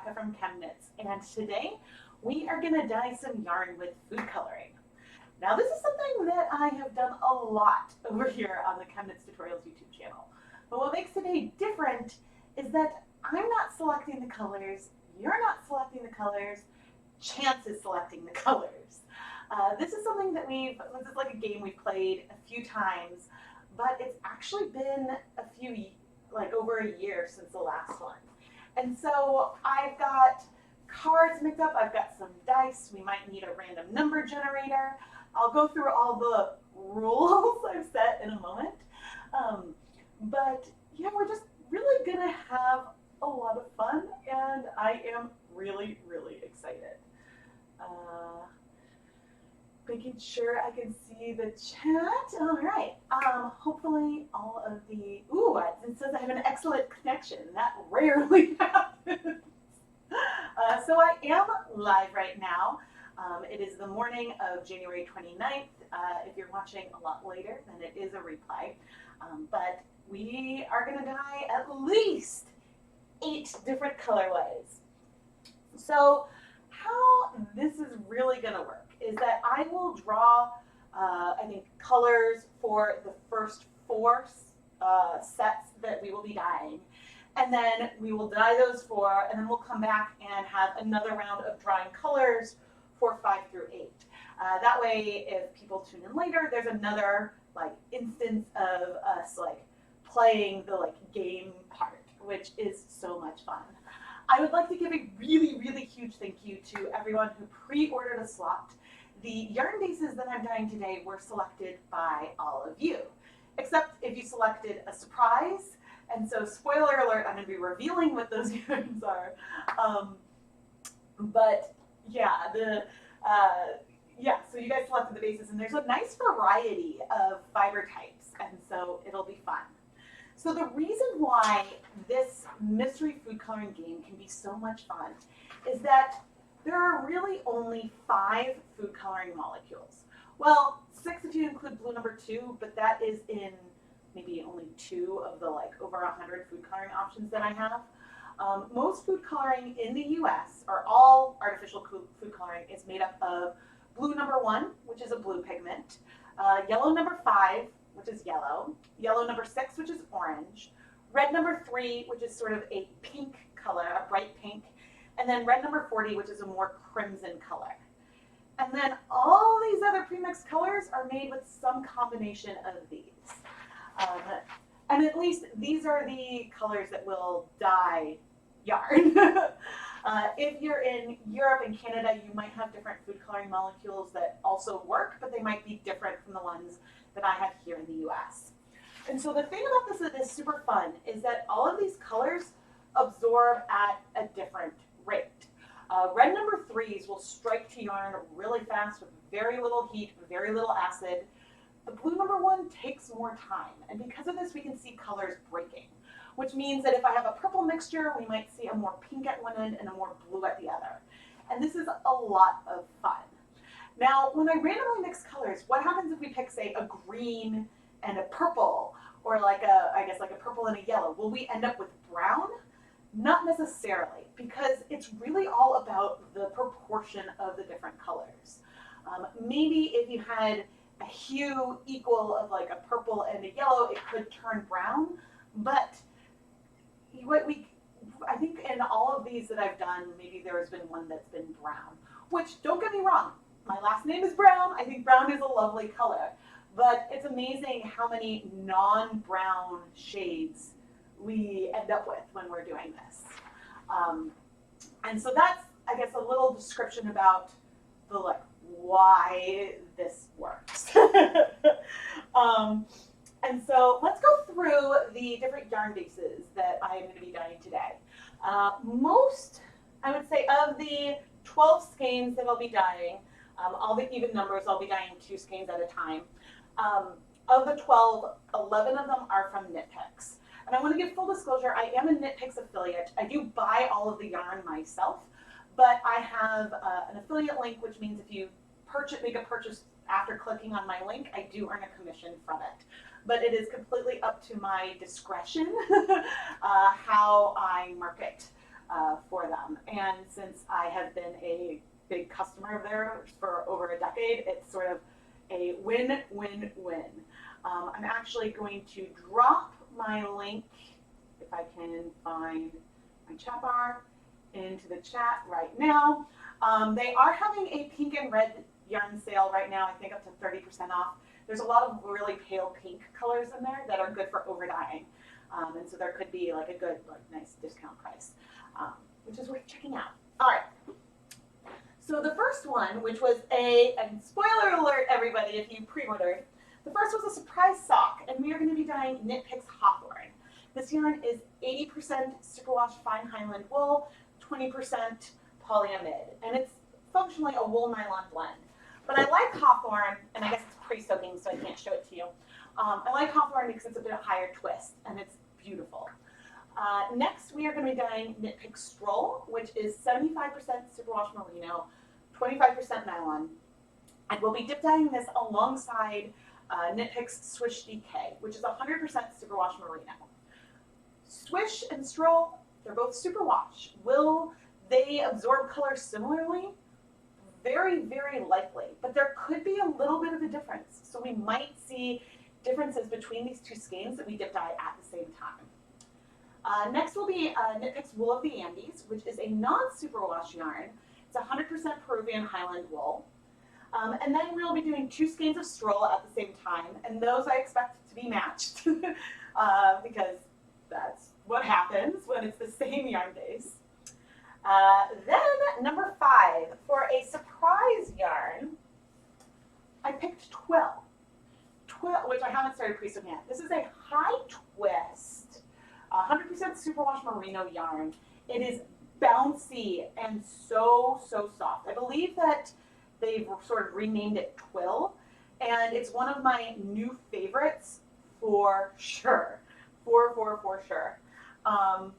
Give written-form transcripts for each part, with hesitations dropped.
Rebecca from ChemKnits, and today we are going to dye some yarn with food coloring. Now this is something that I have done a lot over here on the ChemKnits Tutorials YouTube channel. But what makes today different is that I'm not selecting the colors, you're not selecting the colors, Chance is selecting the colors. This is something that this is like a game we've played a few times, but it's actually been over a year since the last one. And so I've got cards mixed up, I've got some dice, we might need a random number generator. I'll go through all the rules I've set in a moment. But yeah, we're just really gonna have a lot of fun, and I am really, really excited. Making sure I can see the chat. All right. Hopefully all of the, it says I have an excellent connection. That rarely happens. So I am live right now. It is the morning of January 29th. If you're watching a lot later, then it is a replay. But we are going to dye at least 8 different colorways. So how this is really going to work is that I will draw, I think, colors for the first 4 sets that we will be dyeing. And then we will dye those 4, and then we'll come back and have another round of drawing colors for 5 through 8. That way, if people tune in later, there's another instance of us playing the game part, which is so much fun. I would like to give a really, really huge thank you to everyone who pre-ordered a slot. The yarn bases that I'm dyeing today were selected by all of you, except if you selected a surprise. And so, spoiler alert, I'm going to be revealing what those yarns are. But yeah, so you guys selected the bases, and there's a nice variety of fiber types, and so it'll be fun. So the reason why this mystery food coloring game can be so much fun is that there are really only 5 food coloring molecules. Well, 6 if you include blue number 2, but that is in maybe only 2 of the over 100 food coloring options that I have. Most food coloring in the US, or all artificial food coloring, is made up of blue number 1, which is a blue pigment, yellow number 5, which is yellow number 6, which is orange, red number 3, which is sort of a pink color, a bright pink, and then red number 40, which is a more crimson color. And then all these other premixed colors are made with some combination of these. And at least these are the colors that will dye yarn. If you're in Europe and Canada, you might have different food coloring molecules that also work, but they might be different from the ones that I have here in the US. And so the thing about this that is super fun is that all of these colors absorb at a different rate. Red number 3s will strike to yarn really fast with very little heat, very little acid. The blue number 1 takes more time, and because of this we can see colors breaking, which means that if I have a purple mixture, we might see a more pink at one end and a more blue at the other. And this is a lot of fun. Now, when I randomly mix colors, what happens if we pick, say, a green and a purple, or I guess a purple and a yellow? Will we end up with brown? Not necessarily, because it's really all about the proportion of the different colors. Maybe if you had a hue equal of a purple and a yellow, it could turn brown, but I think in all of these that I've done, maybe there has been one that's been brown, which, don't get me wrong, my last name is Brown. I think brown is a lovely color, but it's amazing how many non-brown shades we end up with when we're doing this. And so that's, I guess, a little description about the why this works. And so let's go through the different yarn bases that I am going to be dyeing today. Most, I would say, of the 12 skeins that I'll be dyeing, all the even numbers, I'll be dyeing 2 skeins at a time. Of the 12, 11 of them are from Knit Picks. And I want to give full disclosure, I am a Knit Picks affiliate. I do buy all of the yarn myself, but I have an affiliate link, which means if you make a purchase after clicking on my link, I do earn a commission from it. But it is completely up to my discretion how I market for them. And since I have been a big customer of theirs for over a decade, it's sort of a win-win-win. I'm actually going to drop my link, if I can find my chat bar, into the chat right now. They are having a pink and red yarn sale right now, I think up to 30% off. There's a lot of really pale pink colors in there that are good for over dyeing. And so there could be like a good, like, nice discount price, which is worth checking out. All right. So the first one, which was and spoiler alert, everybody, if you pre-ordered, the first was a surprise sock, and we are going to be dyeing Knit Picks Hawthorne. This yarn is 80% superwash fine Highland wool, 20% polyamide, and it's functionally a wool nylon blend. But I like Hawthorne, and I guess it's pre-soaking, so I can't show it to you. I like Hawthorne because it's a bit higher twist, and it's beautiful. Next, we are going to be dyeing Knit Picks Stroll, which is 75% superwash merino, 25% nylon. And we'll be dip dyeing this alongside Knit Picks Swish DK, which is 100% superwash merino. Swish and Stroll, they're both superwash. Will they absorb color similarly? Very, very likely, but there could be a little bit of a difference. So we might see differences between these two skeins that we dip dye at the same time. Next will be Knit Picks Wool of the Andes, which is a non-superwash yarn. It's 100% Peruvian Highland wool. And then we'll be doing 2 skeins of Stroll at the same time, and those I expect to be matched because that's what happens when it's the same yarn base. Then number 5, for a surprise yarn, I picked Twill, which I haven't started pre-soaking yet. This is a high twist, 100% superwash merino yarn. It is bouncy and so, so soft. I believe that they've sort of renamed it Twill, and it's one of my new favorites for sure. For sure. All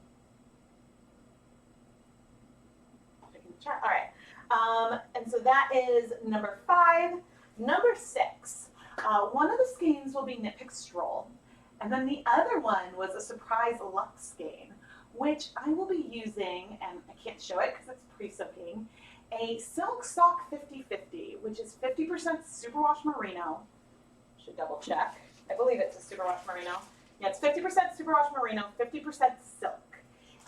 right. And so that is number 5. Number 6. One of the skeins will be Knit Picks Stroll, and then the other one was a surprise luxe skein, which I will be using, and I can't show it because it's pre-soaking, a Silk Sock 50/50, which is 50% superwash merino. Should double check. I believe it's a superwash merino. Yeah, it's 50% superwash merino, 50% silk.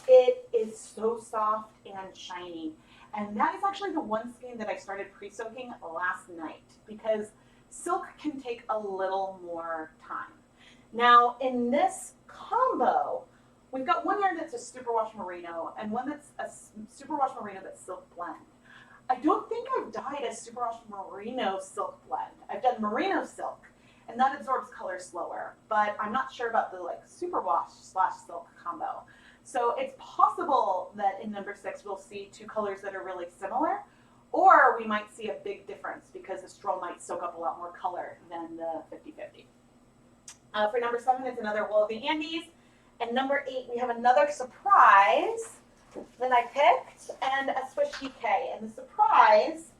It is so soft and shiny. And that is actually the one skein that I started pre-soaking last night because silk can take a little more time. Now, in this combo, we've got one yarn that's a superwash merino and one that's a superwash merino that's silk blend. I don't think I've dyed a superwash merino silk blend. I've done merino silk, and that absorbs color slower, but I'm not sure about the superwash / silk combo. So it's possible that in number 6 we'll see 2 colors that are really similar, or we might see a big difference because the Stroll might soak up a lot more color than the 50/50. For number 7, it's another Wool of the Andes, and number 8 we have another surprise that I picked, and a Swish DK. And the surprise,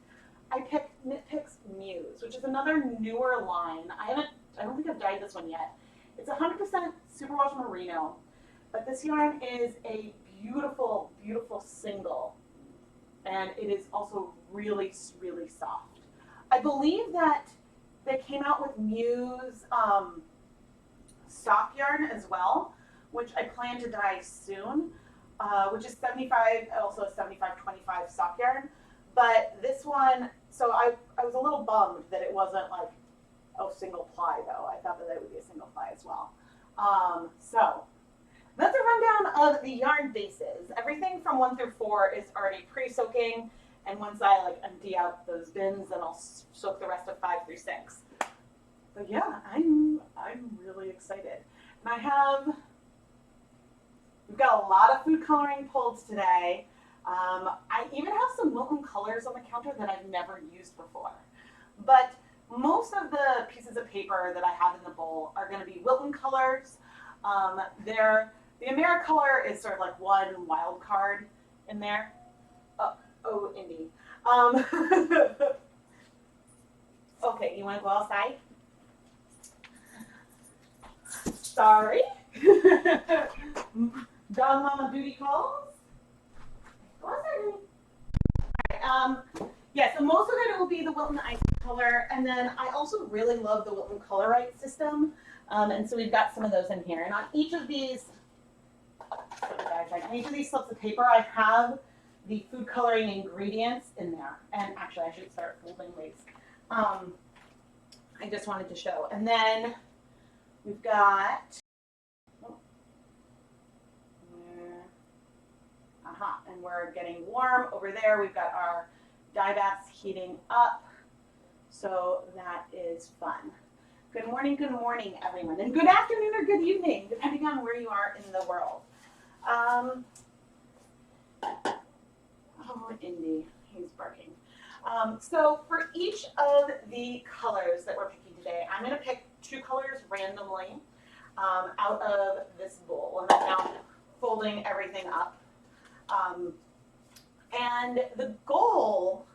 I picked Knit Picks Muse, which is another newer line. I don't think I've dyed this one yet. It's 100% superwash merino, but this yarn is a beautiful, beautiful single, and it is also really, really soft. I believe that they came out with Muse sock yarn as well, which I plan to dye soon, which is 75, also a 75/25 sock yarn. But this one, so I was a little bummed that it wasn't like, single ply though. I thought that it would be a single ply as well. So that's a rundown of the yarn bases. Everything from 1 through 4 is already pre-soaking, and once I empty out those bins, then I'll soak the rest of 5 through 6. But yeah, I'm really excited. And we've got a lot of food coloring pulled today. I even have some Wilton colors on the counter that I've never used before. But most of the pieces of paper that I have in the bowl are going to be Wilton colors. The AmeriColor is sort of like one wild card in there. Oh, Indy. Okay, you want to go outside? Sorry. Dog Mama Booty calls. most of it will be the Wilton Ice color, and then I also really love the Wilton Colorite system, and so we've got some of those in here. And on each of these, on each of these slips of paper, I have the food coloring ingredients in there. And actually, I should start folding these. I just wanted to show. And then we've got, and we're getting warm over there. We've got our dye baths heating up. So that is fun. Good morning, everyone. And good afternoon or good evening, depending on where you are in the world. Oh, Indy, he's barking. So for each of the colors that we're picking today, I'm going to pick 2 colors randomly out of this bowl. And I'm now folding everything up. And the goal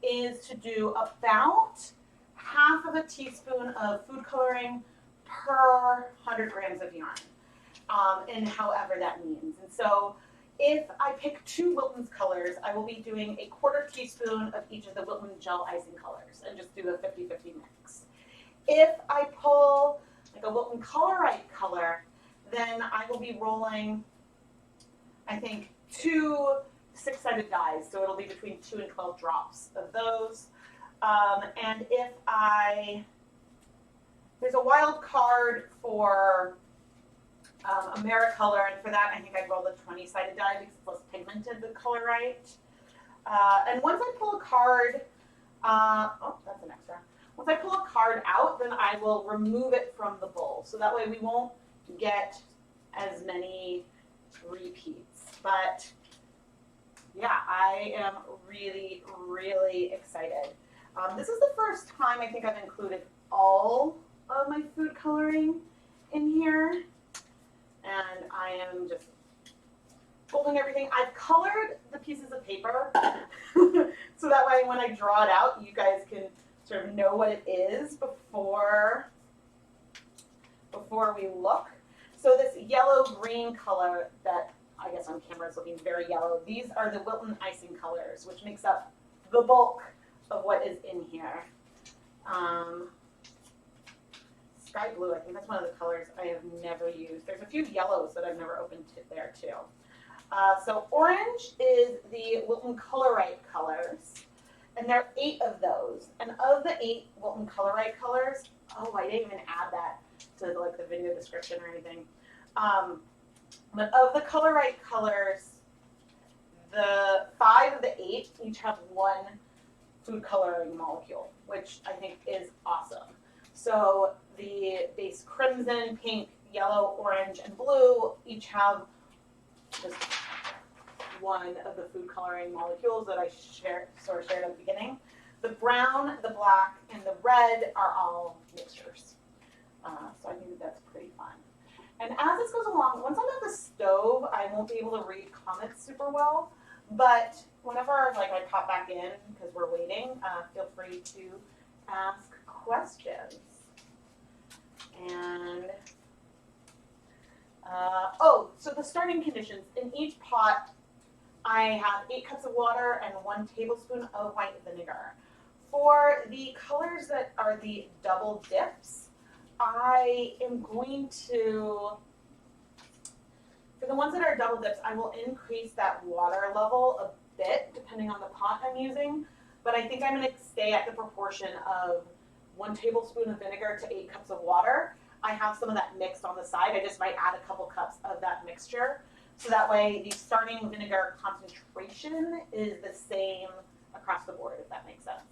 is to do about half of a teaspoon of food coloring per 100 grams of yarn, and however that means. And so if I pick 2 Wilton's colors, I will be doing a 1/4 teaspoon of each of the Wilton gel icing colors and just do a 50-50 mix. If I pull like a Wilton Colorite color, then I will be rolling, I think, 2 6-sided dies, so it'll be between 2 and 12 drops of those. And if there's a wild card for AmeriColor, and for that I think I'd roll the 20-sided die because it's less pigmented than Colorite. And once I pull a card, oh, that's an extra. Once I pull a card out, then I will remove it from the bowl, so that way we won't get as many repeats. But yeah, I am really, really excited. This is the first time I think I've included all of my food coloring in here. And I am just folding everything. I've colored the pieces of paper so that way when I draw it out, you guys can sort of know what it is before we look. So this yellow-green color that I guess on camera is looking very yellow, these are the Wilton icing colors, which makes up the bulk of what is in here. Sky blue, I think that's one of the colors I have never used. There's a few yellows that I've never opened there too. So orange is the Wilton Colorite colors, and there are 8 of those. And of the 8 Wilton Colorite colors, oh, I didn't even add that to like the video description or anything. But of the Colorite colors, the 5 of the 8 each have 1 food coloring molecule, which I think is awesome. So the base crimson, pink, yellow, orange, and blue each have just 1 of the food coloring molecules that I shared at the beginning. The brown, the black, and the red are all mixtures. So I think that's pretty fun. And as this goes along, once I'm at the stove, I won't be able to read comments super well. But whenever like I pop back in because we're waiting, feel free to ask questions. And oh, so the starting conditions. In each pot, I have 8 cups of water and 1 tablespoon of white vinegar. For the colors that are the double dips, I am going to, for the ones that are double dips, I will increase that water level a bit depending on the pot I'm using, but I think I'm going to stay at the proportion of 1 tablespoon of vinegar to 8 cups of water. I have some of that mixed on the side. I just might add a couple cups of that mixture, so that way the starting vinegar concentration is the same across the board, if that makes sense.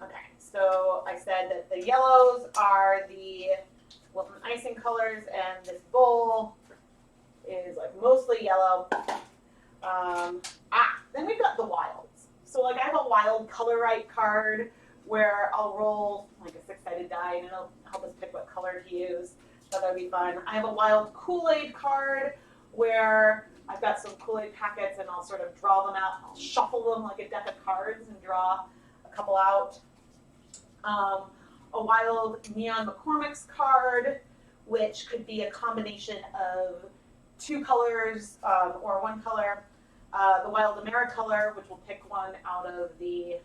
Okay, so I said that the yellows are the Wilton icing colors, and this bowl is like mostly yellow. Then we've got the wilds. So like I have a wild Colorite card where I'll roll like a 6-sided die and it'll help us pick what color to use. So that'll be fun. I have a wild Kool-Aid card where I've got some Kool-Aid packets and I'll sort of draw them out. I'll shuffle them like a deck of cards and draw a couple out. A wild Neon McCormick's card, which could be a combination of 2 colors or 1 color. the Wild Americolor, which will pick one out of the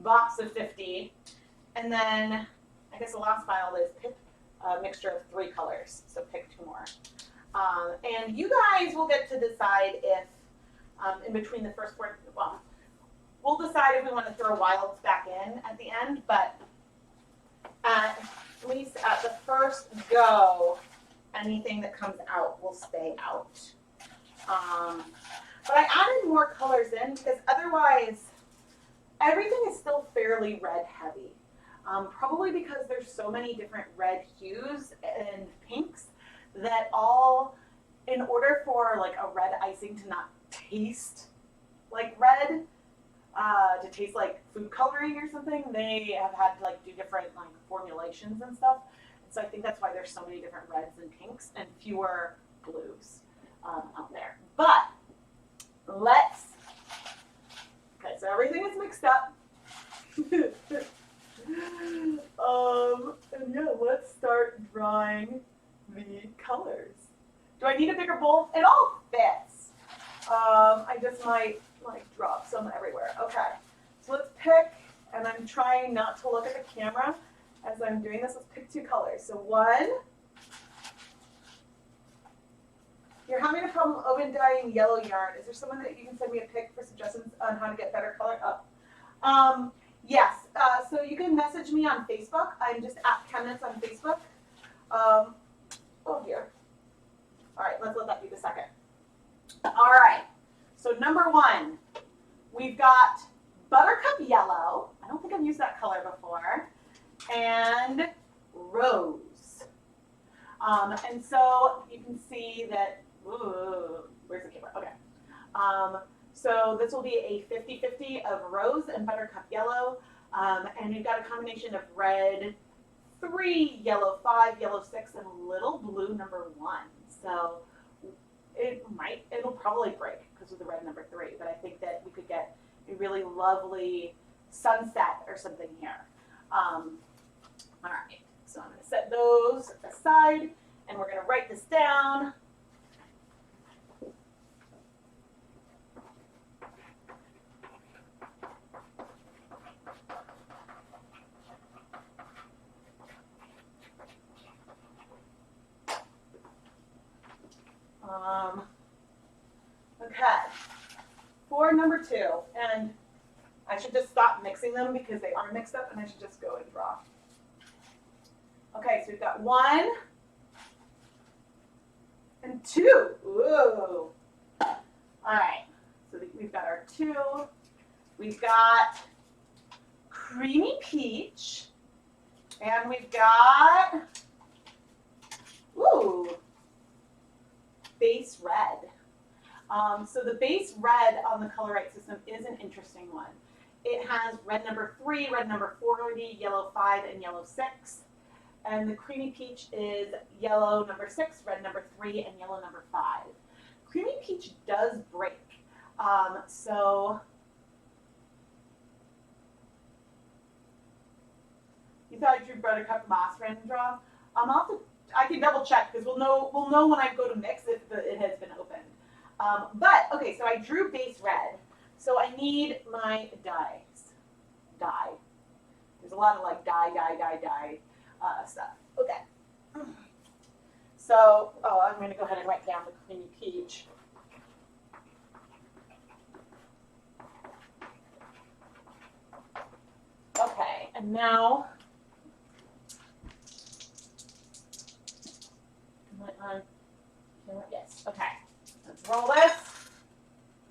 box of 50. And then I guess the last file is pick a mixture of 3 colors, so pick 2 more. And you guys will get to decide if, in between the first 4, well, we'll decide if we want to throw wilds back in at the end, but at least at the first go, anything that comes out will stay out. But I added more colors in because otherwise everything is still fairly red heavy. Probably because there's so many different red hues and pinks that all, in order for like a red icing to not taste like red, to taste like food coloring or something, they have had to like do different like formulations and stuff. And so I think that's why there's so many different reds and pinks and fewer blues out there. But let's, okay, so everything is mixed up. And yeah, let's start drawing the colors. Do I need a bigger bowl? It all fits. I just might like drop some everywhere. Okay, so let's pick, and I'm trying not to look at the camera as I'm doing this. Let's pick 2 colors. So 1, you're having a problem oven dyeing yellow yarn. Is there someone that you can send me a pic for suggestions on how to get better color? Oh. Yes, so you can message me on Facebook. I'm just at ChemKnits on Facebook. Oh dear. All right, let's let that be the second. All right, so number 1, we've got Buttercup Yellow. I don't think I've used that color before. And Rose. And so you can see that, ooh, where's the camera? Okay. So this will be a 50-50 of Rose and Buttercup Yellow. And you've got a combination of red 3, yellow 5, yellow 6, and a little blue number 1. So it'll probably break because of the red number 3, but I think that we could get a really lovely sunset or something here. All right, so I'm going to set those aside, and we're going to write this down. Okay, for number 2, and I should just stop mixing them because they are mixed up, and I should just go and draw. Okay, so we've got 1 and 2. Ooh. All right, so we've got our 2. We've got Creamy Peach, and we've got, ooh, Base Red. So the base red on the color right system is an interesting one. It has red number 3, red number 40, yellow 5, and yellow 6. And the Creamy Peach is yellow number 6, red number 3, and yellow number 5. Creamy Peach does break. So you thought I drew Buttercup Moss random draw? I can double check because we'll know when I go to mix if it has been opened. But okay, so I drew base red. So I need my dyes. Dye. There's a lot of like dye stuff. Okay. So, I'm going to go ahead and write down the Creamy Peach. Okay, and now yes, okay. Let's roll this.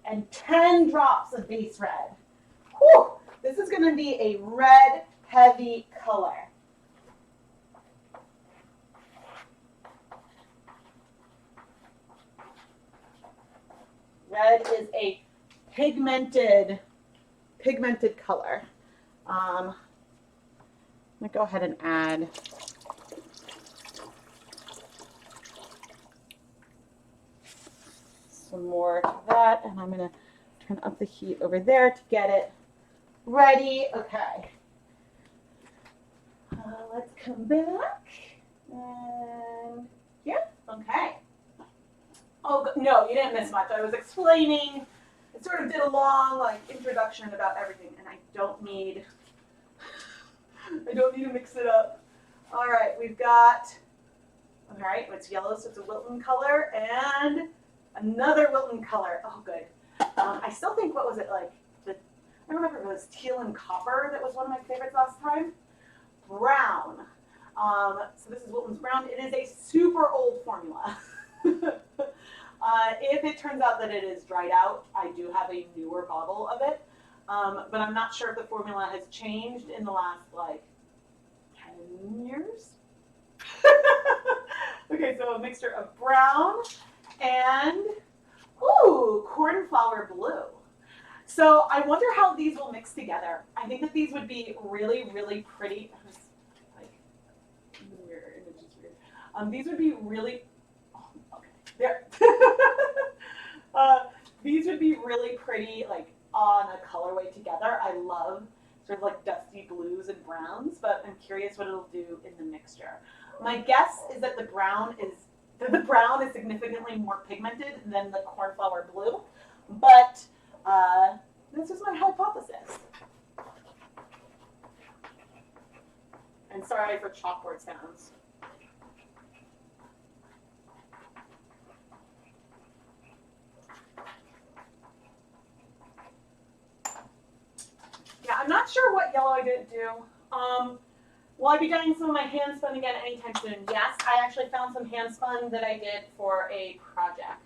And 10 drops of base red. Whew, this is going to be a red heavy color. Red is a pigmented color. I'm going to go ahead and add some more to that, and I'm going to turn up the heat over there to get it ready. Okay. Let's come back. And here. Okay. Oh, no, you didn't miss much. I was explaining I sort of did a long like introduction about everything, and I don't need to mix it up. All right, we've got, all right, it's yellow, so it's a Wilton color, and another Wilton color. Oh, good. I still think, what was it, like, I don't remember if it was teal and copper that was one of my favorites last time. Brown. So this is Wilton's Brown. It is a super old formula. If it turns out that it is dried out, I do have a newer bottle of it. But I'm not sure if the formula has changed in the last, like, 10 years. Okay, so a mixture of brown and, ooh, cornflower blue. So I wonder how these will mix together. I think that these would be really, really pretty. Like, the mirror image is weird. These would be really, oh, okay, there. These would be really pretty, like, on a colorway together. I love sort of like dusty blues and browns, but I'm curious what it'll do in the mixture. My guess is that the brown is significantly more pigmented than the cornflower blue, but this is my hypothesis. And sorry for chalkboard sounds. Yeah, I'm not sure what yellow I didn't do. Will I be dyeing some of my hand spun again anytime soon? Yes, I actually found some hand spun that I did for a project.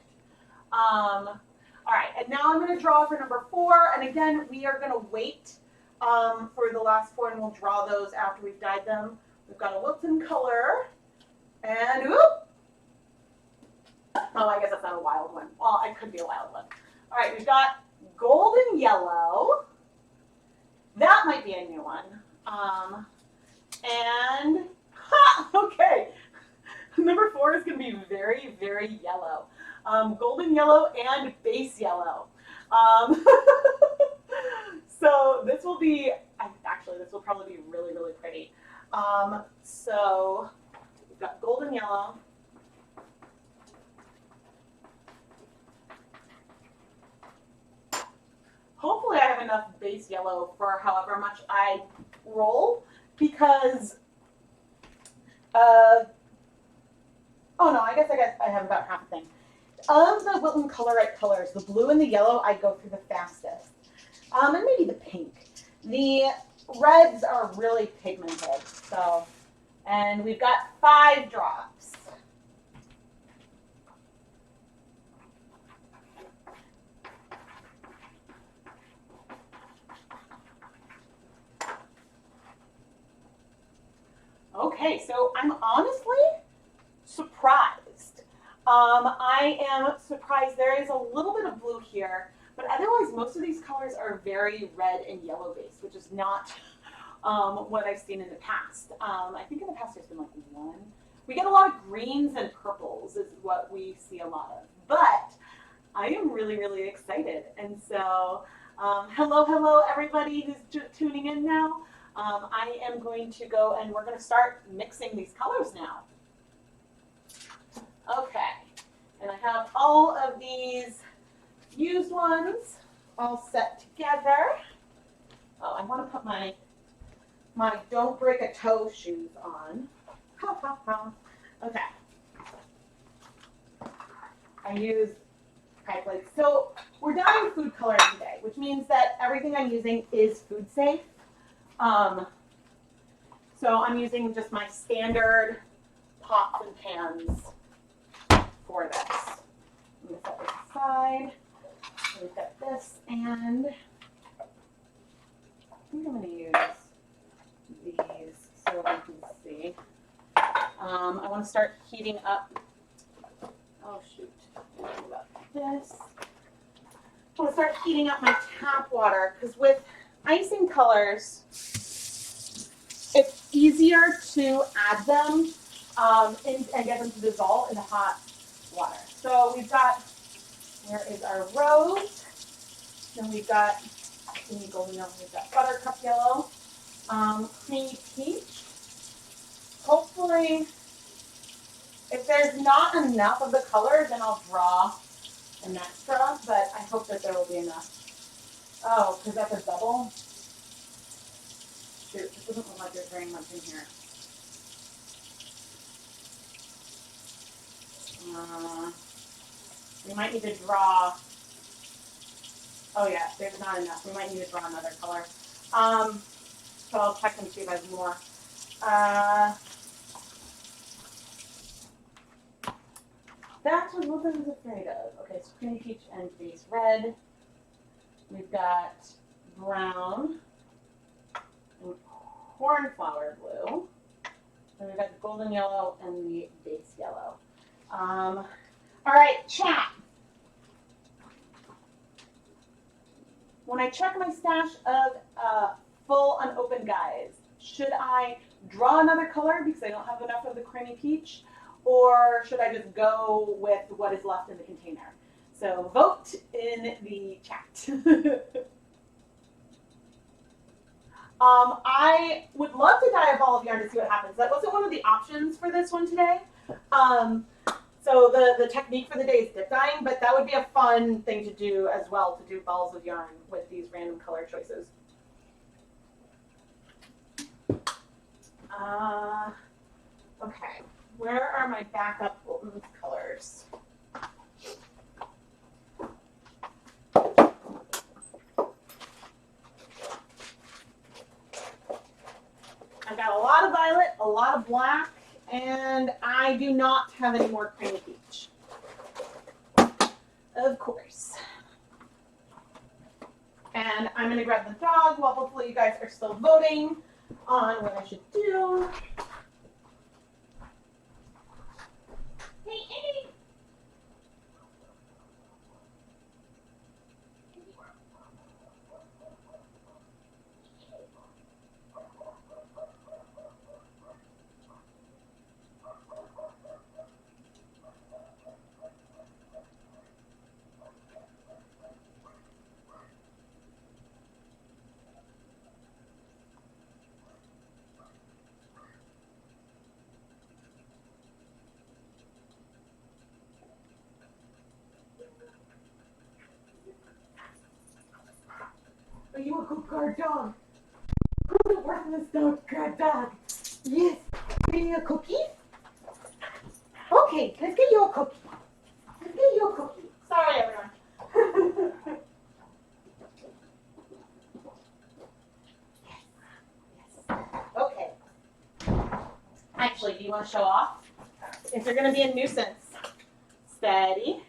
All right, and now I'm going to draw for number 4. And again, we are going to wait for the last 4, and we'll draw those after we've dyed them. We've got a Wilton color, and whoop! Oh, I guess that's not a wild one. Well, it could be a wild one. All right, we've got golden yellow. That might be a new one. And, okay, number 4 is going to be very, very yellow. Golden yellow and base yellow. So this will be, actually, this will probably be really, really pretty. So we've got golden yellow. Hopefully I have enough base yellow for however much I roll, because, oh no, I guess I have about half a thing. Of the Wilton Colorite colors, the blue and the yellow I go through the fastest, and maybe the pink. The reds are really pigmented, so, and we've got 5 drops. Okay, so I'm honestly surprised. I am surprised there is a little bit of blue here, but otherwise most of these colors are very red and yellow based, which is not what I've seen in the past. I think in the past there's been like 1. We get a lot of greens and purples is what we see a lot of, but I am really, really excited. And so hello everybody who's tuning in now. I am going to go and we're going to start mixing these colors now. Okay, and I have all of these used ones all set together. Oh, I want to put my don't break a toe shoes on. Ha ha ha. Okay. I use pipe plates. So we're dyeing food coloring today, which means that everything I'm using is food safe. So I'm using just my standard pots and pans for this. I'm going to set this aside. We've got this, and I think I'm going to use these so we can see. I want to start heating up. Oh shoot! About this. I want to start heating up my tap water because with icing colors, it's easier to add them and get them to dissolve in the hot water. So we've got, where is our rose? Then we've got, golden yellow, we've got buttercup yellow, creamy peach. Hopefully, if there's not enough of the color, then I'll draw an extra, but I hope that there will be enough. Oh, because that's a double? Shoot, it doesn't look like there's very much in here. We might need to draw. Oh yeah, there's not enough. We might need to draw another color. So I'll check and see if there's more. That's what Wilson is afraid of. Okay, so creamy peach and base red. We've got brown and cornflower blue. And we've got the golden yellow and the base yellow. All right, chat. When I check my stash of full unopened guys, should I draw another color because I don't have enough of the creamy peach? Or should I just go with what is left in the container? So vote in the chat. I would love to dye a ball of yarn to see what happens. That wasn't one of the options for this one today. So the technique for the day is dip dyeing, but that would be a fun thing to do as well, to do balls of yarn with these random color choices. Okay, where are my backup Bolton's colors? I've got a lot of violet, a lot of black, and I do not have any more creamy peach. Of course. And I'm going to grab the dog while hopefully you guys are still voting on what I should do. Hey, Amy. Are you a good guard dog? Who's a worthless guard dog? Yes. Give me a cookie? Okay, let's get you a cookie. Let's get you a cookie. Sorry, everyone. Yes. Okay. Actually, do you want to show off? If you're going to be a nuisance, steady.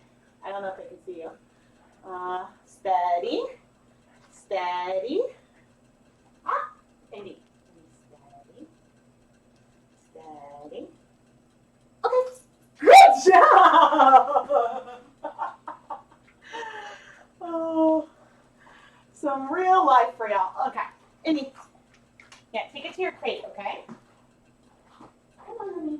I don't know if I can see you. Steady. Steady. Ah, Indy. Steady. Steady. Okay. Good job! Oh, some real life for y'all. Okay. Indy. Yeah, take it to your crate, okay? Come on, honey.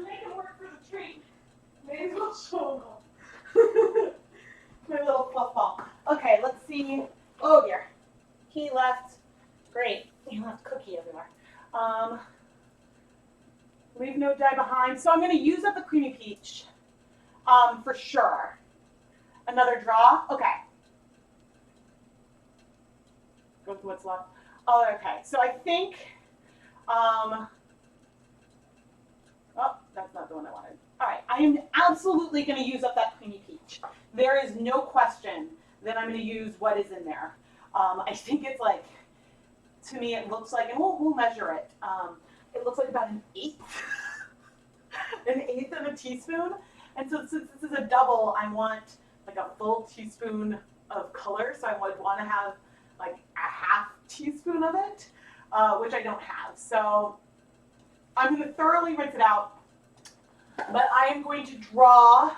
Make it work for the treat. Maybe we'll show them. My little fluff ball. Okay, let's see. Oh dear. He left. Great. He left cookie everywhere. Leave no dye behind. So I'm going to use up the creamy peach for sure. Another draw. Okay. Go with what's left. Oh, okay. So I think. Oh, that's not the one I wanted. All right, I am absolutely going to use up that creamy peach. There is no question that I'm going to use what is in there. I think it's like, to me, it looks like, and we'll measure it. It looks like about an eighth of a teaspoon. And so since this is a double, I want like a full teaspoon of color. So I would want to have like a half teaspoon of it, which I don't have. So I'm going to thoroughly rinse it out. But I am going to draw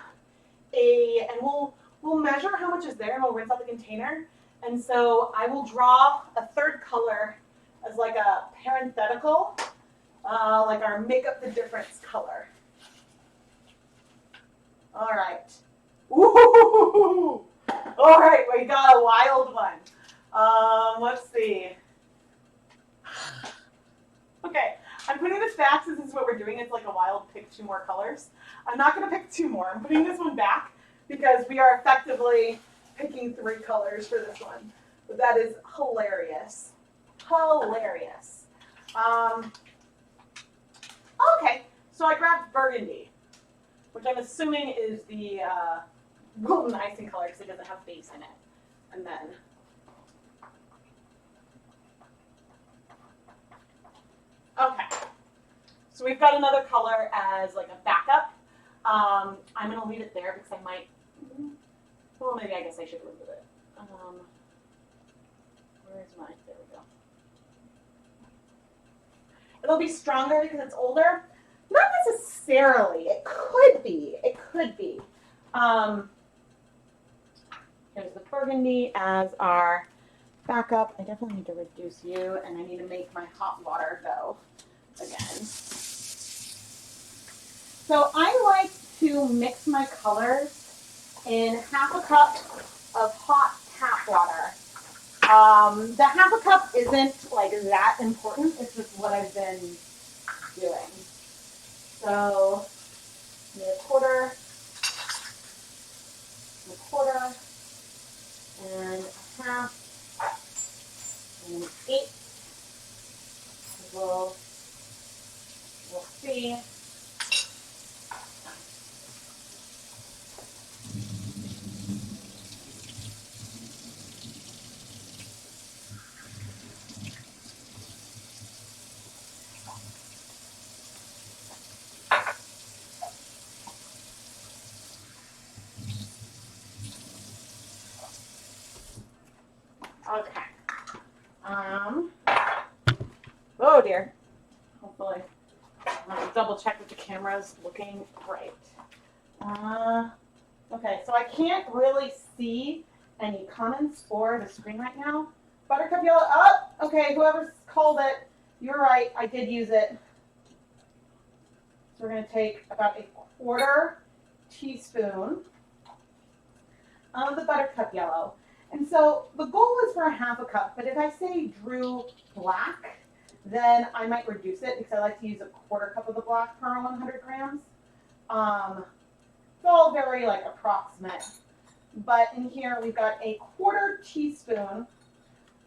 and we'll measure how much is there and we'll rinse out the container. And so I will draw a third color as like a parenthetical, like our make up the difference color. All right. Ooh! All right, we got a wild one. Let's see. Okay, I'm putting this back since this is what we're doing. It's like a wild pick 2 more colors. I'm not going to pick 2 more. I'm putting this one back because we are effectively picking 3 colors for this one. But that is hilarious. Hilarious. Okay, so I grabbed burgundy, which I'm assuming is the golden icing color because it doesn't have base in it. And then okay, so we've got another color as like a backup. I'm going to leave it there because I might, well, maybe I guess I should remove it. Where's mine? There we go. It'll be stronger because it's older. Not necessarily. It could be. It could be. Here's the burgundy as our backup. I definitely need to reduce you, and I need to make my hot water go again. So I like to mix my colors in half a cup of hot tap water. The half a cup isn't like that important. It's just what I've been doing. So a quarter, and a half, and an eighth. We'll see. Okay. Oh dear. Hopefully, I'll double check that the camera's looking right. Okay, so I can't really see any comments for the screen right now. Buttercup yellow. Oh, okay. Whoever's called it, you're right. I did use it. So we're going to take about a 1/4 teaspoon of the buttercup yellow. And so the goal is for a half a cup, but if I say Drew black, then I might reduce it because I like to use a 1/4 cup of the black per 100 grams. It's all very like approximate. But in here we've got a 1/4 teaspoon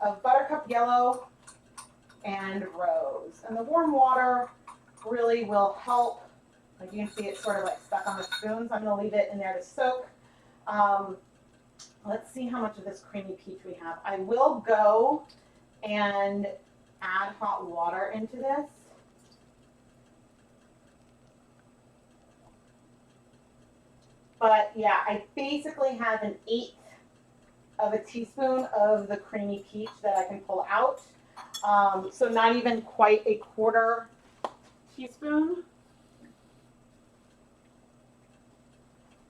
of buttercup yellow and rose. And the warm water really will help. Like you can see it's sort of like stuck on the spoons. I'm going to leave it in there to soak. Let's see how much of this creamy peach we have. I will go and add hot water into this. But yeah, I basically have an 1/8 of a teaspoon of the creamy peach that I can pull out. So not even quite a 1/4 teaspoon.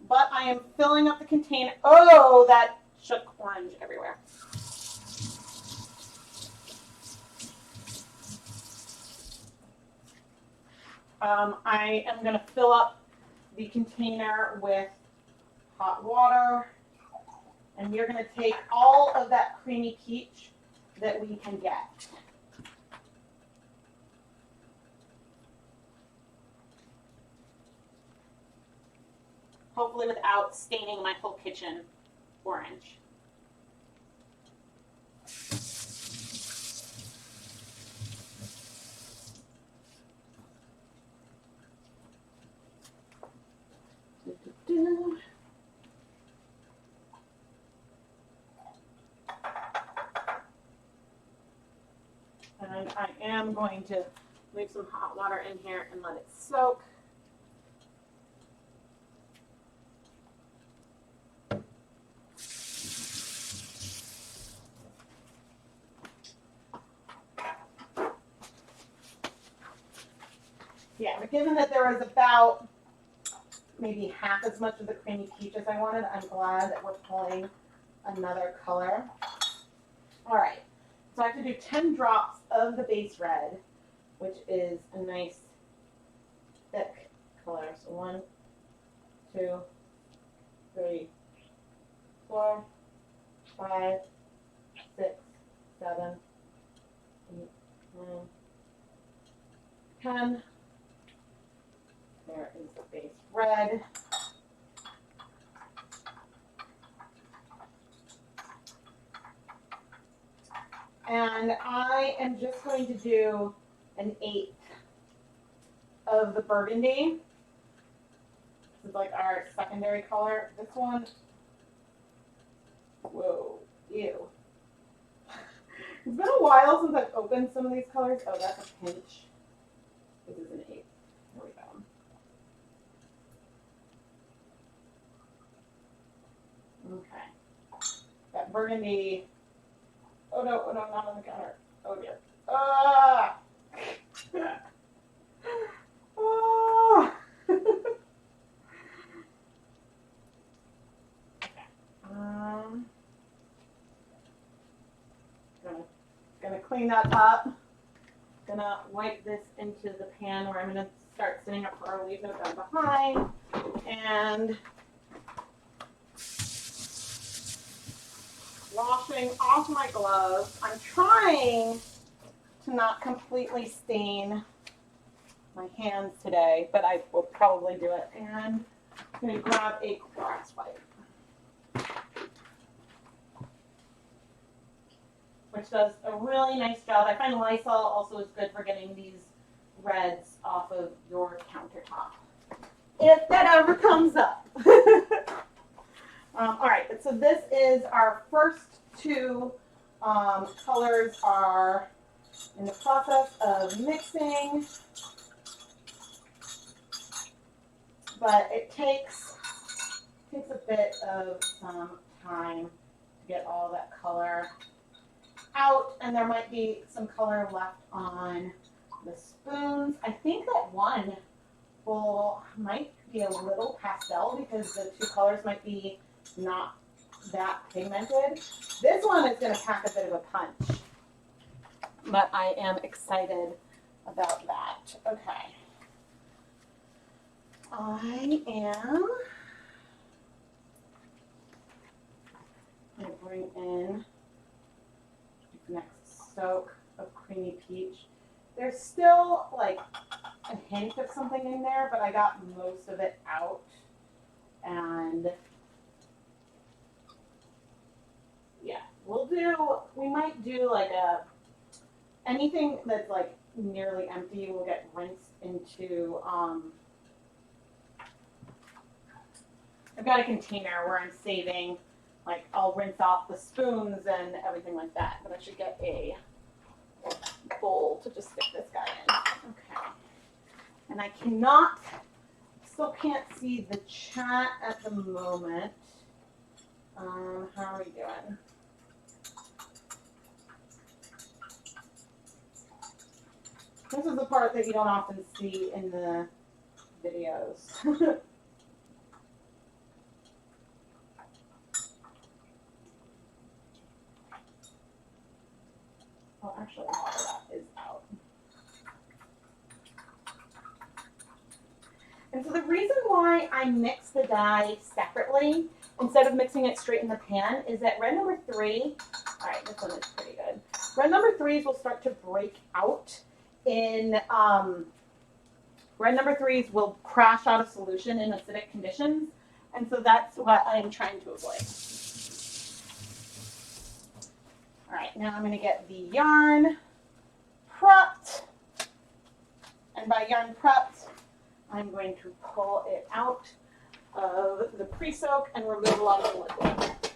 But I am filling up the container. Oh, that shook orange everywhere. I am going to fill up the container with hot water. And we're going to take all of that creamy peach that we can get. Hopefully without staining my whole kitchen orange. And I am going to leave some hot water in here and let it soak. Yeah, but given that there was about maybe half as much of the creamy peach as I wanted, I'm glad that we're pulling another color. All right, so I have to do 10 drops of the base red, which is a nice thick color. So 1, 2, 3, 4, 5, 6, 7, 8, 9, pen. There is the base red. And I am just going to do 1/8 of the burgundy. This is like our secondary color. This one, whoa, ew. It's been a while since I've opened some of these colors. Oh, that's a pinch. This is 1/8. Here we go. Okay. That burgundy. Oh no, not on the counter. Oh dear. Ah! Ah! Okay. Gonna clean that up. Gonna wipe this into the pan where I'm gonna start sitting up for our leave note down behind. And washing off my gloves. I'm trying to not completely stain my hands today, but I will probably do it. And I'm going to grab a Clorox wipe, which does a really nice job. I find Lysol also is good for getting these reds off of your countertop, if that ever comes up. All right, so this is our first two colors are in the process of mixing, but it takes a bit of some time to get all that color out, and there might be some color left on the spoons. I think that one might be a little pastel because the two colors might be not that pigmented. This one is going to pack a bit of a punch, but I am excited about that. Okay. I am going to bring in the next soak of creamy peach. There's still like a hint of something in there, but I got most of it out. And yeah, we might do like anything that's like nearly empty will get rinsed into, I've got a container where I'm saving, like I'll rinse off the spoons and everything like that, but I should get a bowl to just stick this guy in. Okay. And I still can't see the chat at the moment. How are we doing? This is the part that you don't often see in the videos. Well, actually, all of that is out. And so the reason why I mix the dye separately instead of mixing it straight in the pan is that red number 3, all right, this one is pretty good. Red number 3s will start to break out in, red number 3s will crash out of solution in acidic conditions. And so that's what I'm trying to avoid. All right, now I'm going to get the yarn prepped. And by yarn prepped, I'm going to pull it out of the pre-soak and remove a lot of the liquid.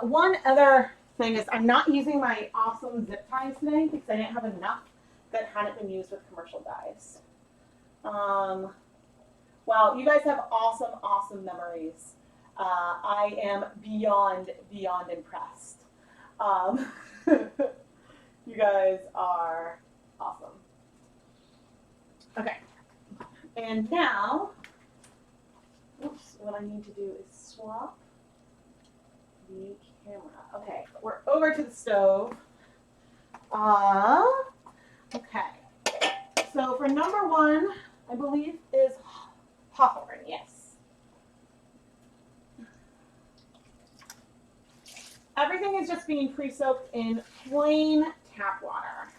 One other thing is I'm not using my awesome zip ties today because I didn't have enough that hadn't been used with commercial dyes. Wow, you guys have awesome, awesome memories. I am beyond impressed. You guys are awesome. Okay, and now, oops, what I need to do is swap the camera. Okay, we're over to the stove. Okay, so for number 1, I believe is hawthorn, yes. Everything is just being pre-soaked in plain tap water.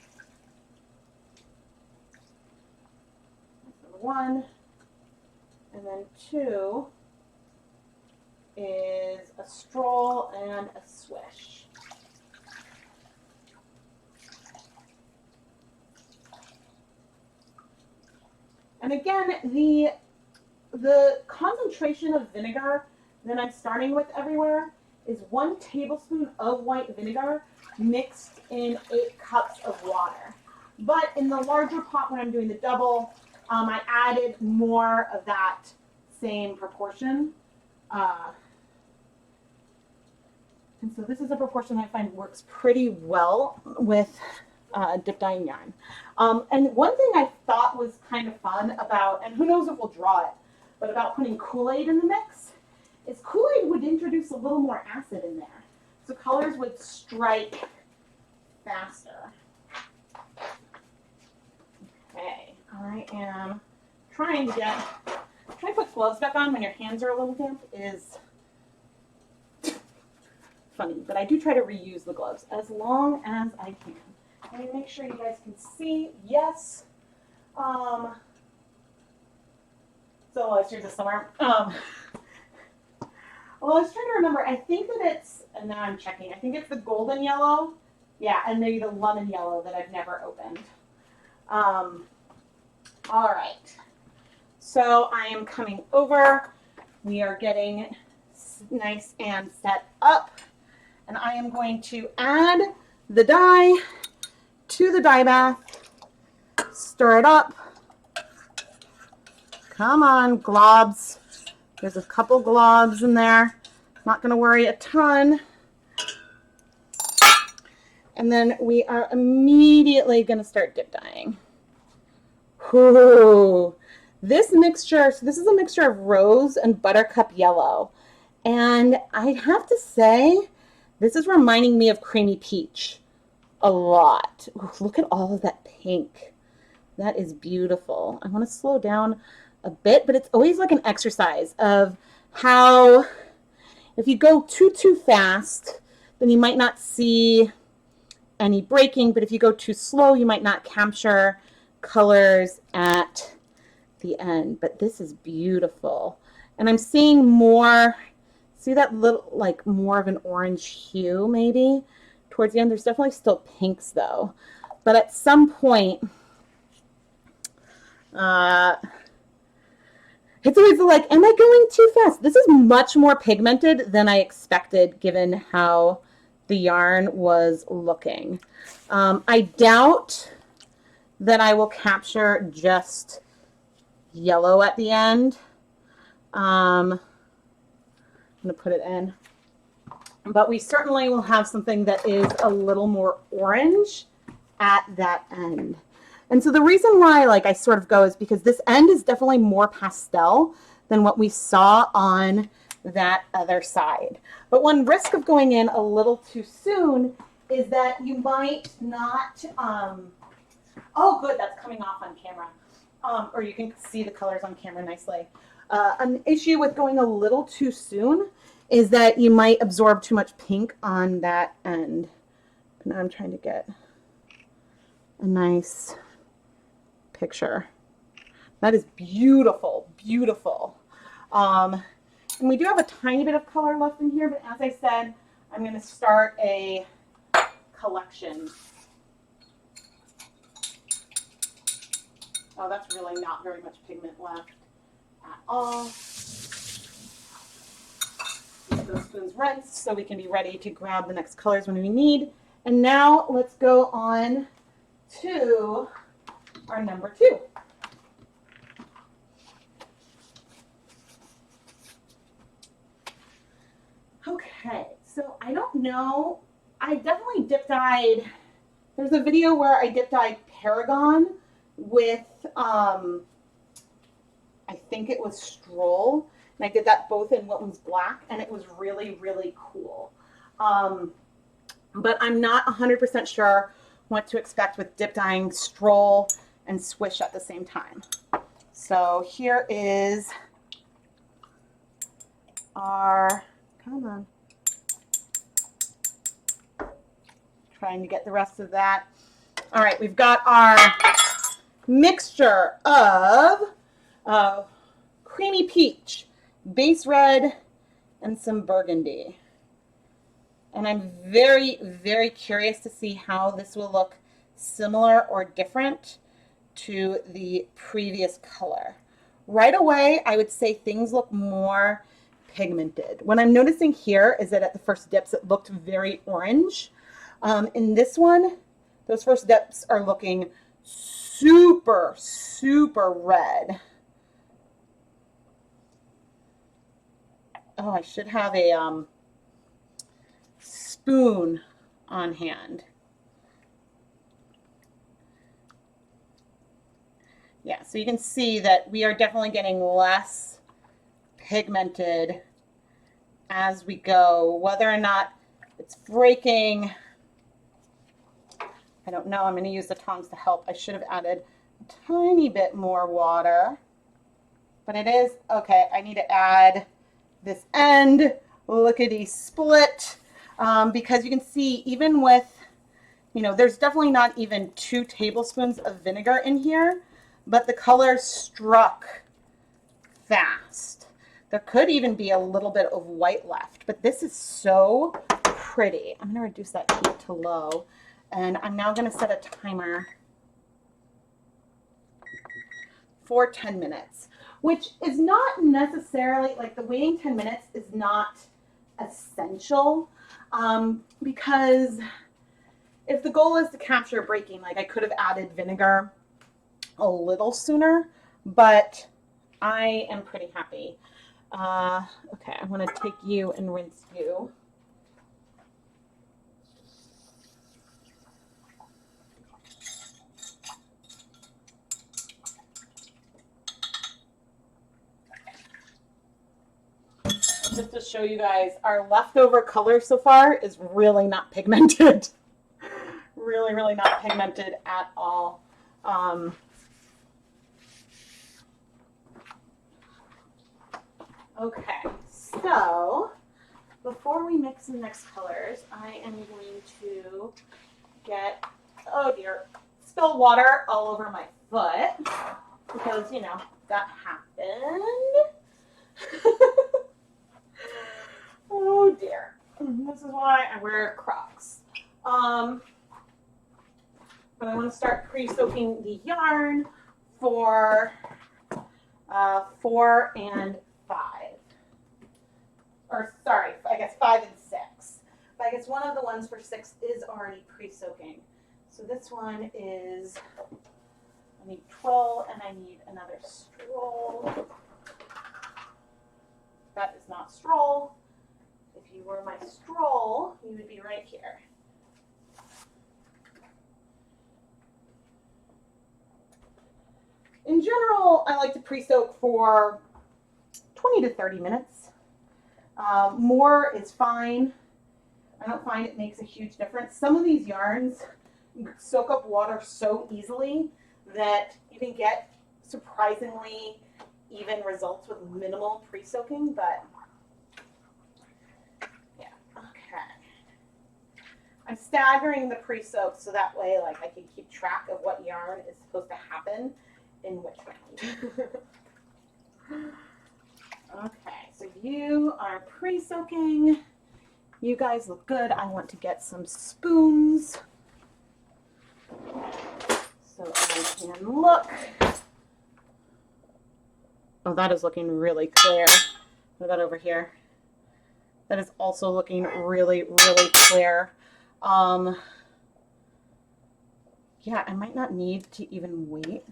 1, and then 2 is a stroll and a swish. And again, the concentration of vinegar that I'm starting with everywhere is 1 tablespoon of white vinegar mixed in 8 cups of water. But in the larger pot, when I'm doing the double, I added more of that same proportion. And so this is a proportion I find works pretty well with dip dyeing yarn. And one thing I thought was kind of fun about, and who knows if we'll draw it, but about putting Kool-Aid in the mix, is Kool-Aid would introduce a little more acid in there. So colors would strike faster. Okay, I am trying to put gloves back on when your hands are a little damp is funny, but I do try to reuse the gloves as long as I can. Let me make sure you guys can see. Yes. So let's do this somewhere. Well, I was trying to remember. I think that it's, and now I'm checking. I think it's the golden yellow. Yeah, and maybe the lemon yellow that I've never opened. All right. So I am coming over. We are getting nice and set up. And I am going to add the dye to the dye bath. Stir it up. Come on, globs. There's a couple globs in there. Not going to worry a ton. And then we are immediately going to start dip dyeing. Ooh. This mixture, so this is a mixture of rose and buttercup yellow. And I have to say, this is reminding me of creamy peach a lot. Ooh, look at all of that pink. That is beautiful. I want to slow down a bit, but it's always like an exercise of how if you go too fast, then you might not see any breaking, but if you go too slow, you might not capture colors at the end. But this is beautiful. And I'm seeing more, see that little, like more of an orange hue maybe towards the end. There's definitely still pinks though. But at some point, it's always like, am I going too fast? This is much more pigmented than I expected given how the yarn was looking. I doubt that I will capture just yellow at the end. I'm going to put it in. But we certainly will have something that is a little more orange at that end. And so the reason why I sort of go is because this end is definitely more pastel than what we saw on that other side. But one risk of going in a little too soon is that you might not, oh good, that's coming off on camera. Or you can see the colors on camera nicely. An issue with going a little too soon is that you might absorb too much pink on that end. Now I'm trying to get a nice picture. That is beautiful, beautiful. And we do have a tiny bit of color left in here, but as I said, I'm going to start a collection. Oh, that's really not very much pigment left at all. Keep those spoons rinsed so we can be ready to grab the next colors when we need. And now let's go on to our number 2. Okay, so I don't know. I definitely dip dyed. There's a video where I dip dyed Paragon with, I think it was Stroll. And I did that both in what was black, and it was really, really cool. But I'm not 100% sure what to expect with dip dyeing Stroll and Swish at the same time. So here is our, come on, trying to get the rest of that. All right, we've got our mixture of uh, creamy peach, base red, and some burgundy. And I'm very, very curious to see how this will look similar or different to the previous color. Right away, I would say things look more pigmented. What I'm noticing here is that at the first dips, it looked very orange. In this one, those first dips are looking super, super red. Oh, I should have a spoon on hand. Yeah, so you can see that we are definitely getting less pigmented as we go. Whether or not it's breaking, I don't know. I'm going to use the tongs to help. I should have added a tiny bit more water, but it is okay. I need to add this end lickety split because you can see even with, you know, there's definitely not even 2 tablespoons of vinegar in here, but the color struck fast. There could even be a little bit of white left, but this is so pretty. I'm going to reduce that heat to low, and I'm now going to set a timer for 10 minutes, which is not necessarily, like the waiting 10 minutes is not essential because if the goal is to capture breaking, like I could have added vinegar a little sooner, but I am pretty happy. Okay, I'm going to take you and rinse you. Just to show you guys, our leftover color so far is really not pigmented. Really, really not pigmented at all. Okay, so before we mix the next colors, I am going to get, oh dear, spilled water all over my foot because, you know, that happened. Oh dear. This is why I wear Crocs. But I want to start pre-soaking the yarn for 4 and 5. Or sorry, I guess 5 and 6. But I guess one of the ones for 6 is already pre-soaking. So this one is, I need twill and I need another stroll. That is not stroll. If you were my stroll, you would be right here. In general, I like to pre-soak for 20 to 30 minutes. More is fine. I don't find it makes a huge difference. Some of these yarns soak up water so easily that you can get surprisingly even results with minimal pre-soaking, but yeah, okay. I'm staggering the pre-soak so that way like I can keep track of what yarn is supposed to happen in which round. Okay, so you are pre-soaking. You guys look good. I want to get some spoons so I can look. Oh, that is looking really clear. What about over here? That is also looking really, really clear. Yeah, I might not need to even wait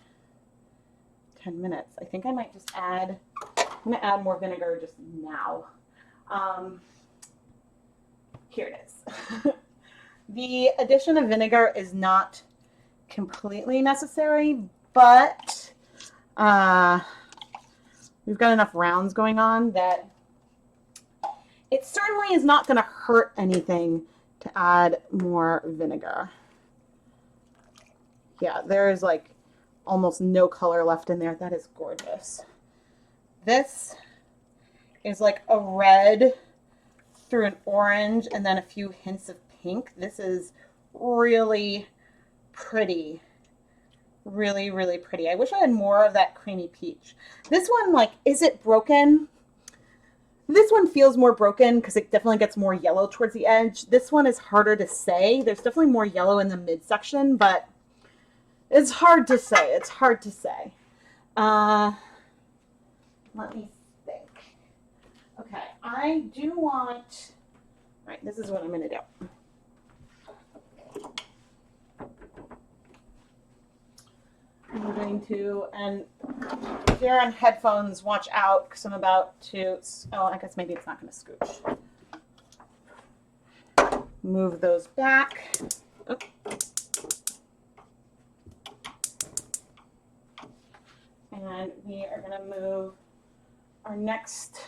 10 minutes. I think I might just add, I'm going to add more vinegar just now. Here it is. The addition of vinegar is not completely necessary, but we've got enough rounds going on that it certainly is not going to hurt anything to add more vinegar. Yeah, there is like almost no color left in there. That is gorgeous. This is like a red through an orange and then a few hints of pink. This is really pretty Really, really pretty. I wish I had more of that creamy peach. This one, like, is it broken? This one feels more broken because it definitely gets more yellow towards the edge. This one is harder to say. There's definitely more yellow in the midsection, but it's hard to say. It's hard to say. Uh, Let me think. Okay, I do want. All right, this is what I'm going to do. I'm going to, and if you're on headphones, watch out because I'm about to. Oh, I guess maybe it's not going to scooch. Move those back. Oh. And we are going to move our next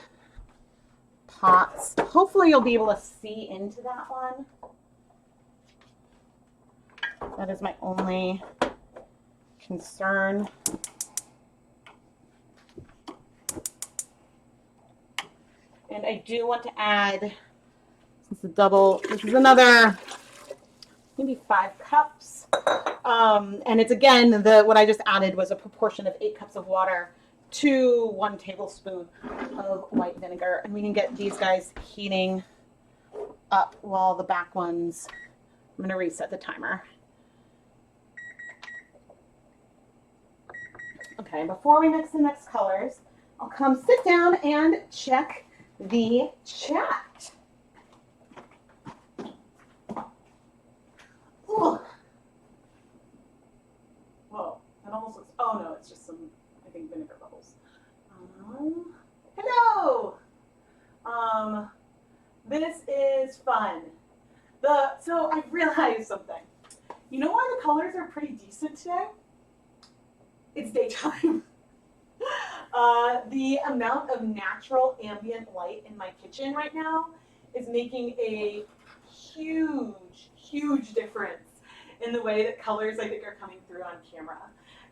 pots. Hopefully you'll be able to see into that one. That is my only concern. And I do want to add, since the double, this is another maybe 5 cups. And it's again, what I just added was a proportion of 8 cups of water to 1 tablespoon of white vinegar. And we can get these guys heating up while the back ones, I'm going to reset the timer. Okay, before we mix the next colors, I'll come sit down and check the chat. Ooh. Whoa, that almost looks, oh no, it's just some, I think, vinegar bubbles. Hello! This is fun. So I realized something. You know why the colors are pretty decent today? It's daytime. The amount of natural ambient light in my kitchen right now is making a huge, huge difference in the way that colors, I think, are coming through on camera.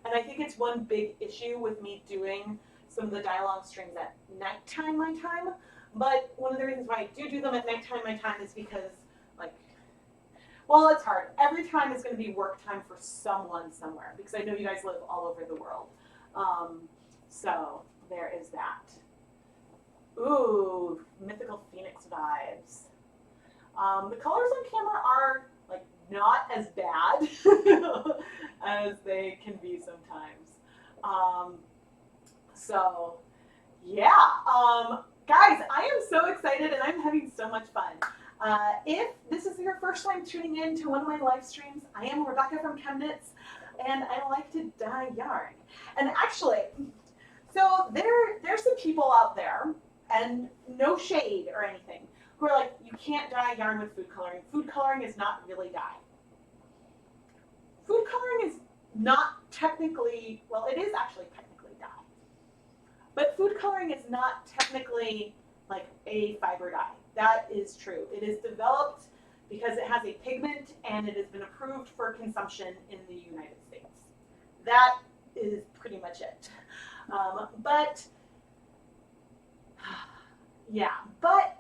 And I think it's one big issue with me doing some of the dye-along streams at nighttime my time. But one of the reasons why I do them at nighttime my time is because, like, well, it's hard. Every time is going to be work time for someone somewhere because I know you guys live all over the world. So there is that. Ooh, mythical phoenix vibes. The colors on camera are like not as bad as they can be sometimes. So yeah, guys, I am so excited and I'm having so much fun. If this is your first time tuning in to one of my live streams, I am Rebecca from ChemKnits, and I like to dye yarn. And actually, so there's some people out there, and no shade or anything, who are like, you can't dye yarn with food coloring. Food coloring is not really dye. Food coloring is not technically, well, it is actually technically dye. But food coloring is not technically like a fiber dye. That is true. It is developed because it has a pigment and it has been approved for consumption in the United States. That is pretty much it. But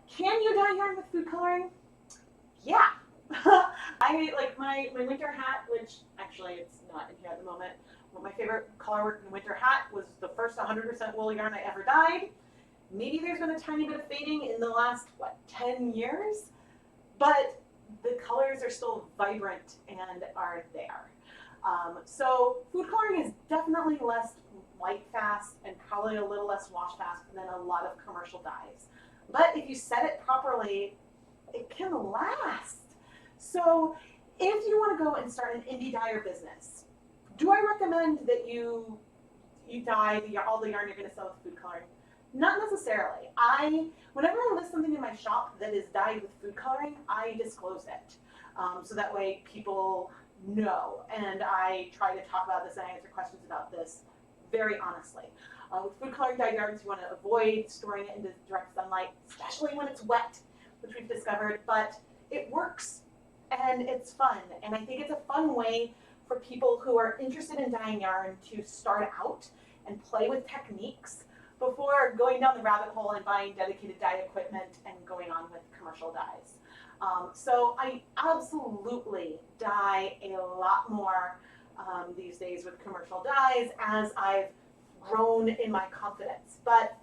can you dye yarn with food coloring? Yeah. I like my winter hat, which actually it's not in here at the moment. My favorite color work in winter hat was the first 100% wool yarn I ever dyed. Maybe there's been a tiny bit of fading in the last, 10 years? But the colors are still vibrant and are there. So food coloring is definitely less light fast and probably a little less wash fast than a lot of commercial dyes. But if you set it properly, it can last. So if you want to go and start an indie dyer business, do I recommend that you dye all the yarn you're going to sell with food coloring? Not necessarily. Whenever I list something in my shop that is dyed with food coloring, I disclose it. So that way people know. And I try to talk about this and I answer questions about this very honestly. With food coloring dyed yarns, you want to avoid storing it into direct sunlight, especially when it's wet, which we've discovered, but it works and it's fun. And I think it's a fun way for people who are interested in dyeing yarn to start out and play with techniques before going down the rabbit hole and buying dedicated dye equipment and going on with commercial dyes. So I absolutely dye a lot more these days with commercial dyes as I've grown in my confidence. But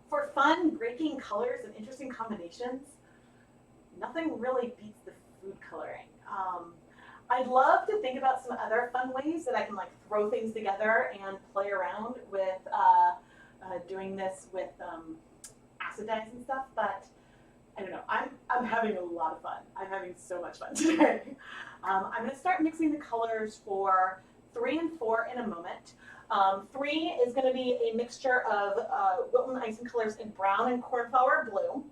for fun, breaking colors and interesting combinations, nothing really beats the food coloring. I'd love to think about some other fun ways that I can like throw things together and play around with doing this with acid dyes and stuff, but I don't know. I'm having a lot of fun. I'm having so much fun today. I'm going to start mixing the colors for 3 and 4 in a moment. 3 is going to be a mixture of Wilton icing colors in brown and cornflower blue.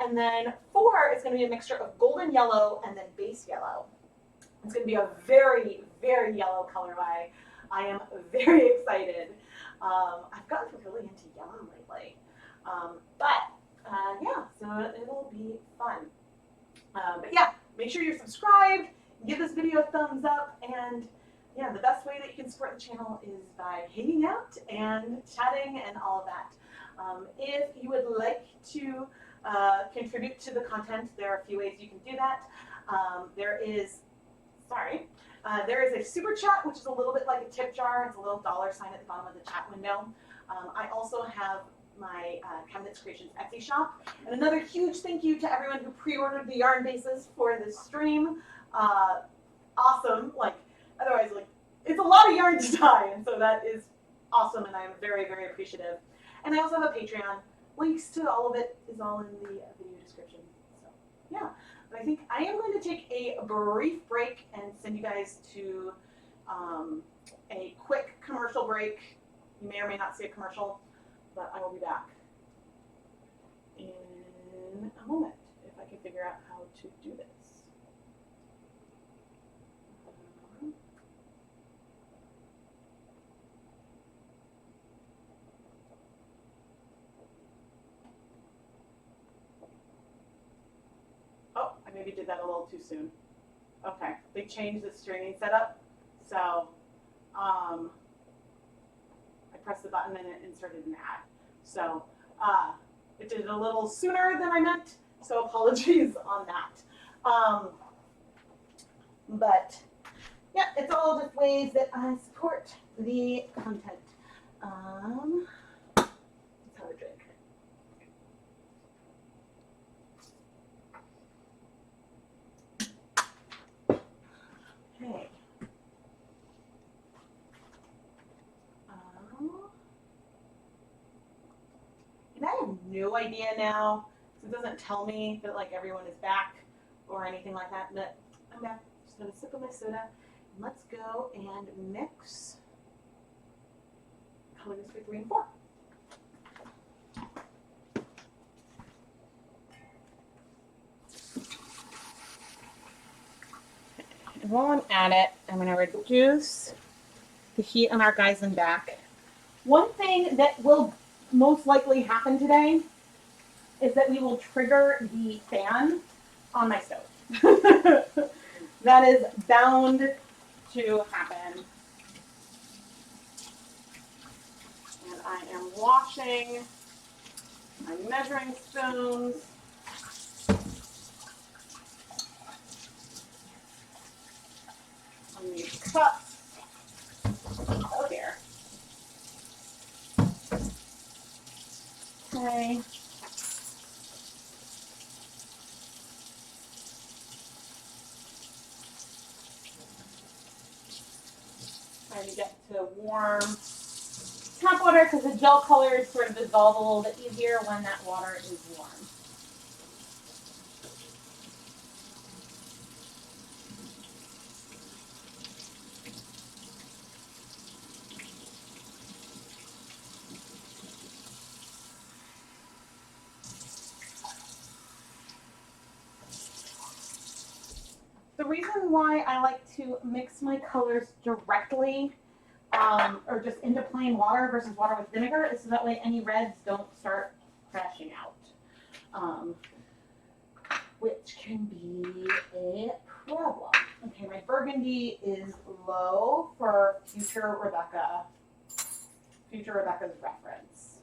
And then 4 is going to be a mixture of golden yellow and then base yellow. It's going to be a very, very yellow color. I am very excited. I've gotten really into yellow lately. Yeah, so it'll be fun. But yeah, make sure you're subscribed, give this video a thumbs up, and yeah, the best way that you can support the channel is by hanging out and chatting and all of that. If you would like to contribute to the content, there are a few ways you can do that. There is a super chat, which is a little bit like a tip jar. It's a little $ sign at the bottom of the chat window. I also have my ChemKnits Creations Etsy shop. And another huge thank you to everyone who pre-ordered the yarn bases for this stream. Awesome. Otherwise, it's a lot of yarn to dye, and so that is awesome, and I'm very, very appreciative. And I also have a Patreon. Links to all of it is all in the video description. So yeah, but I think I am going to take a brief break and send you guys to a quick commercial break. You may or may not see a commercial, but I will be back in a moment if I can figure out how to do this. Oh, I maybe did that a little too soon. Okay, they changed the streaming setup, so I pressed the button and it inserted an ad. So it did it a little sooner than I meant, so apologies on that. But yeah, it's all just ways that I support the content. Let's have a drink. Okay. And I have no idea now, because it doesn't tell me that everyone is back or anything like that, but I'm back. Just gonna sip of my soda, and let's go and mix colors for 3 and 4. And while I'm at it, I'm gonna reduce the heat on our Geisen back. One thing that will most likely happen today is that we will trigger the fan on my stove. That is bound to happen. And I am washing my measuring spoons. On these cups. Oh dear. Okay. Trying to get to warm tap water because the gel colors sort of dissolve a little bit easier when that water is warm. The reason why I like to mix my colors directly or just into plain water versus water with vinegar is so that way any reds don't start crashing out, which can be a problem. Okay, my burgundy is low for future Rebecca's reference.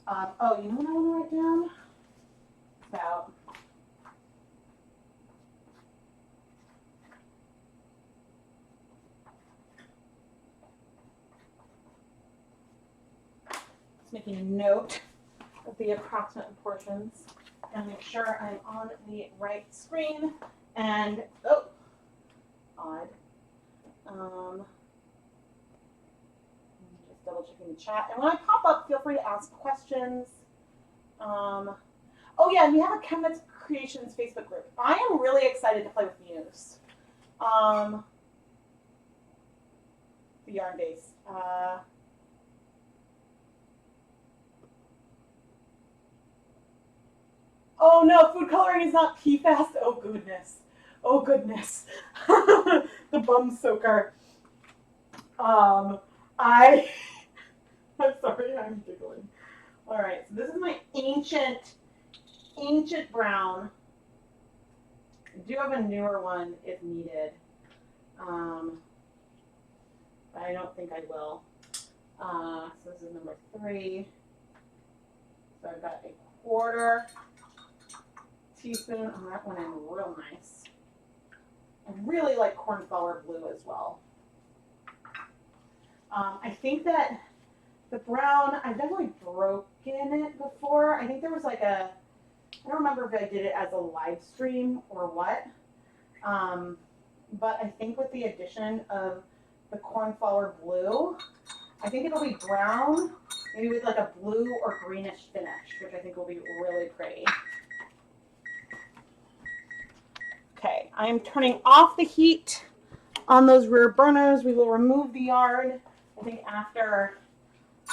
Oh, you know what I want to write down? About Just making a note of the approximate proportions and make sure I'm on the right screen. And, oh, odd. Just double checking the chat. And when I pop up, feel free to ask questions. Oh yeah, and we have a ChemKnits Creations Facebook group. I am really excited to play with Muse. The yarn base. Oh no, food coloring is not PFAS. Oh goodness. Oh goodness. The bum soaker. I'm sorry, I'm giggling. All right, so this is my ancient brown. I do have a newer one if needed. But I don't think I will. So this is number 3. So I've got a 1/4 teaspoon. Oh, that went in real nice. I really like cornflower blue as well. I think that the brown, I've definitely broken it before. I think there was like I don't remember if I did it as a live stream or what. But I think with the addition of the cornflower blue, I think it'll be brown, maybe with like a blue or greenish finish, which I think will be really pretty. Okay, I'm turning off the heat on those rear burners. We will remove the yarn, I think, after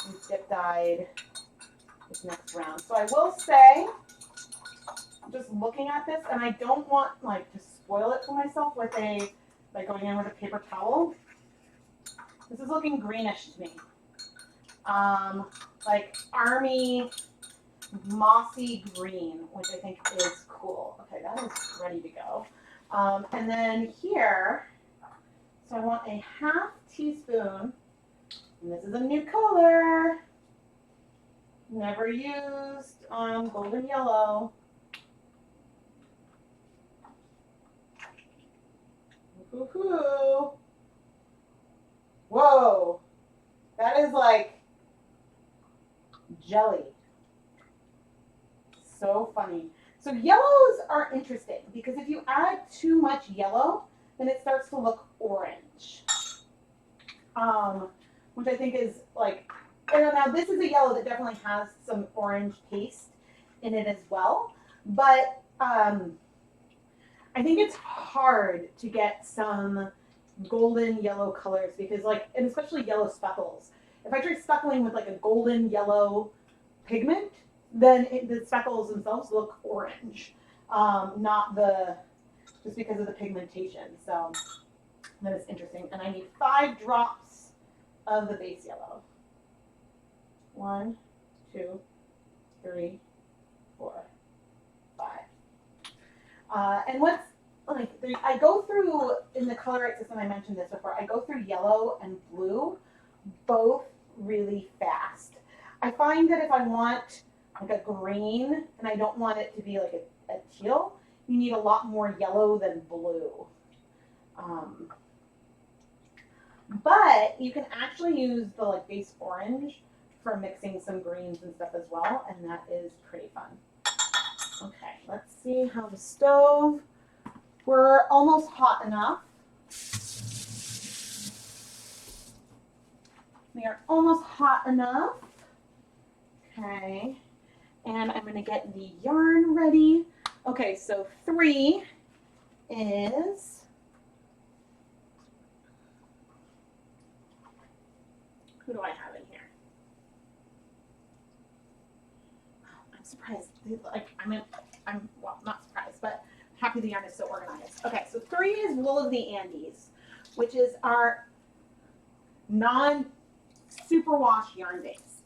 we dip dyed this next round. So I will say, just looking at this, and I don't want like to spoil it for myself with like going in with a paper towel. This is looking greenish to me. Like army mossy green, which I think is cool. Okay, that is ready to go. And then here, so I want a 1/2 teaspoon, and this is a new color, never used, golden yellow. Woohoo! Whoa, that is like jelly. So funny. So yellows are interesting because if you add too much yellow, then it starts to look orange. Which I think is like, now this is a yellow that definitely has some orange paste in it as well. But I think it's hard to get some golden yellow colors because and especially yellow speckles. If I try speckling with like a golden yellow pigment, then the speckles themselves look orange, not just because of the pigmentation. So that is interesting. And I need 5 drops of the base yellow. 1, 2, 3, 4, 5. And what's I go through in the Colorite system, I mentioned this before, I go through yellow and blue both really fast. I find that if I want like a green and I don't want it to be like a teal, you need a lot more yellow than blue. But you can actually use the base orange for mixing some greens and stuff as well, and that is pretty fun. Okay, let's see how the stove, we're almost hot enough. We are almost hot enough. Okay, and I'm gonna get the yarn ready. Okay, so 3 is, who do I have in here? Oh, I'm surprised. I'm well, not surprised, but happy the yarn is so organized. Okay, so 3 is Wool of the Andes, which is our non-superwash yarn base.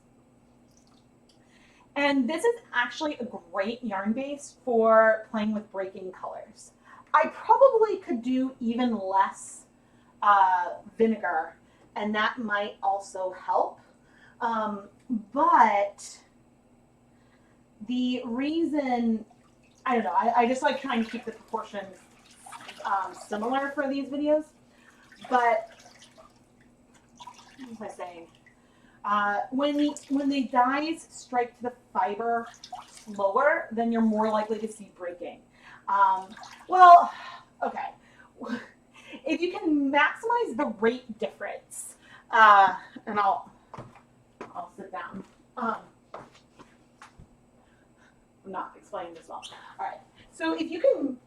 And this is actually a great yarn base for playing with breaking colors. I probably could do even less vinegar, and that might also help. But the reason, I don't know, I just like trying to keep the proportions similar for these videos. But what was I saying? When the dyes strike to the fiber slower, then you're more likely to see breaking. Well, okay. If you can maximize the rate difference, and I'll sit down. I'm not explaining this well. All right. So if you can,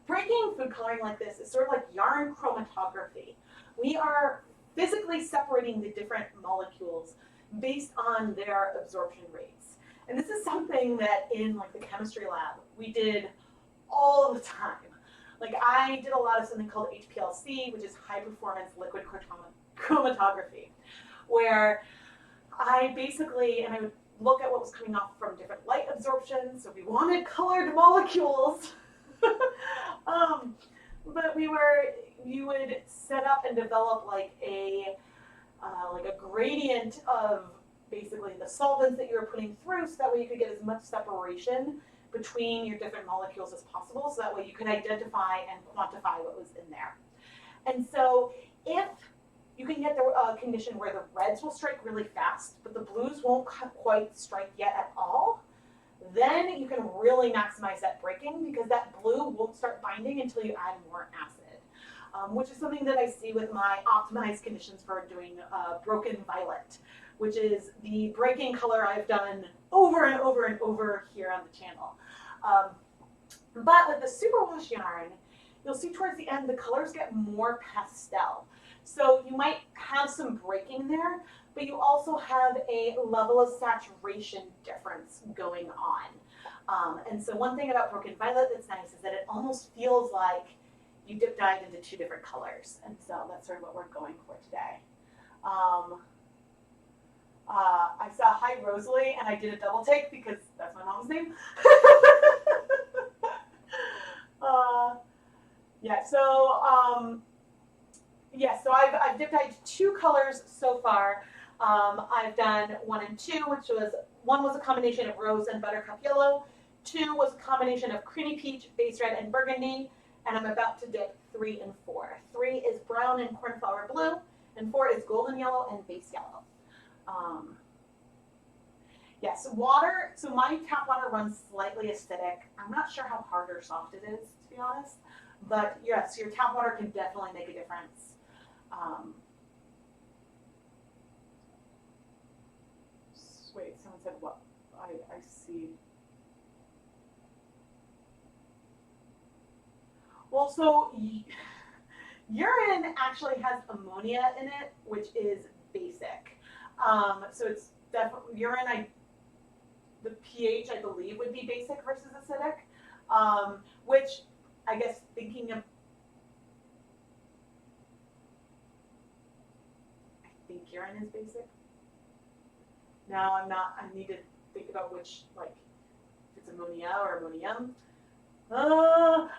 breaking food coloring like this is sort of like yarn chromatography. We are physically separating the different molecules based on their absorption rates. And this is something that in like the chemistry lab we did all the time. Like I did a lot of something called HPLC, which is high performance liquid chromatography, where I basically, and I would look at what was coming off from different light absorption. So we wanted colored molecules. But you would set up and develop like a gradient of basically the solvents that you were putting through, so that way you could get as much separation between your different molecules as possible, so that way you can identify and quantify what was in there. And so if you can get the condition where the reds will strike really fast, but the blues won't quite strike yet at all, then you can really maximize that breaking, because that blue won't start binding until you add more acid, which is something that I see with my optimized conditions for doing broken violet, which is the breaking color I've done over and over and over here on the channel. But with the superwash yarn, you'll see towards the end the colors get more pastel. So you might have some breaking there, but you also have a level of saturation difference going on. And so one thing about broken violet that's nice is that it almost feels like you dip dyed into two different colors. And so that's sort of what we're going for today. I saw Hi Rosalie, and I did a double take because that's my mom's name. So I've dip dyed two colors so far. I've done 1 and 2, one was a combination of rose and buttercup yellow. 2 was a combination of creamy peach, base red, and burgundy. And I'm about to dip 3 and 4. 3 is brown and cornflower blue, and 4 is golden yellow and base yellow. Yes, water. So my tap water runs slightly acidic. I'm not sure how hard or soft it is, to be honest. But yes, your tap water can definitely make a difference. Wait, someone said what? I see. Well, so urine actually has ammonia in it, which is basic. So it's definitely urine. The pH, I believe, would be basic versus acidic, which I guess thinking of, I think urine is basic. Now I'm not, I need to think about which, like, if it's ammonia or ammonium.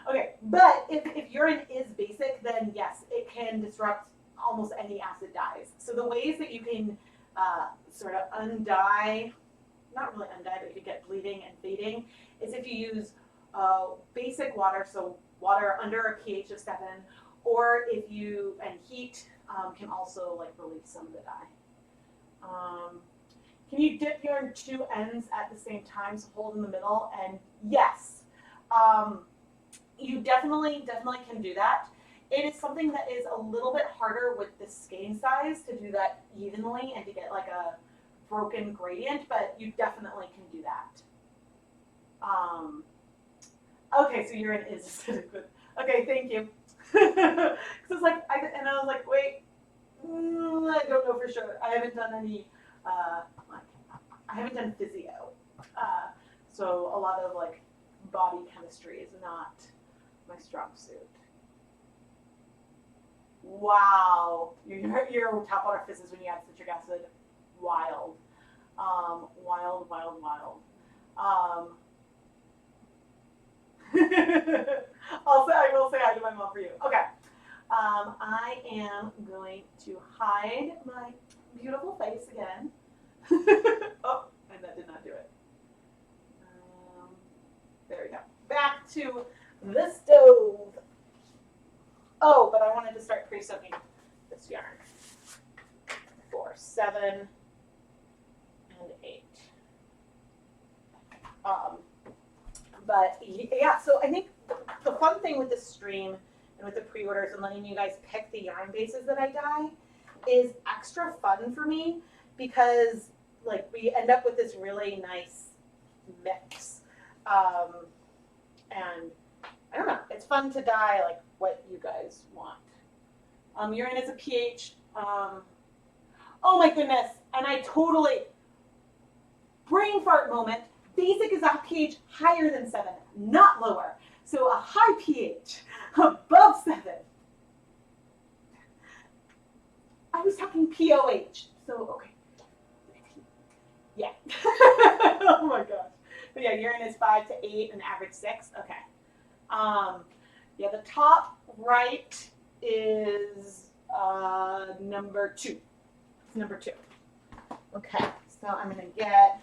Okay, but if urine is basic, then yes, it can disrupt almost any acid dyes. So the ways that you can sort of undye, not really undye, but you could get bleeding and fading, is if you use basic water, so water under a pH of 7, or if you, and heat can also like release some of the dye. Can you dip your 2 ends at the same time, so hold in the middle? And yes, you definitely can do that. It is something that is a little bit harder with the skein size to do that evenly and to get like a broken gradient, but you definitely can do that. Okay, so urine is acidic. Okay, thank you. Because it's like, I was like, wait, I don't know for sure. I haven't done any, I haven't done physio. So a lot of like body chemistry is not my strong suit. Wow, your tap water fizzes when you add citric acid. Wild. Wild. I will say hi to my mom for you. Okay. I am going to hide my beautiful face again. Oh, and that did not do it. There we go. Back to the stove. Oh, but I wanted to start pre-soaking this yarn for 7 7, and 8. But yeah, so I think the fun thing with this stream and with the pre-orders and letting you guys pick the yarn bases that I dye is extra fun for me because like we end up with this really nice mix. And I don't know, it's fun to dye like what you guys want. Urine is a pH. Oh my goodness, and I totally, brain fart moment. Basic is a pH higher than 7, not lower. So a high pH above 7. I was talking POH, so okay. Yeah. Oh my gosh. But yeah, urine is 5 to 8 and average 6. Okay. Yeah, the top right is number 2. It's number 2. Okay, so I'm gonna get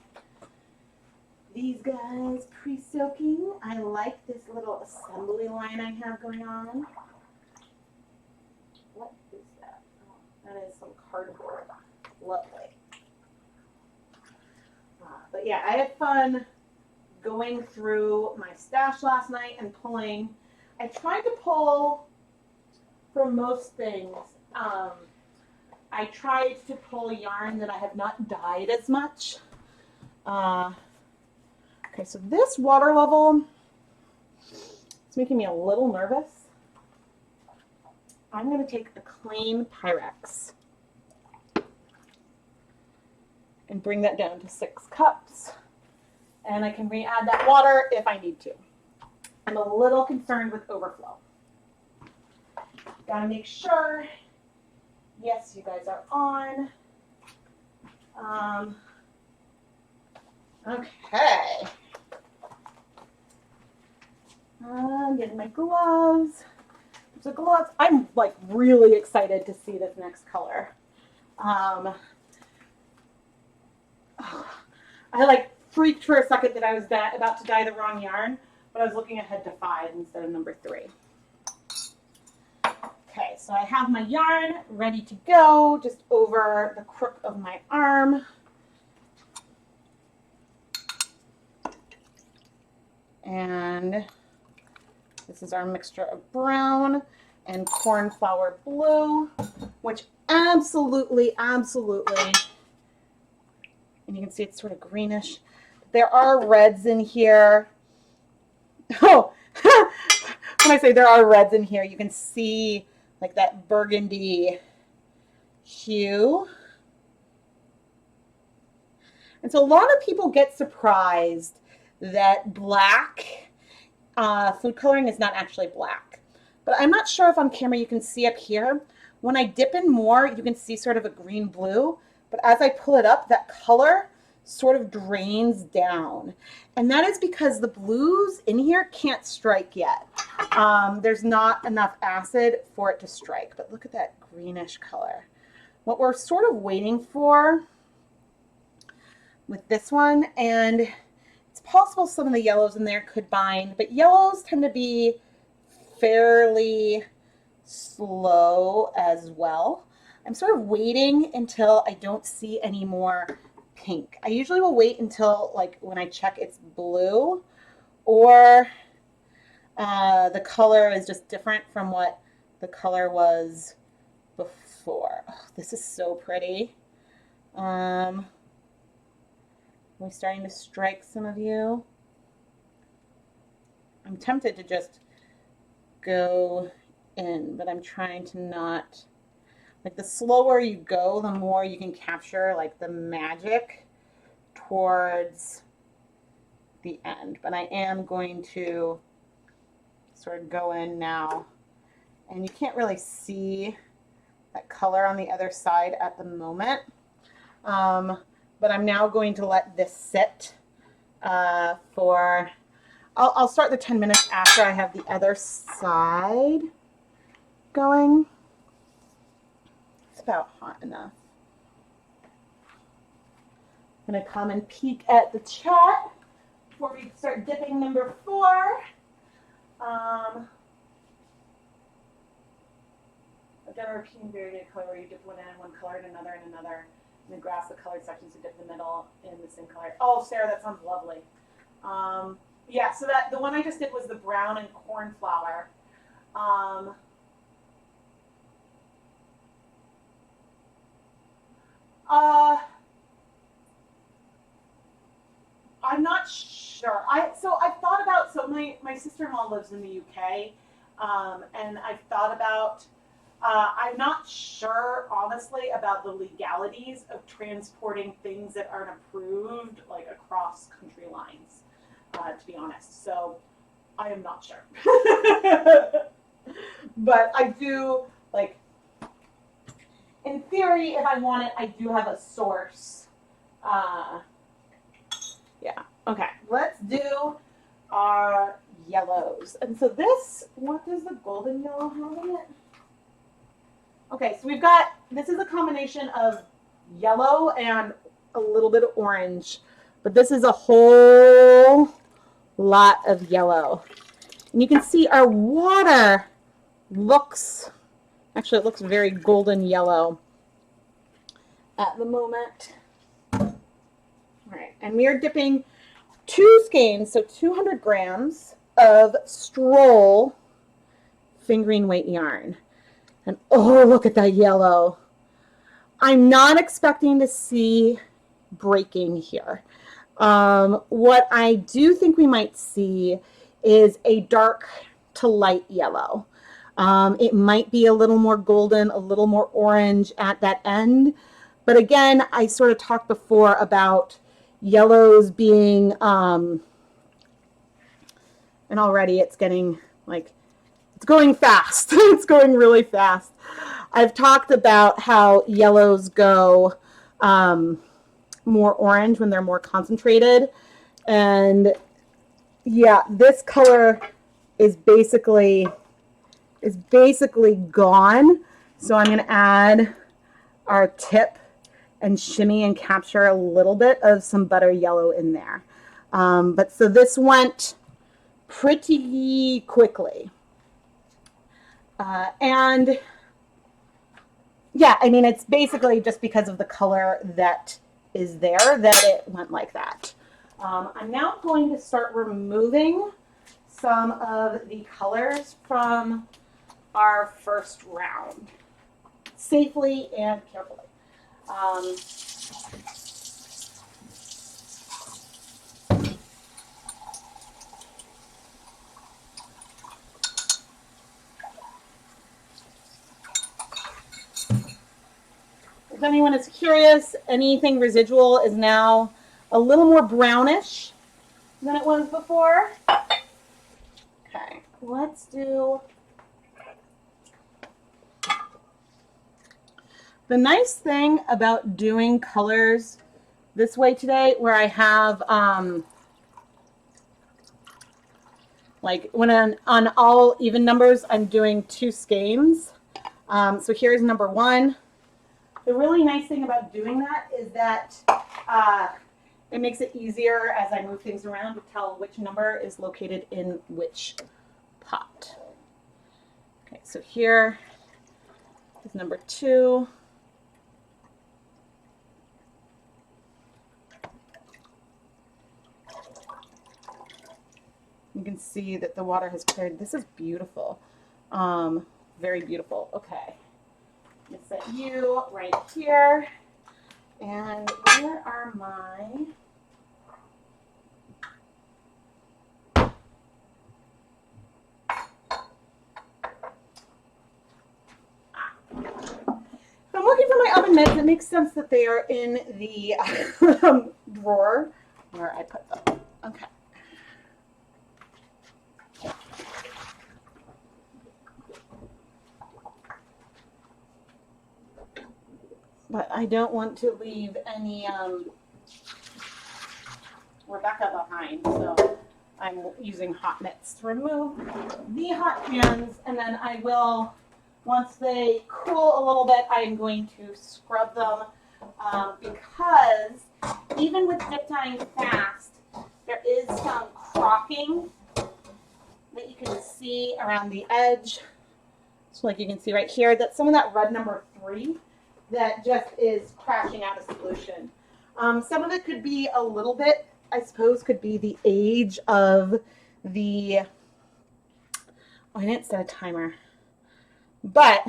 these guys pre-soaking. I like this little assembly line I have going on. What is that? Oh, that is some cardboard. Lovely. But yeah, I had fun going through my stash last night and pulling. I tried to pull for most things. I tried to pull yarn that I have not dyed as much. Okay, so this water level is making me a little nervous. I'm going to take a clean Pyrex and bring that down to 6 cups. And I can re-add that water if I need to. I'm a little concerned with overflow. Gotta make sure, yes, you guys are on. Okay. I'm getting my gloves. The gloves, I'm like really excited to see this next color. I like freaked for a second that I was about to dye the wrong yarn, but I was looking ahead to 5 instead of number 3. Okay, so I have my yarn ready to go, just over the crook of my arm. And this is our mixture of brown and cornflower blue, which absolutely, and you can see it's sort of greenish. There are reds in here. Oh, when I say there are reds in here, you can see like that burgundy hue. And so a lot of people get surprised that black food coloring is not actually black. But I'm not sure if on camera you can see up here. When I dip in more, you can see sort of a green blue. But as I pull it up, that color sort of drains down. And that is because the blues in here can't strike yet. There's not enough acid for it to strike. But look at that greenish color. What we're sort of waiting for with this one, and it's possible some of the yellows in there could bind, but yellows tend to be fairly slow as well. I'm sort of waiting until I don't see any more pink. I usually will wait until like when I check it's blue or the color is just different from what the color was before. Oh, this is so pretty. Are we starting to strike some of you? I'm tempted to just go in, but I'm trying to not, like the slower you go, the more you can capture like the magic towards the end. But I am going to sort of go in now, and you can't really see that color on the other side at the moment. But I'm now going to let this sit for, I'll start the 10 minutes after I have the other side going. It's about hot enough. I'm going to come and peek at the chat before we start dipping number 4. I've done a repeating variegated color where you dip one in one color and another and another. And then grasp the colored sections to dip in the middle in the same color. Oh, Sarah, that sounds lovely. Yeah, so that the one I just did was the brown and cornflower. I'm not sure. I've thought about, so my sister-in-law lives in the UK, and I've thought about, I'm not sure, honestly, about the legalities of transporting things that aren't approved, like across country lines, to be honest. So I am not sure. But I do, like, in theory, if I want it, I do have a source. Yeah, okay, let's do our yellows. And so this, what does the golden yellow have in it? Okay, so we've got, this is a combination of yellow and a little bit of orange, but this is a whole lot of yellow. And you can see our water looks, actually it looks very golden yellow at the moment. All right, and we are dipping 2 skeins, so 200 grams of Stroll fingering weight yarn. And oh, look at that yellow. I'm not expecting to see breaking here. What I do think we might see is a dark to light yellow. It might be a little more golden, a little more orange at that end. But again, I sort of talked before about yellows being, and already it's getting like, it's going fast. It's going really fast. I've talked about how yellows go more orange when they're more concentrated. And yeah, this color is basically gone. So I'm going to add our tip and shimmy and capture a little bit of some butter yellow in there. But so this went pretty quickly. And yeah, I mean, it's basically just because of the color that is there that it went like that. I'm now going to start removing some of the colors from our first round safely and carefully. If anyone is curious, anything residual is now a little more brownish than it was before. Okay, let's do. The nice thing about doing colors this way today, where I have, like when on all even numbers, I'm doing 2 skeins. So here's number 1. The really nice thing about doing that is that it makes it easier as I move things around to tell which number is located in which pot. Okay, so here is number 2. You can see that the water has cleared. This is beautiful. Very beautiful. Okay. I'm going to set you right here. And where are my... If I'm looking for my oven mitts, it makes sense that they are in the drawer where I put them. Okay. But I don't want to leave any Rebecca behind, so I'm using hot mitts to remove the hot pans, and then I will, once they cool a little bit, I'm going to scrub them because even with dip dyeing fast, there is some crocking that you can see around the edge. So like you can see right here that some of that red number 3 that just is crashing out of solution. Some of it could be a little bit, I suppose, could be the age of the, oh, I didn't set a timer, but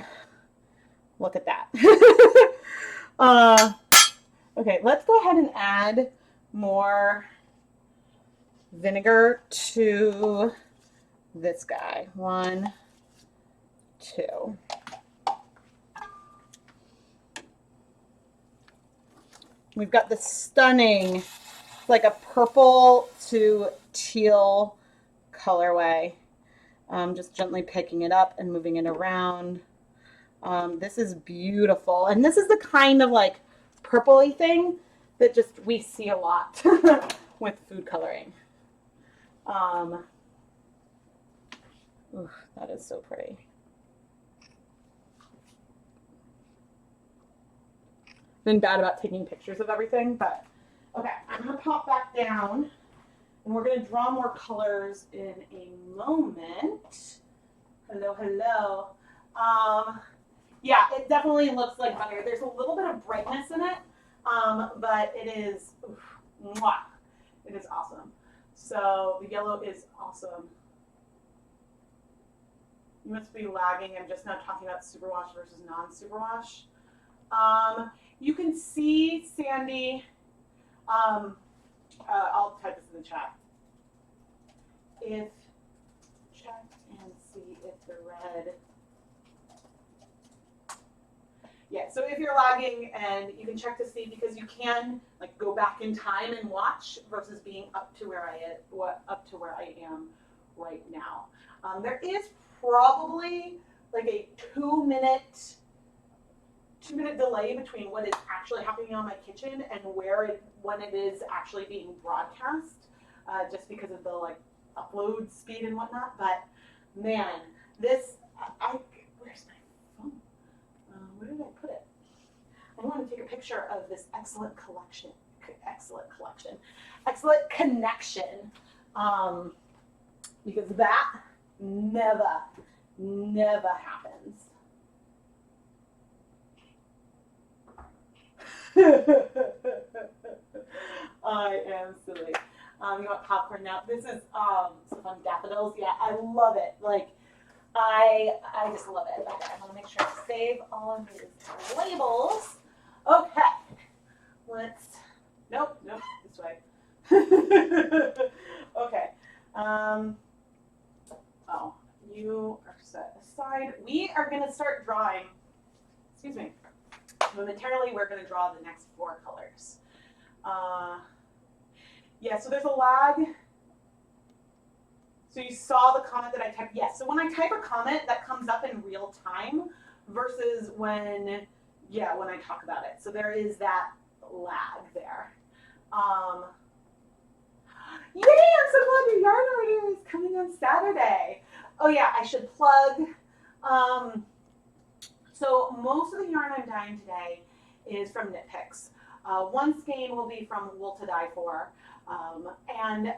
look at that. Okay, let's go ahead and add more vinegar to this guy. 1, 2. We've got this stunning, like a purple to teal colorway. Just gently picking it up and moving it around. This is beautiful. And this is the kind of like purpley thing that just we see a lot with food coloring. Ooh, that is so pretty. Been bad about taking pictures of everything, but okay, I'm gonna pop back down and we're gonna draw more colors in a moment. Hello, hello. Yeah, it definitely looks like butter. There's a little bit of brightness in it, but it is, mwah, it is awesome. So the yellow is awesome. You must be lagging. I'm just now talking about superwash versus non-superwash. You can see, Sandy, I'll type this in the chat. Check and see if the red, yeah, so if you're lagging, and you can check to see, because you can like go back in time and watch versus being up to where I am right now. There is probably like a 2-minute delay between what is actually happening on my kitchen and when it is actually being broadcast, just because of the like upload speed and whatnot. But man, this where's my phone? Where did I put it? I want to take a picture of this excellent connection, because that never happens. I am silly. You want popcorn now? This is some fun daffodils. Yeah, I love it. Like, I just love it. Okay, I want to make sure I save all of these labels. Okay, nope, this way. Okay. Oh, you are set aside. We are going to start drawing. Excuse me. Momentarily, we're going to draw the next 4 colors. Yeah, so there's a lag. So you saw the comment that I typed. Yes, so when I type a comment, that comes up in real time versus when I talk about it. So there is that lag there. Yay, I'm so glad your yarn order is coming on Saturday. Oh yeah, I should plug. So most of the yarn I'm dyeing today is from Knit Picks. One skein will be from Wool to Dye For. And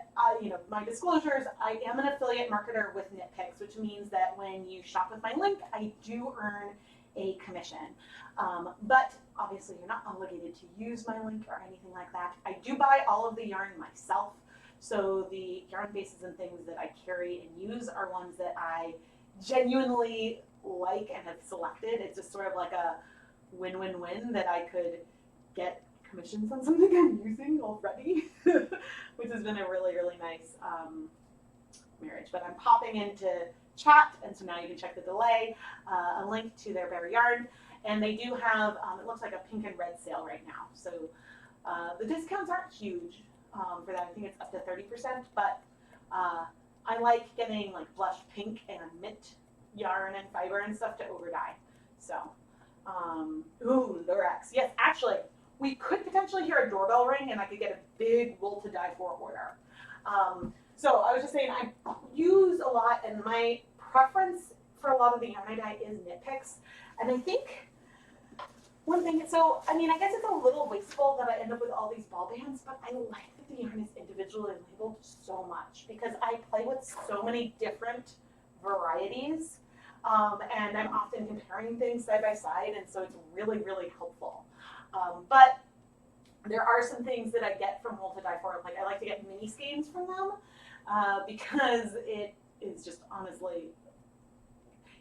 my disclosures, I am an affiliate marketer with Knit Picks, which means that when you shop with my link, I do earn a commission. But obviously you're not obligated to use my link or anything like that. I do buy all of the yarn myself. So the yarn bases and things that I carry and use are ones that I genuinely like and have selected. It's just sort of like a win-win-win that I could get commissions on something I'm using already, which has been a really, really nice marriage. But I'm popping into chat, and so now you can check the delay, a link to their bare yarn. And they do have, it looks like a pink and red sale right now. So the discounts aren't huge for that. I think it's up to 30%, but I like getting like blush pink and mint yarn and fiber and stuff to over dye. So, ooh, Lurex. Yes, actually, we could potentially hear a doorbell ring and I could get a big Wool to Dye For order. So I was just saying, I use a lot, and my preference for a lot of the yarn I dye is Knit Picks. And I think one thing, so I mean, I guess it's a little wasteful that I end up with all these ball bands, but I like that the yarn is individually labeled so much because I play with so many different varieties. And I'm often comparing things side by side, and so it's really, really helpful. But there are some things that I get from Wool to Die For. Like I like to get mini skeins from them because it is just honestly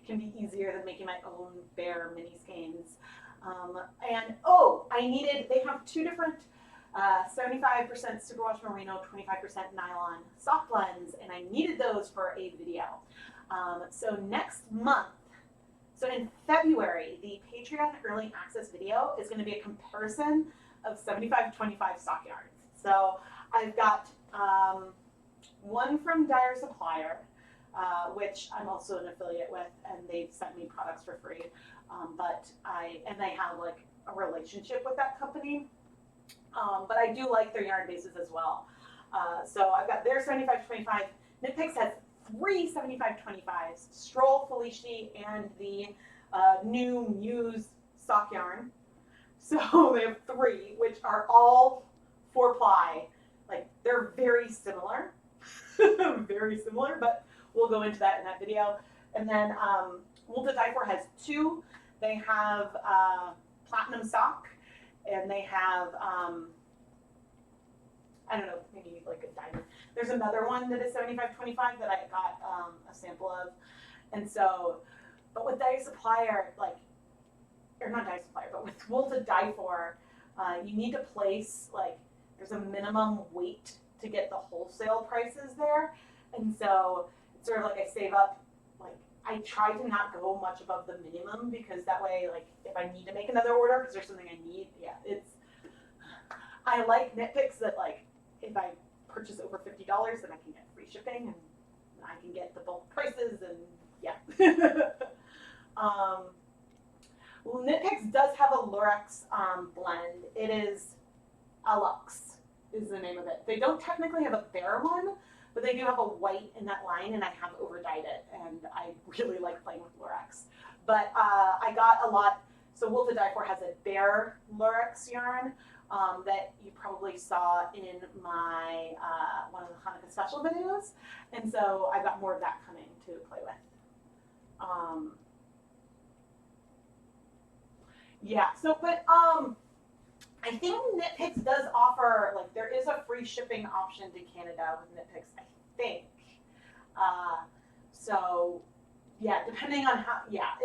can be easier than making my own bare mini skeins. And oh, they have two different 75% superwash merino, 25% nylon soft blends, and I needed those for a video. So next month, so in February, the Patreon early access video is going to be a comparison of 75-25 stock yarns. So I've got one from Dyer Supplier, which I'm also an affiliate with, and they've sent me products for free. And they have like a relationship with that company. But I do like their yarn bases as well. So I've got their 75-25. Knit Picks has 3 75-25s, Stroll, Felici, and the new Muse sock yarn. So they have 3, which are all 4-ply. Like they're very similar, very similar, but we'll go into that in that video. And then Wool to Die For has 2. They have platinum sock, and they have I don't know, maybe like a diamond. There's another one that is 75-25 that I got a sample of. And so, but with Dye Supplier, like, or not Dye Supplier, but with Wool to Die For, you need to place, like, there's a minimum weight to get the wholesale prices there. And so it's sort of like I save up, like, I try to not go much above the minimum because that way, like, if I need to make another order because there's something I need, yeah, I like Knit Picks that, like, if I purchase over $50, then I can get free shipping and I can get the bulk prices and yeah. Well, Knit Picks does have a Lurex blend. It is Alux is the name of it. They don't technically have a bare one, but they do have a white in that line, and I have overdyed it, and I really like playing with Lurex. But I got a lot. So Wool to Die For has a bare Lurex yarn that you probably saw in my one of the Hanukkah special videos, and so I've got more of that coming to play with. Yeah. So, but I think Knit Picks does offer, like, there is a free shipping option to Canada with Knit Picks, I think. So, yeah, depending on how, yeah,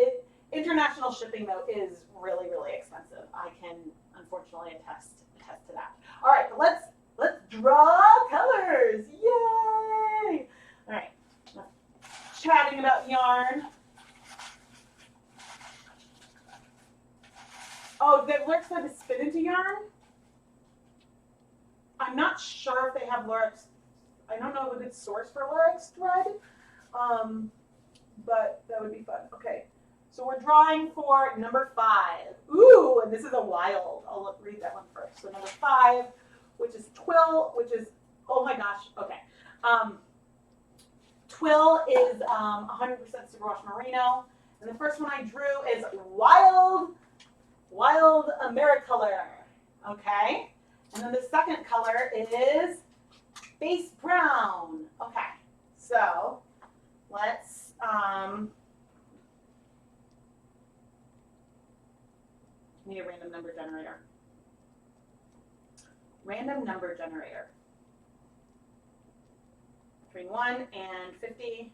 international shipping, though, is really, really expensive. I can, unfortunately, attest to that. All right, but let's draw colors. Yay! All right, chatting about yarn. Oh, that Lurex thread is spin into yarn? I'm not sure if they have Lurex. I don't know of a good source for Lurex thread, but that would be fun. Okay, so we're drawing for number 5. Ooh, and this is a wild. I'll read that one first. So number 5, which is Twill, which is, oh my gosh, okay. Twill is 100% superwash merino, and the first one I drew is Wild Americolor, okay? And then the second color is Base Brown, okay? So let's, need a random number generator. Random number generator. Between 1 and 50.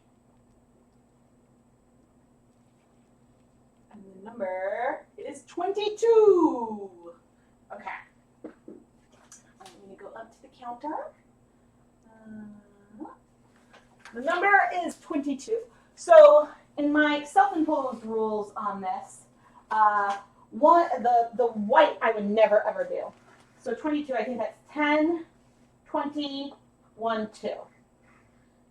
And the number is 22. Okay. I'm going to go up to the counter. The number is 22. So in my self-imposed rules on this, the white I would never ever do. So 22, I think that's 10, 20, 1, 2.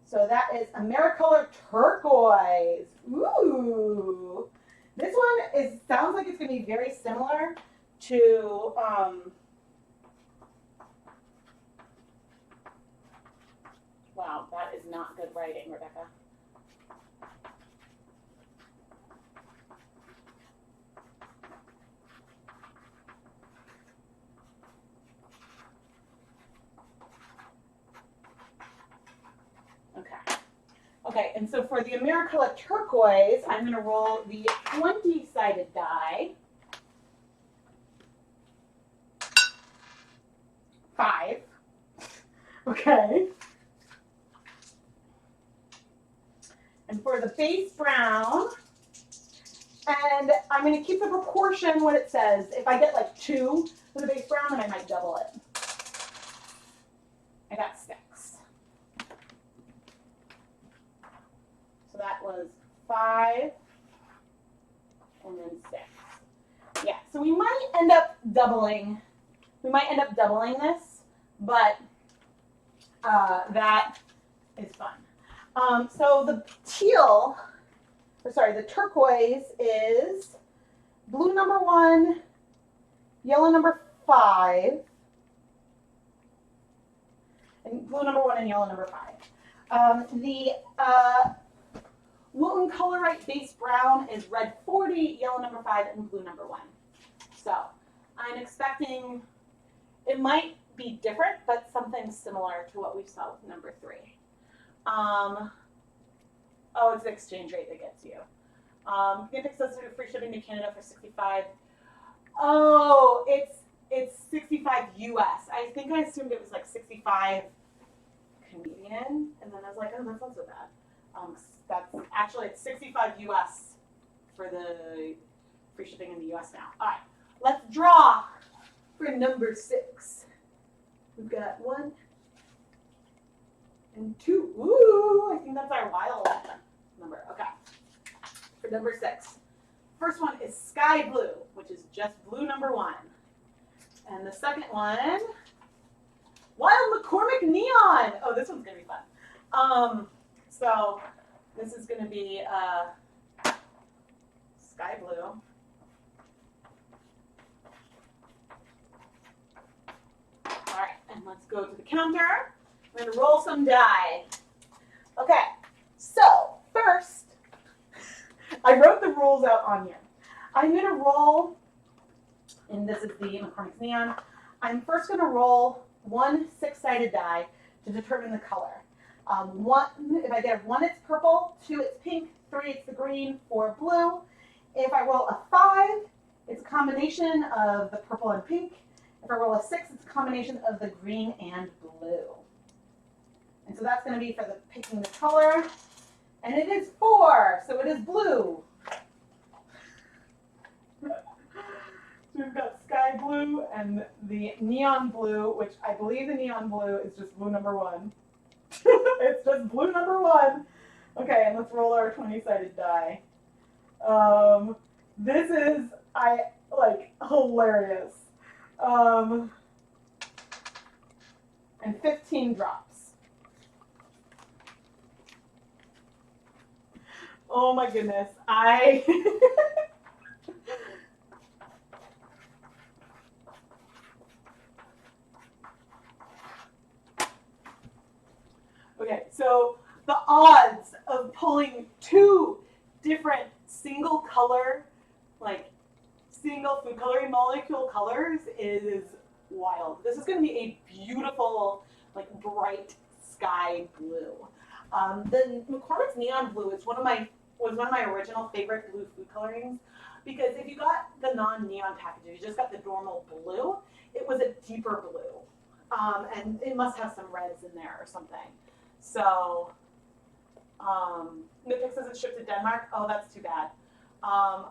So that is Americolor Turquoise. Ooh. This one sounds like it's going to be very similar to wow, that is not good writing, Rebecca. Okay, and so for the Americolor turquoise, I'm going to roll the 20-sided die. 5. Okay. And for the base brown, and I'm going to keep the proportion what it says. If I get like 2 for the base brown, then I might double it. I got 6. So that was 5 and then 6. Yeah, so we might end up doubling. We might end up doubling this, but that is fun. So the teal, or sorry, the turquoise is blue number 1, yellow number 5, and blue number 1 and yellow number 5. The Wilton Colorite base brown is red 40, yellow number 5, and blue number 1. So I'm expecting it might be different, but something similar to what we saw with number 3. Oh, it's the exchange rate that gets you. ChemKnits does do free shipping to Canada for $65. Oh, it's 65 US. I think I assumed it was like 65 Canadian, and then I was like, oh, that's not so bad. That's actually it's 65 US for the free shipping in the US now. All right, let's draw for number 6. We've got 1 and 2. Ooh, I think that's our wild number. Okay. For number 6. First one is sky blue, which is just blue number 1. And the second one, wild McCormick neon. Oh, this one's going to be fun. So this is going to be sky blue. All right, and let's go to the counter. We're going to roll some die. Okay, so first, I wrote the rules out on here. I'm going to roll, and this is the McCormick's Neon. I'm first going to roll 1 6-sided die to determine the color. 1, if I get a 1, it's purple. 2, it's pink. 3, it's the green. 4, blue. If I roll a 5, it's a combination of the purple and pink. If I roll a 6, it's a combination of the green and blue. And so that's going to be for the picking the color. And it is 4, so it is blue. So we've got sky blue and the neon blue, which I believe the neon blue is just blue number 1. It's just blue number 1. Okay, and let's roll our 20-sided die. This is, hilarious. And 15 drops. Oh my goodness, Okay, so the odds of pulling 2 different single color, single food coloring molecule colors is wild. This is going to be a beautiful, bright sky blue. The McCormick's Neon Blue is was one of my original favorite blue food colorings, because if you got the non-neon package, you just got the normal blue, it was a deeper blue. And it must have some reds in there or something. So, Nippic says it's shipped to Denmark. Oh, that's too bad. I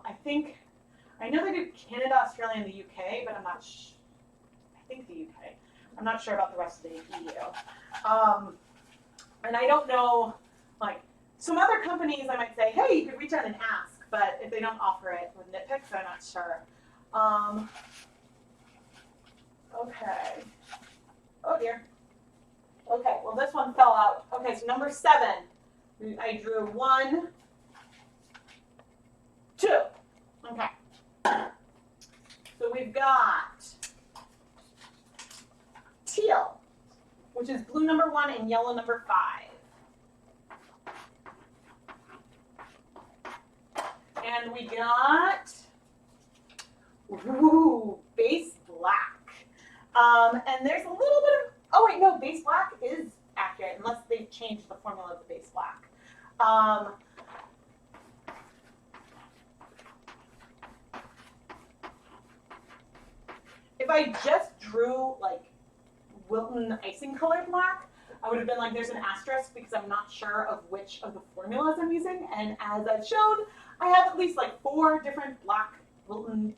know they do Canada, Australia, and the UK, but I'm not I think the UK. I'm not sure about the rest of the EU. And I don't know, some other companies I might say, hey, you could reach out and ask, but if they don't offer it with Nitpicks, I'm not sure. Okay. Oh dear. Okay, well this one fell out. Okay, so number 7. I drew 1, 2. Okay. So we've got teal, which is blue number 1 and yellow number 5. And we got, base black. And there's a little bit of, oh wait, no, base black is accurate unless they've changed the formula of the base black. If I just drew like Wilton icing colored black, I would have been like, there's an asterisk because I'm not sure of which of the formulas I'm using. And as I've shown, I have at least like 4 different black Wilton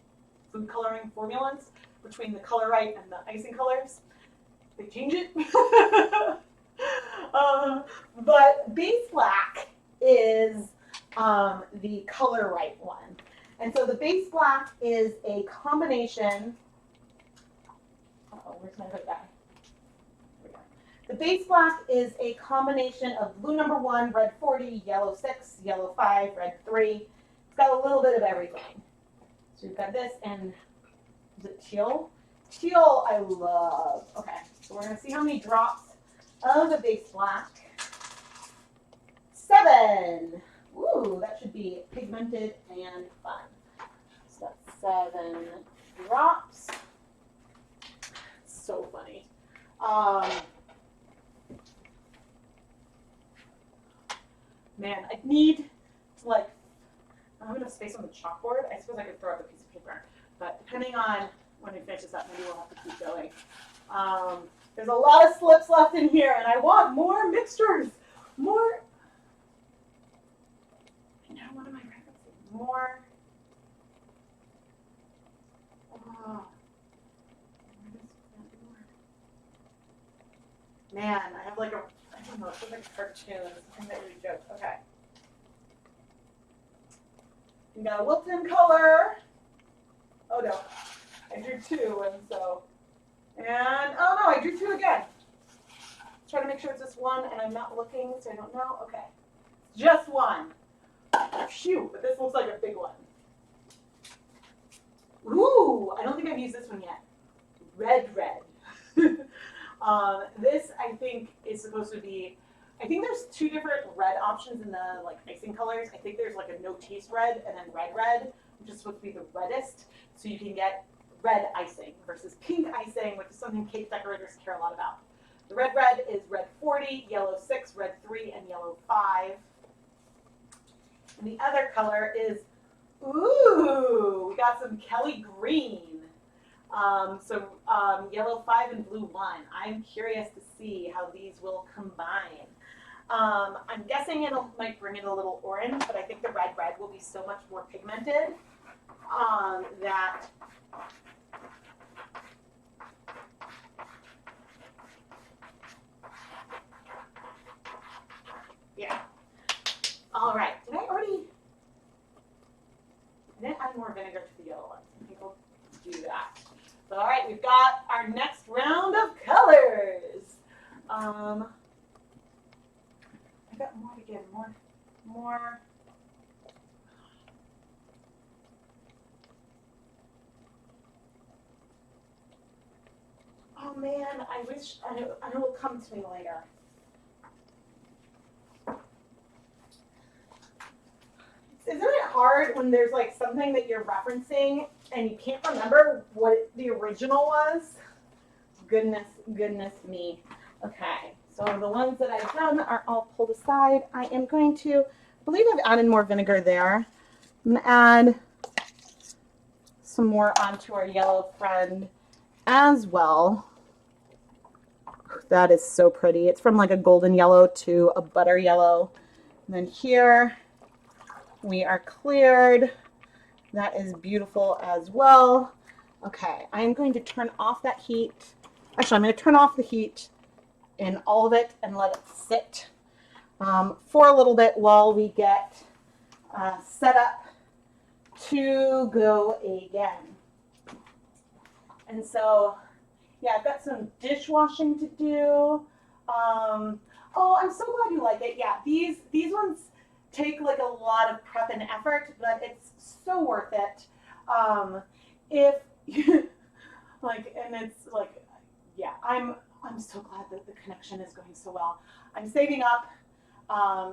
food coloring formulas between the Color Right and the icing colors. They change it. But base black is the Color Right one. And so the base black is a combination. Uh-oh, where's my hood guy? The base black is a combination of blue number 1, red 40, yellow 6, yellow 5, red 3. It's got a little bit of everything. So we've got this, and is it teal? Teal I love. Okay, so we're going to see how many drops of the base black. 7. Ooh, that should be pigmented and fun. So that's 7 drops. So funny. Man, I need to like, I don't have enough space on the chalkboard. I suppose I could throw up a piece of paper, but depending on when we finish this up, maybe we'll have to keep going. There's a lot of slips left in here, and I want more mixtures, more. Now, what am I referencing? More. Man, I have like a, I don't know, it's like a cartoon, something that you joke. Okay. You got a Wilton color. Oh no, I drew 2, and so, and oh no, I drew 2 again. Try to make sure it's just 1, and I'm not looking, so I don't know. Okay, just 1. Phew, but this looks like a big one. Ooh, I don't think I've used this one yet. Red. This I think is supposed to be, I think there's 2 different red options in the like icing colors. I think there's like a no taste red and then red, which is supposed to be the reddest. So you can get red icing versus pink icing, which is something cake decorators care a lot about. The red is red 40, yellow 6, red 3, and yellow 5. And the other color is, ooh, we got some Kelly green. Yellow 5 and blue 1. I'm curious to see how these will combine. I'm guessing it might bring in a little orange, but I think the red will be so much more pigmented that yeah. All right. Did I didn't add more vinegar to the yellow ones? I think we'll do that. So, all right, we've got our next round of colors. I got more to give, more. Oh man, I wish, I know it will come to me later. Isn't it hard when there's like something that you're referencing and you can't remember what the original was? Goodness me. Okay, so the ones that I've done are all pulled aside. I am going to, I believe I've added more vinegar there. I'm going to add some more onto our yellow friend as well. That is so pretty. It's from like a golden yellow to a butter yellow. And then here we are cleared. That is beautiful as well. Okay, I'm going to turn off that heat. Actually, I'm going to turn off the heat in all of it and let it sit for a little bit while we get set up to go again. And so, yeah, I've got some dishwashing to do. Oh, I'm so glad you like it. Yeah, these ones take like a lot of prep and effort, but it's so worth it. If you like, and it's like, yeah, I'm so glad that the connection is going so well. I'm saving up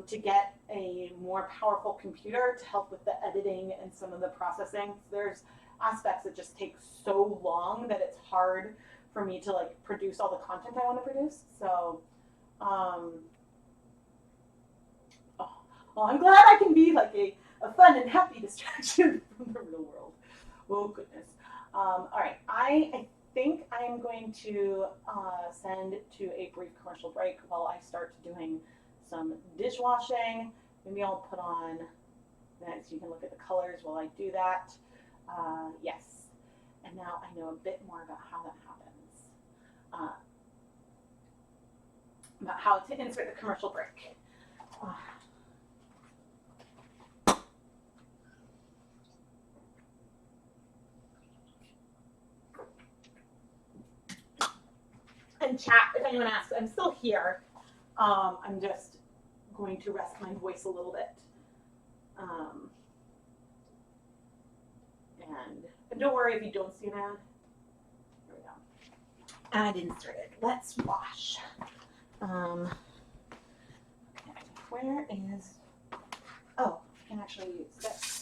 to get a more powerful computer to help with the editing and some of the processing. There's aspects that just take so long that it's hard for me to like produce all the content I want to produce. So, Well, I'm glad I can be like a fun and happy distraction from the real world. Oh, goodness. All right, I think I'm going to send to a brief commercial break while I start doing some dishwashing. Maybe I'll put on that so you can look at the colors while I do that. Yes, and now I know a bit more about how that happens, about how to insert the commercial break. And chat, if anyone asks, I'm still here. I'm just going to rest my voice a little bit. And don't worry if you don't see an ad. There we go. Ad inserted. Let's wash. Okay, where is, oh, I can actually use this.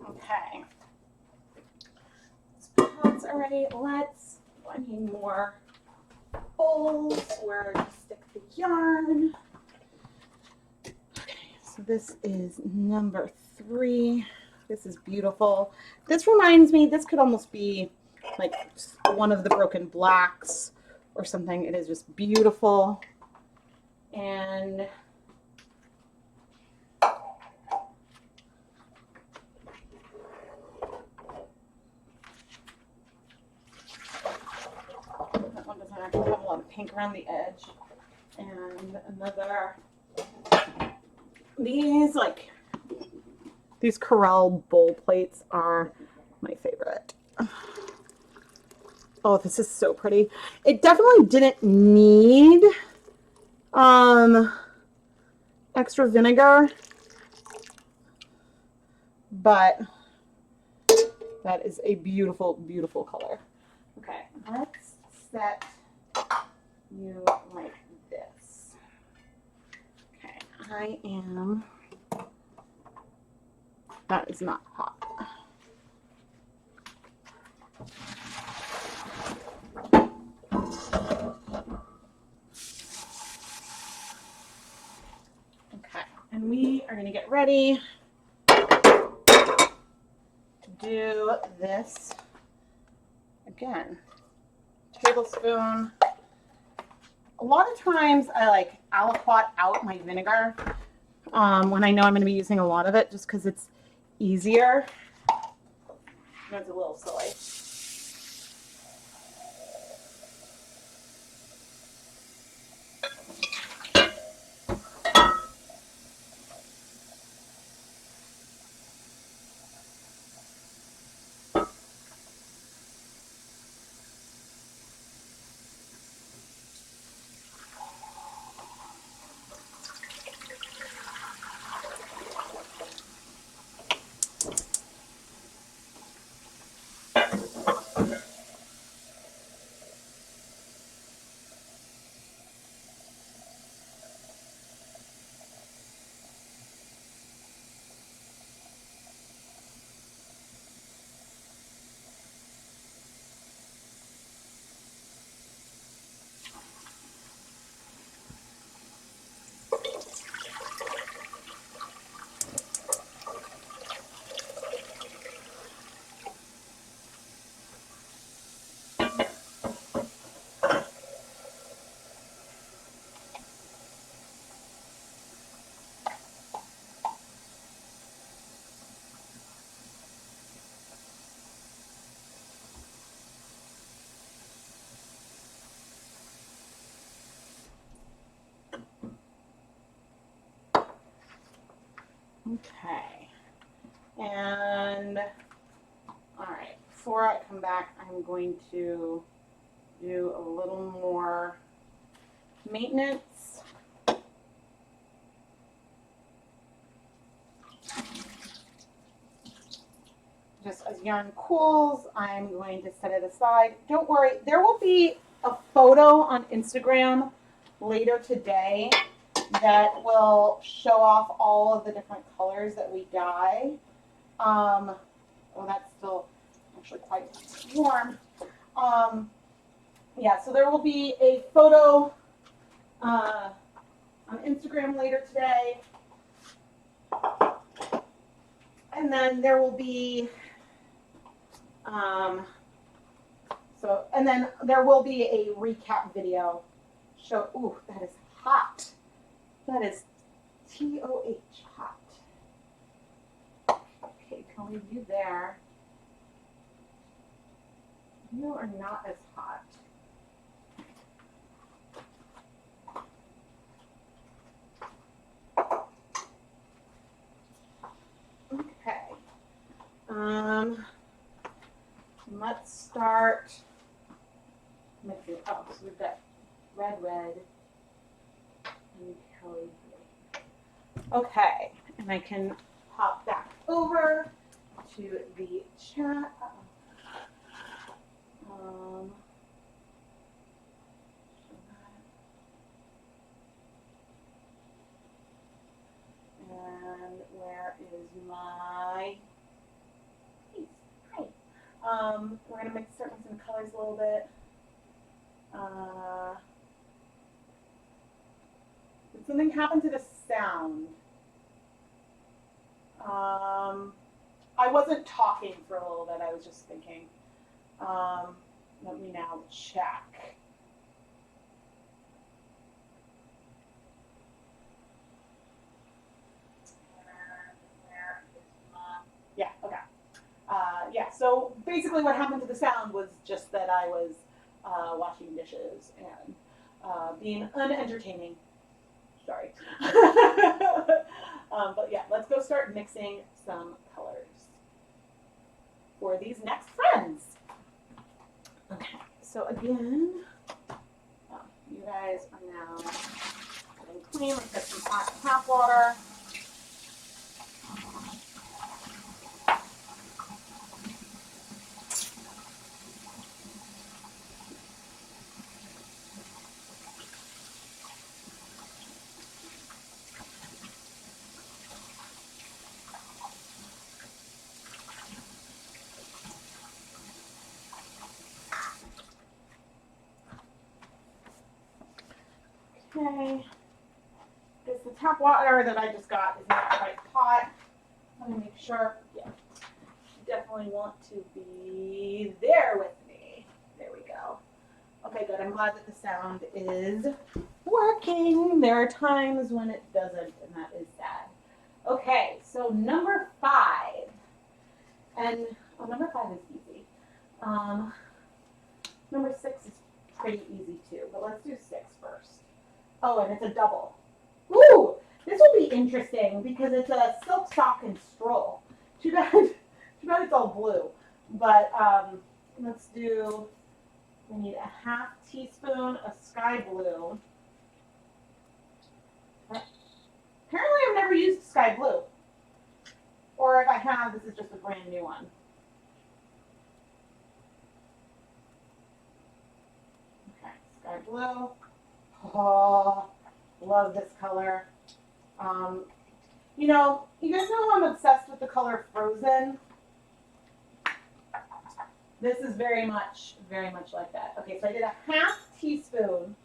Okay. Pots are ready. I need more bowls where to stick the yarn. Okay, so this is number 3. This is beautiful. This reminds me, this could almost be like one of the broken blacks or something. It is just beautiful. And that one doesn't actually have a lot of pink around the edge. And another, these Corelle bowl plates are my favorite. Oh, this is so pretty. It definitely didn't need extra vinegar, but that is a beautiful, beautiful color. Okay, let's set you like this. Okay, that is not hot. Okay, and we are going to get ready to do this again. Tablespoon. A lot of times I like aliquot out my vinegar when I know I'm going to be using a lot of it, just because it's easier. It's a little silly. Okay. And all right, before I come back, I'm going to do a little more maintenance. Just as yarn cools, I'm going to set it aside. Don't worry, there will be a photo on Instagram later today that will show off all of the different colors that we dye. Oh, that's still actually quite warm. Yeah, so there will be a photo on Instagram later today. And then there will be, and then there will be a recap video. Ooh, that is hot. That is TOH hot. Okay, can we do there? You are not as hot. Okay. Let's start mixing. Oh, so we've got red, and Kelly green. Okay, and I can hop back over to the chat. And where is my piece? Great. We're gonna start mixing the colors a little bit. Did something happen to the sound? I wasn't talking for a little bit. I was just thinking. Let me now check. Yeah, okay. Yeah, so basically what happened to the sound was just that I was washing dishes and being unentertaining. Sorry. But yeah, let's go start mixing some colors for these next friends. Okay, so again, you guys are now getting clean. Let's get some hot tap water. Okay. This the tap water that I just got is not quite hot. Let me make sure. Yeah. You definitely want to be there with me. There we go. Okay, good. I'm glad that the sound is working. There are times when it doesn't, and that is sad. Okay, so number 5. And number 5 is easy. Number 6 is pretty easy too, but let's do 6 first. Oh, and it's a double. Ooh, this will be interesting because it's a silk sock and stroll. Too bad it's all blue. But let's do, we need a half teaspoon of sky blue. Apparently I've never used sky blue. Or if I have, this is just a brand new one. Okay, sky blue. Oh, love this color. You know, you guys know I'm obsessed with the color Frozen. This is very much like that. Okay, so I did a half teaspoon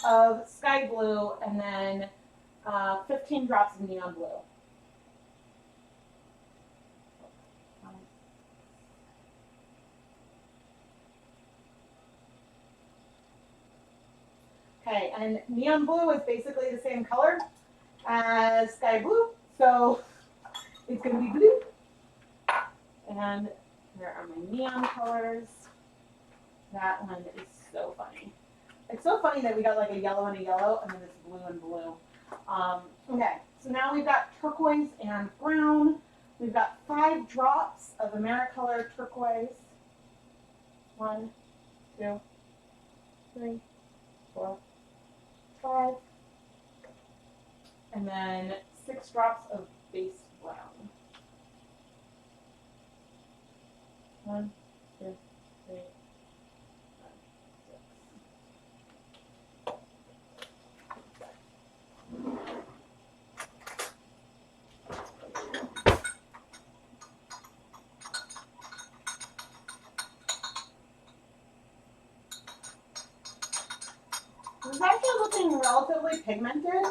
of sky blue and then 15 drops of neon blue. Okay, and neon blue is basically the same color as sky blue, so it's going to be blue. And there are my neon colors. That one is so funny. It's so funny that we got like a yellow and then this blue and blue. Okay, So now we've got turquoise and brown. We've got 5 drops of AmeriColor turquoise. 1, 2, 3, 4, 5. And then 6 drops of base brown. 1, 2, 3, 5, 6. This is actually looking relatively pigmented,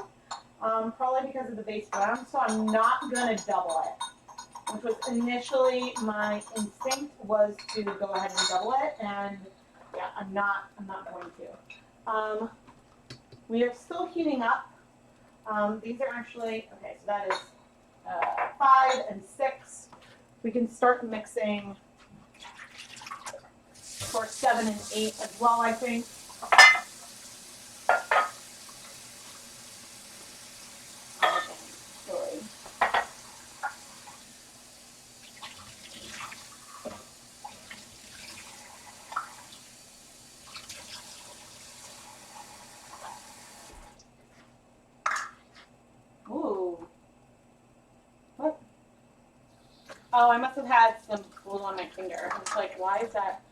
probably because of the base brown, so I'm not going to double it, which was initially my instinct was to go ahead and double it, and yeah, I'm not going to. We are still heating up. These are actually, okay, so that is 5 and 6. We can start mixing for 7 and 8 as well, I think. Ooh. What? Oh, I must have had some glue on my finger. It's like, why is that?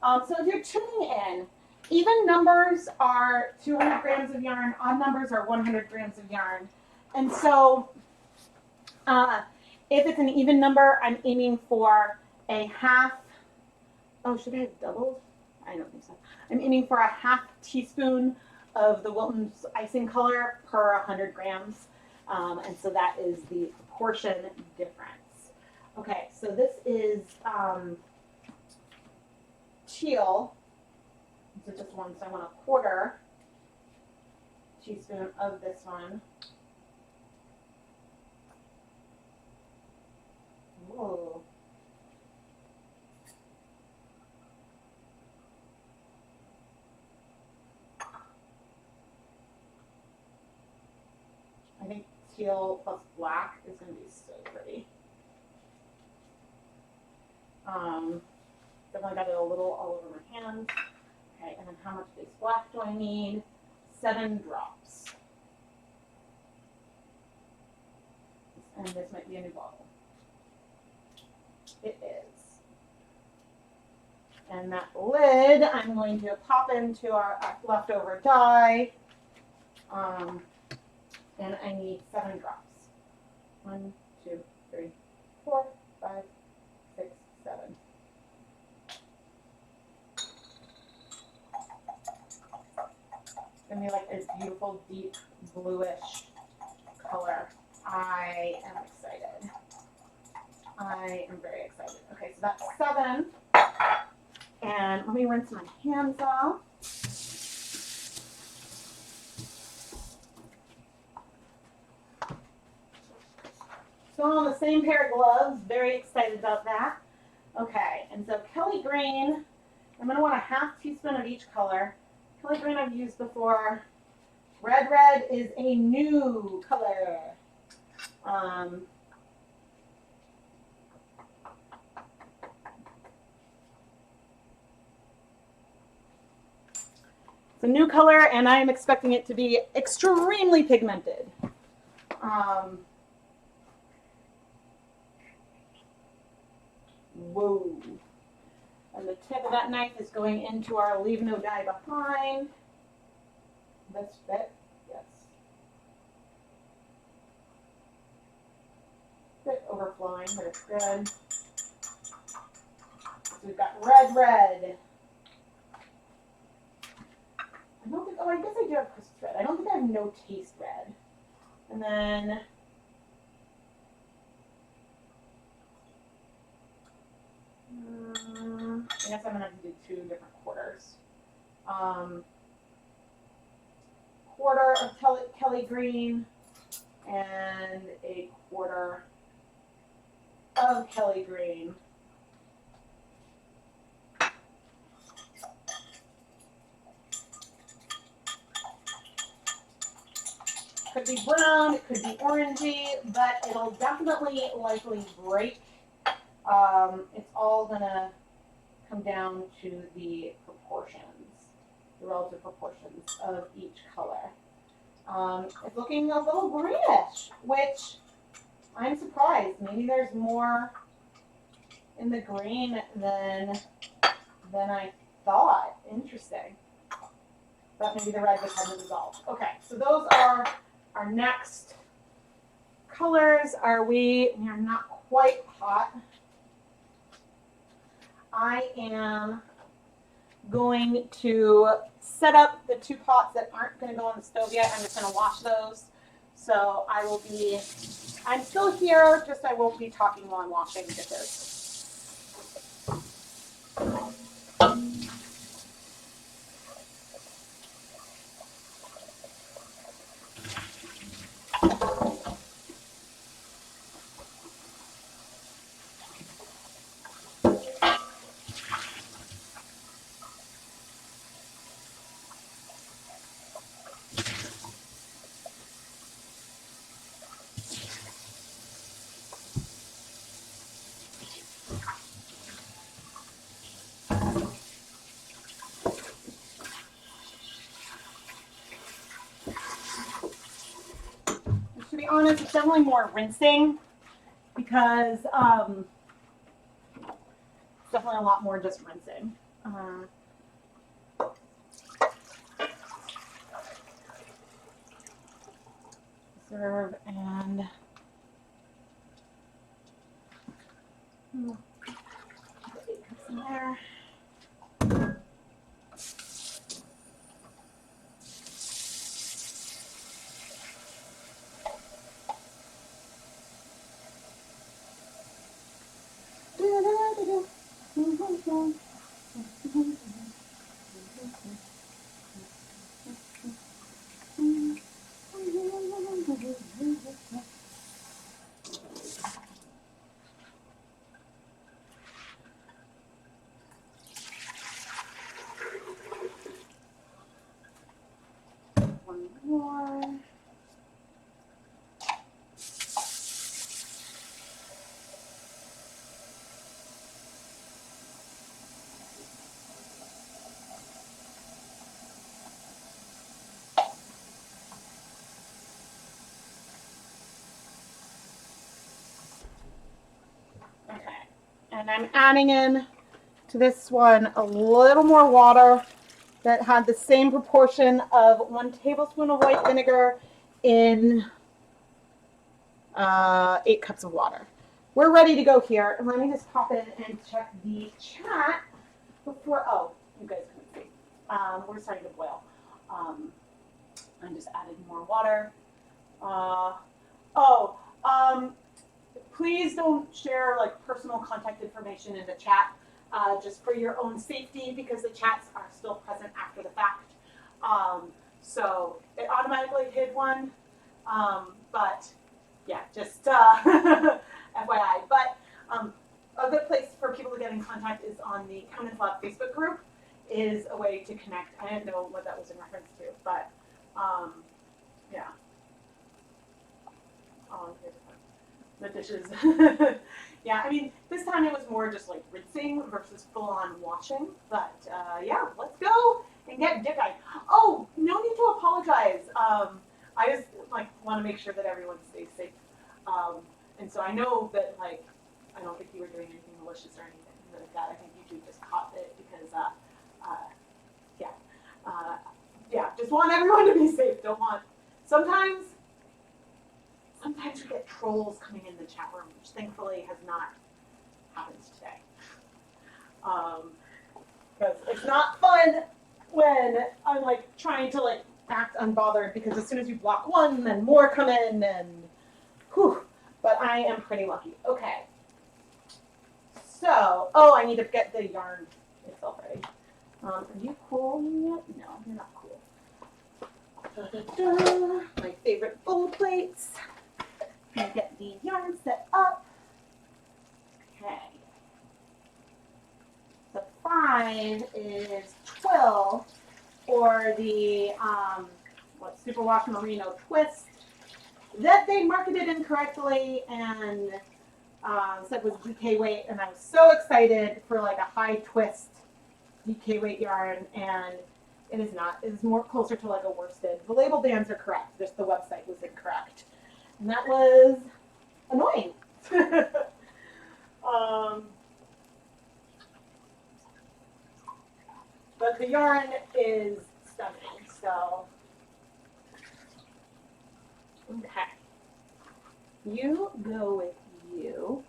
So if you're tuning in, even numbers are 200 grams of yarn, odd numbers are 100 grams of yarn. And so if it's an even number, I'm aiming for a half, oh, should I have doubled? I don't think so. I'm aiming for a half teaspoon of the Wilton's icing color per 100 grams. And so that is the proportion difference. Okay, so this is teal. So just one, so I want a quarter teaspoon of this one. Whoa. I think teal plus black is going to be so pretty. Definitely got it a little all over my hands. Okay, and then how much base black do I need? 7 drops. And this might be a new bottle. It is. And that lid I'm going to pop into our leftover dye. And I need 7 drops. 1, 2, 3, 4, 5, 6, 7. It's gonna be like a beautiful deep bluish color. I am excited. I am very excited. Okay, so that's 7. And let me rinse my hands off. Still on the same pair of gloves. Very excited about that. Okay, and so Kelly Green, I'm going to want a half teaspoon of each color. Kelly Green I've used before. Red is a new color. It's a new color, and I am expecting it to be extremely pigmented. Whoa. And the tip of that knife is going into our leave no dye behind. This fit? Yes. Bit overflowing, but it's good. So we've got red. I don't think, oh, I guess I do have Christmas red. I don't think I have no taste red. And then I guess I'm gonna have to do 2 different quarters. Quarter of Kelly Green and a quarter of Kelly Green. Could could be brown, it could be orangey, but it'll definitely likely break. It's all gonna come down to the proportions, the relative proportions of each color. It's looking a little greenish, which I'm surprised. Maybe there's more in the green than I thought. Interesting. But maybe the red just hasn't dissolved. Okay, so those are our next colors. We are not quite hot. I am going to set up the two pots that aren't going to go on the stove yet. I'm just going to wash those. So I'm still here, just I won't be talking while I'm washing dishes. To be honest, it's definitely more rinsing because it's definitely a lot more just rinsing. Serve and put 8 cups in there. One more. Okay, and I'm adding in to this one a little more water that had the same proportion of 1 tablespoon of white vinegar in 8 cups of water. We're ready to go here. And let me just pop in and check the chat before, oh, you guys couldn't see. We're starting to boil. I'm just adding more water. Please don't share like personal contact information in the chat, just for your own safety, because the chats are still present after the fact. So it automatically hid one, but yeah, just FYI. But a good place for people to get in contact is on the ChemKnits Lab Facebook group. Is a way to connect. I didn't know what that was in reference to, but yeah. Oh, here's the dishes. Yeah, I mean, this time it was more just like rinsing versus full-on washing. But yeah, let's go and get dip-dyed. Oh, no need to apologize. I just like want to make sure that everyone stays safe. And so I know that like I don't think you were doing anything malicious or anything like that. I think you just caught it because yeah, just want everyone to be safe. Don't want sometimes we get trolls coming in the chat room, which thankfully has not happened today. Because it's not fun when I'm like trying to like act unbothered, because as soon as you block one, then more come in, and whew. But I am pretty lucky. Okay. So, I need to get the yarn itself ready. Are you cool yet? No, you're not cool. My favorite bowl plates. Gonna get the yarn set up. Okay. The 5 is twill, or the Superwash Merino twist. that they marketed incorrectly and said was DK weight, and I was so excited for like a high twist DK weight yarn, and it is not. It is more closer to like a worsted. The label bands are correct, just the website was incorrect, and that was annoying. But the yarn is stunning, so okay. You go with you.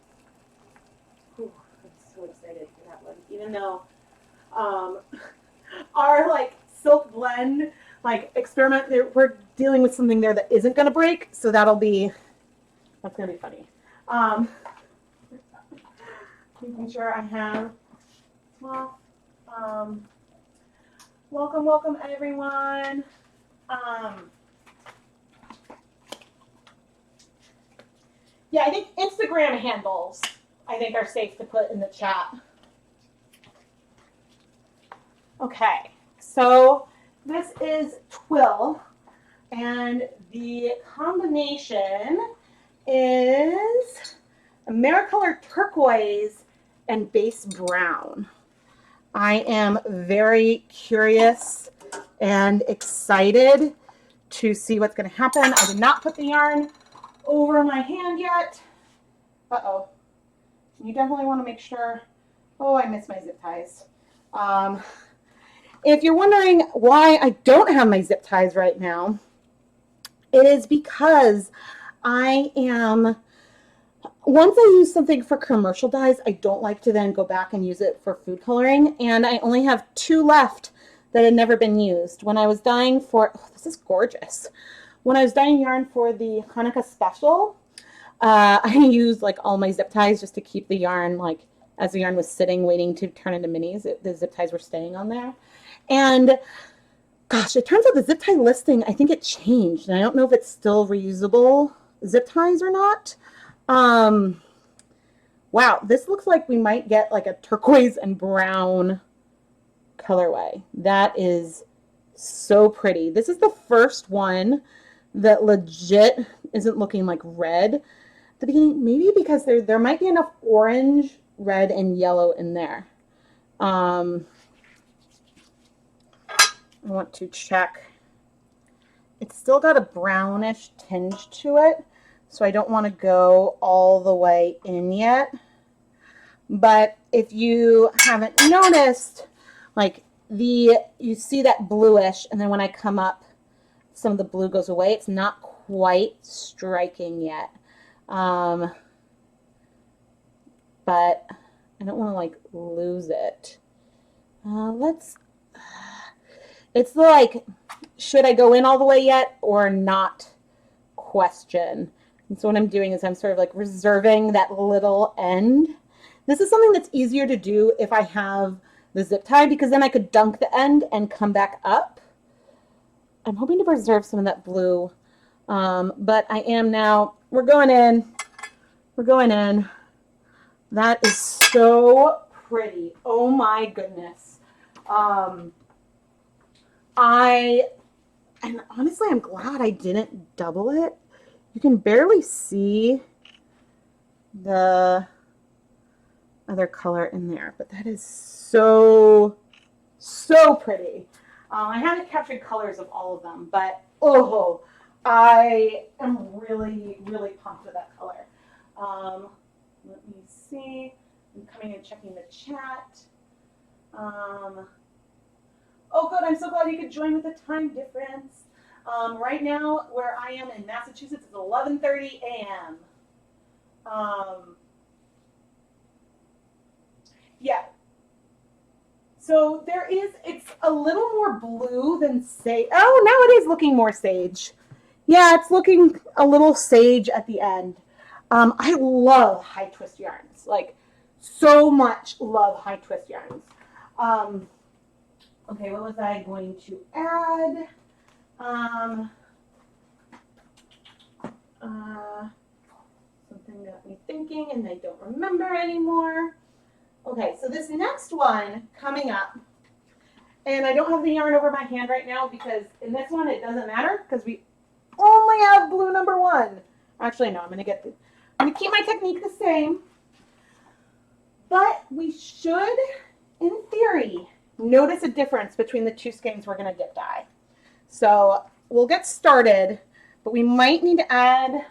Ooh, I'm so excited for that one. Even though our like silk blend like experiment, we're dealing with something there that isn't going to break, so that's going to be funny. Making sure I have, well, welcome everyone. Yeah, I think Instagram handles, I think, are safe to put in the chat. Okay, so this is twill, and the combination is Americolor turquoise and base brown. I am very curious and excited to see what's going to happen. I did not put the yarn over my hand yet. Uh-oh. You definitely want to make sure. Oh, I missed my zip ties. If you're wondering why I don't have my zip ties right now, it is because I am, once I use something for commercial dyes, I don't like to then go back and use it for food coloring, and I only have 2 left that had never been used. When I was dyeing for, oh, this is gorgeous. When I was dyeing yarn for the Hanukkah special, I used like all my zip ties just to keep the yarn, like as the yarn was sitting waiting to turn into minis, the zip ties were staying on there. And gosh, it turns out the zip tie listing, I think it changed, and I don't know if it's still reusable zip ties or not. Wow, this looks like we might get like a turquoise and brown colorway. That is so pretty. This is the first one that legit isn't looking like red at the beginning, maybe because there might be enough orange, red, and yellow in there. I want to check. It's still got a brownish tinge to it, so I don't want to go all the way in yet. But if you haven't noticed, like you see that bluish, and then when I come up, some of the blue goes away. It's not quite striking yet. But I don't want to like lose it. It's like, should I go in all the way yet or not question? And so what I'm doing is I'm sort of like reserving that little end. This is something that's easier to do if I have the zip tie, because then I could dunk the end and come back up. I'm hoping to preserve some of that blue, but I am now, we're going in. That is so pretty. Oh my goodness. And honestly, I'm glad I didn't double it. You can barely see the other color in there, but that is so pretty. I haven't captured colors of all of them, but oh, I am really pumped with that color. Let me see. I'm coming and checking the chat. Oh, good. I'm so glad you could join with the time difference. Right now, where I am in Massachusetts, it's 11:30 a.m. Yeah. So it's a little more blue than sage. Oh, now it is looking more sage. Yeah, it's looking a little sage at the end. I love high twist yarns. Like, so much love high twist yarns. Okay, what was I going to add? Something got me thinking and I don't remember anymore. Okay, so this next one coming up, and I don't have the yarn over my hand right now because in this one it doesn't matter because only have blue number 1. Actually, no, I'm going to keep my technique the same. But we should, in theory, notice a difference between the 2 skeins we're going to dip dye. So we'll get started, but we might need to add,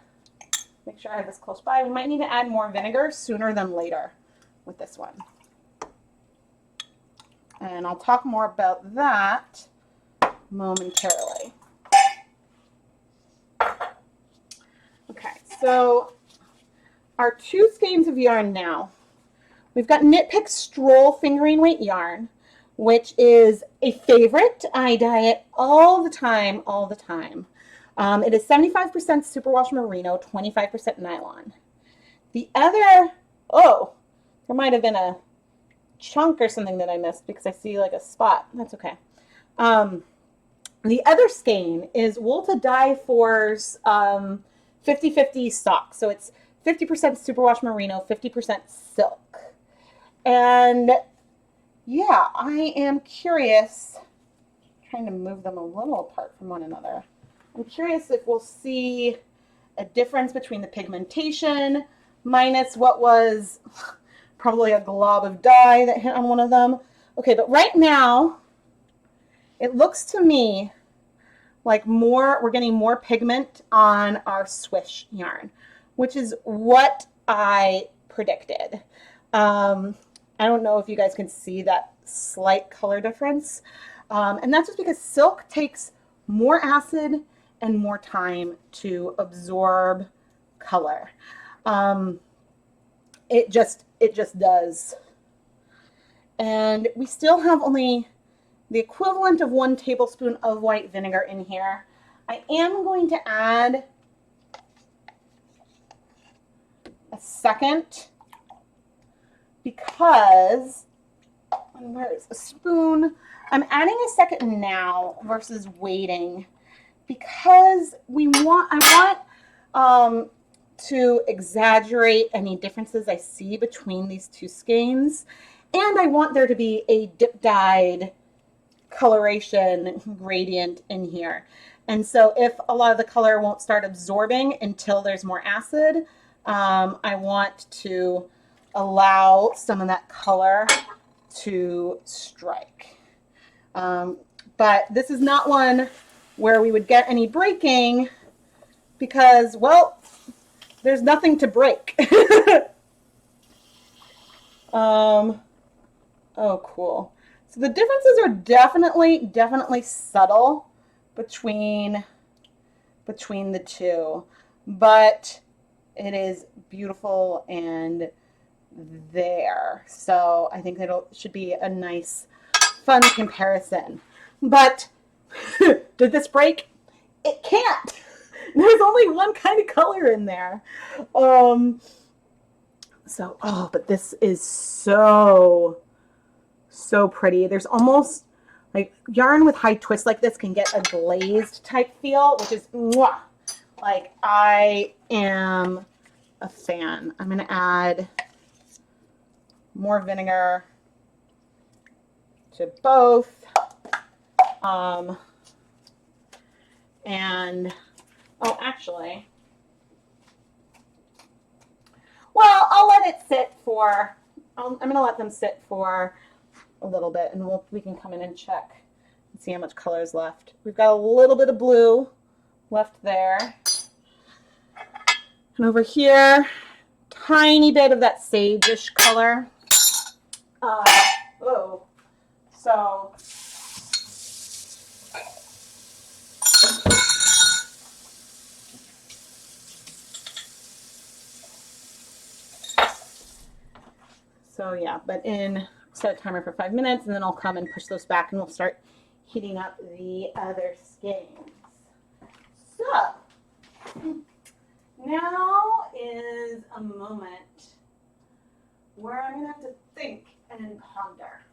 make sure I have this close by, we might need to add more vinegar sooner than later with this one. And I'll talk more about that momentarily. Okay, so our 2 skeins of yarn now. We've got Knit Pick Stroll fingering weight yarn, which is a favorite. I dye it all the time, all the time. It is 75% superwash merino, 25% nylon. The other, oh, there might have been a chunk or something that I missed because I see like a spot. That's okay. The other skein is Wool to Die For's 50-50 stock. So it's 50% superwash merino, 50% silk. And yeah, I am curious, trying to move them a little apart from one another. I'm curious if we'll see a difference between the pigmentation minus what was probably a glob of dye that hit on one of them. Okay, but right now, it looks to me like we're getting more pigment on our swish yarn, which is what I predicted. I don't know if you guys can see that slight color difference. And that's just because silk takes more acid and more time to absorb color. It just does. And we still have only the equivalent of 1 tablespoon of white vinegar in here. I am going to add a second because, where's a spoon? I'm adding a second now versus waiting because I want to exaggerate any differences I see between these 2 skeins, and I want there to be a dip dyed coloration gradient in here. And so if a lot of the color won't start absorbing until there's more acid, I want to allow some of that color to strike. But this is not one where we would get any breaking because, well, there's nothing to break. Oh, cool. So the differences are definitely subtle between the 2, but it is beautiful and there. So I think should be a nice, fun comparison. But did this break? It can't. There's only one kind of color in there. So, oh, but this is so pretty. There's almost like yarn with high twist like this can get a glazed type feel, which is mwah. Like I am a fan. I'm going to add more vinegar to both. And, oh, actually, well, I'll let it sit for, I'm going to let them sit for a little bit, and we can come in and check and see how much color is left. We've got a little bit of blue left there. And over here, tiny bit of that sage-ish color. So yeah, but set a timer for 5 minutes, and then I'll come and push those back, and we'll start heating up the other skeins. So now is a moment where I'm going to have to think and ponder.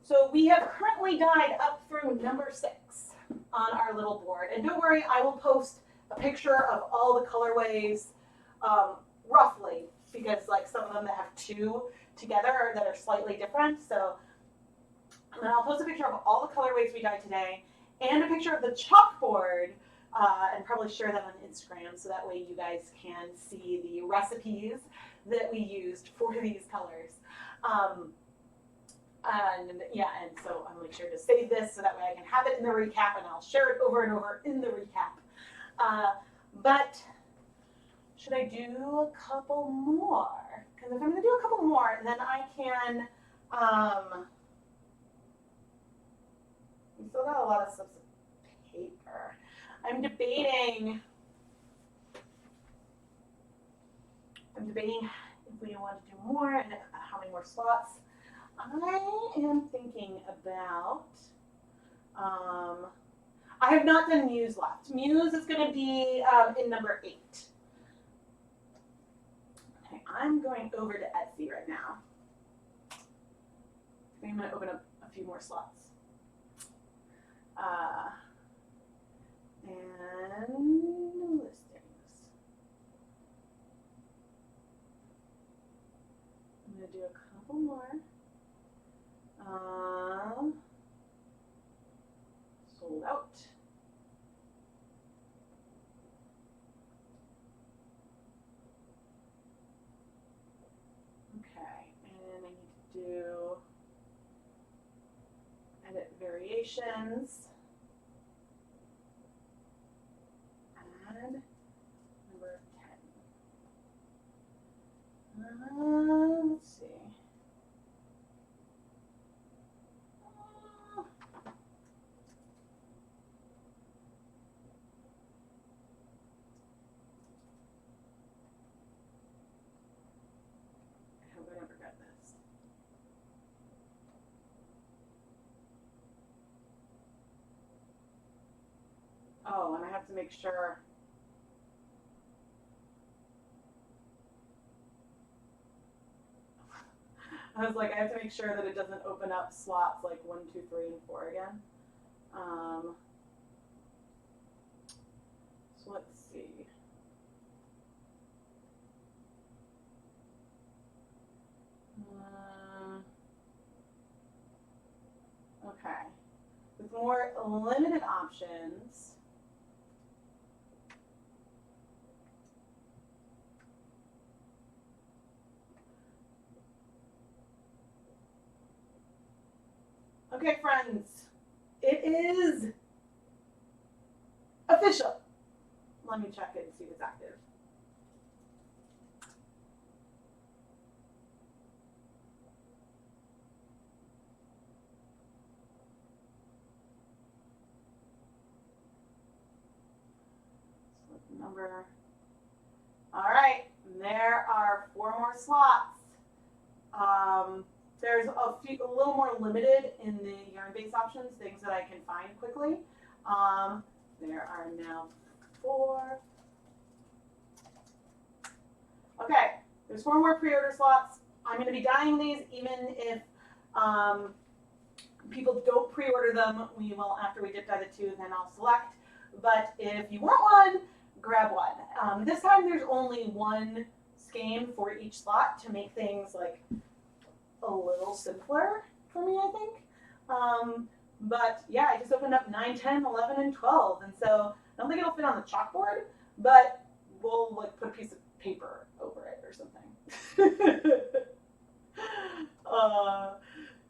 So we have currently dyed up through number 6 on our little board. And don't worry, I will post a picture of all the colorways roughly, because like some of them that have 2 together that are slightly different. So and I'll post a picture of all the colorways we dyed today and a picture of the chalkboard and probably share that on Instagram so that way you guys can see the recipes that we used for these colors. And yeah, and so I'll make sure to save this so that way I can have it in the recap and I'll share it over and over in the recap. But should I do a couple more? Because if I'm going to do a couple more, then I can, we still got a lot of slips of paper. I'm debating if we want to do more and how many more slots. I am thinking about, I have not done Muse left. Muse is going to be in number 8. Okay, I'm going over to Etsy right now. I'm going to open up a few more slots. And listings. I'm going to do a couple more. Sold out. Okay, and I need to do edit variations. Add number 10. Let's see. Oh, and I have to make sure. I was like, I have to make sure that it doesn't open up slots like 1, 2, 3, and 4 again. So let's see. Okay. With more limited options. Okay, friends, it is official. Let me check it and see if it's active. Slip number. All right, there are 4 more slots. There's a little more limited in the yarn-based options, things that I can find quickly. There are now 4. Okay, there's 4 more pre-order slots. I'm going to be dyeing these even if people don't pre-order them. We will, after we dip dye the 2, then I'll select. But if you want one, grab one. This time there's only 1 skein for each slot to make things like a little simpler for me, I think. But yeah, I just opened up 9, 10, 11, and 12. And so I don't think it'll fit on the chalkboard, but we'll like put a piece of paper over it or something.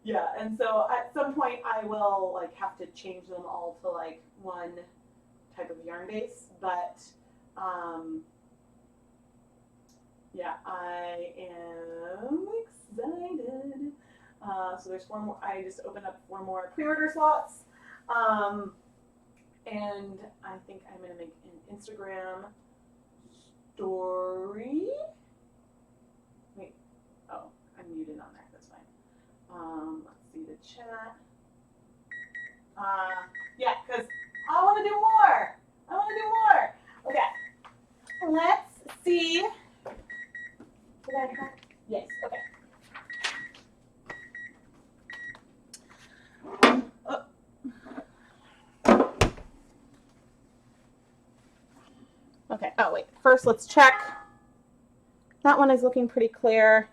Yeah, and so at some point I will like have to change them all to like 1 type of yarn base, but yeah, I am excited. So there's 4 more. I just opened up 4 more pre-order slots, and I think I'm gonna make an Instagram story. Wait, oh, I'm muted on there. That's fine. Let's see the chat. Yeah, because I want to do more. I want to do more. Okay, let's see. Did I have? Yes. Okay. Okay, oh wait, first let's check. That one is looking pretty clear.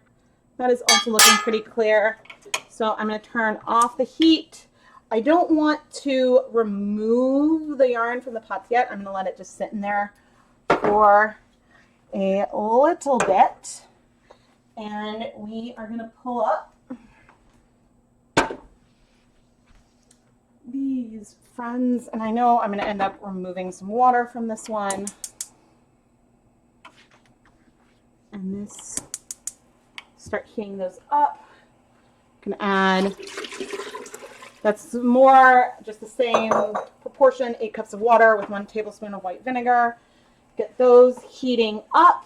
That is also looking pretty clear. So I'm going to turn off the heat. I don't want to remove the yarn from the pots yet. I'm going to let it just sit in there for a little bit. And we are going to pull up these friends. And I know I'm going to end up removing some water from this one. And this, start heating those up. Can add, that's more, just the same proportion, 8 cups of water with 1 tablespoon of white vinegar. Get those heating up.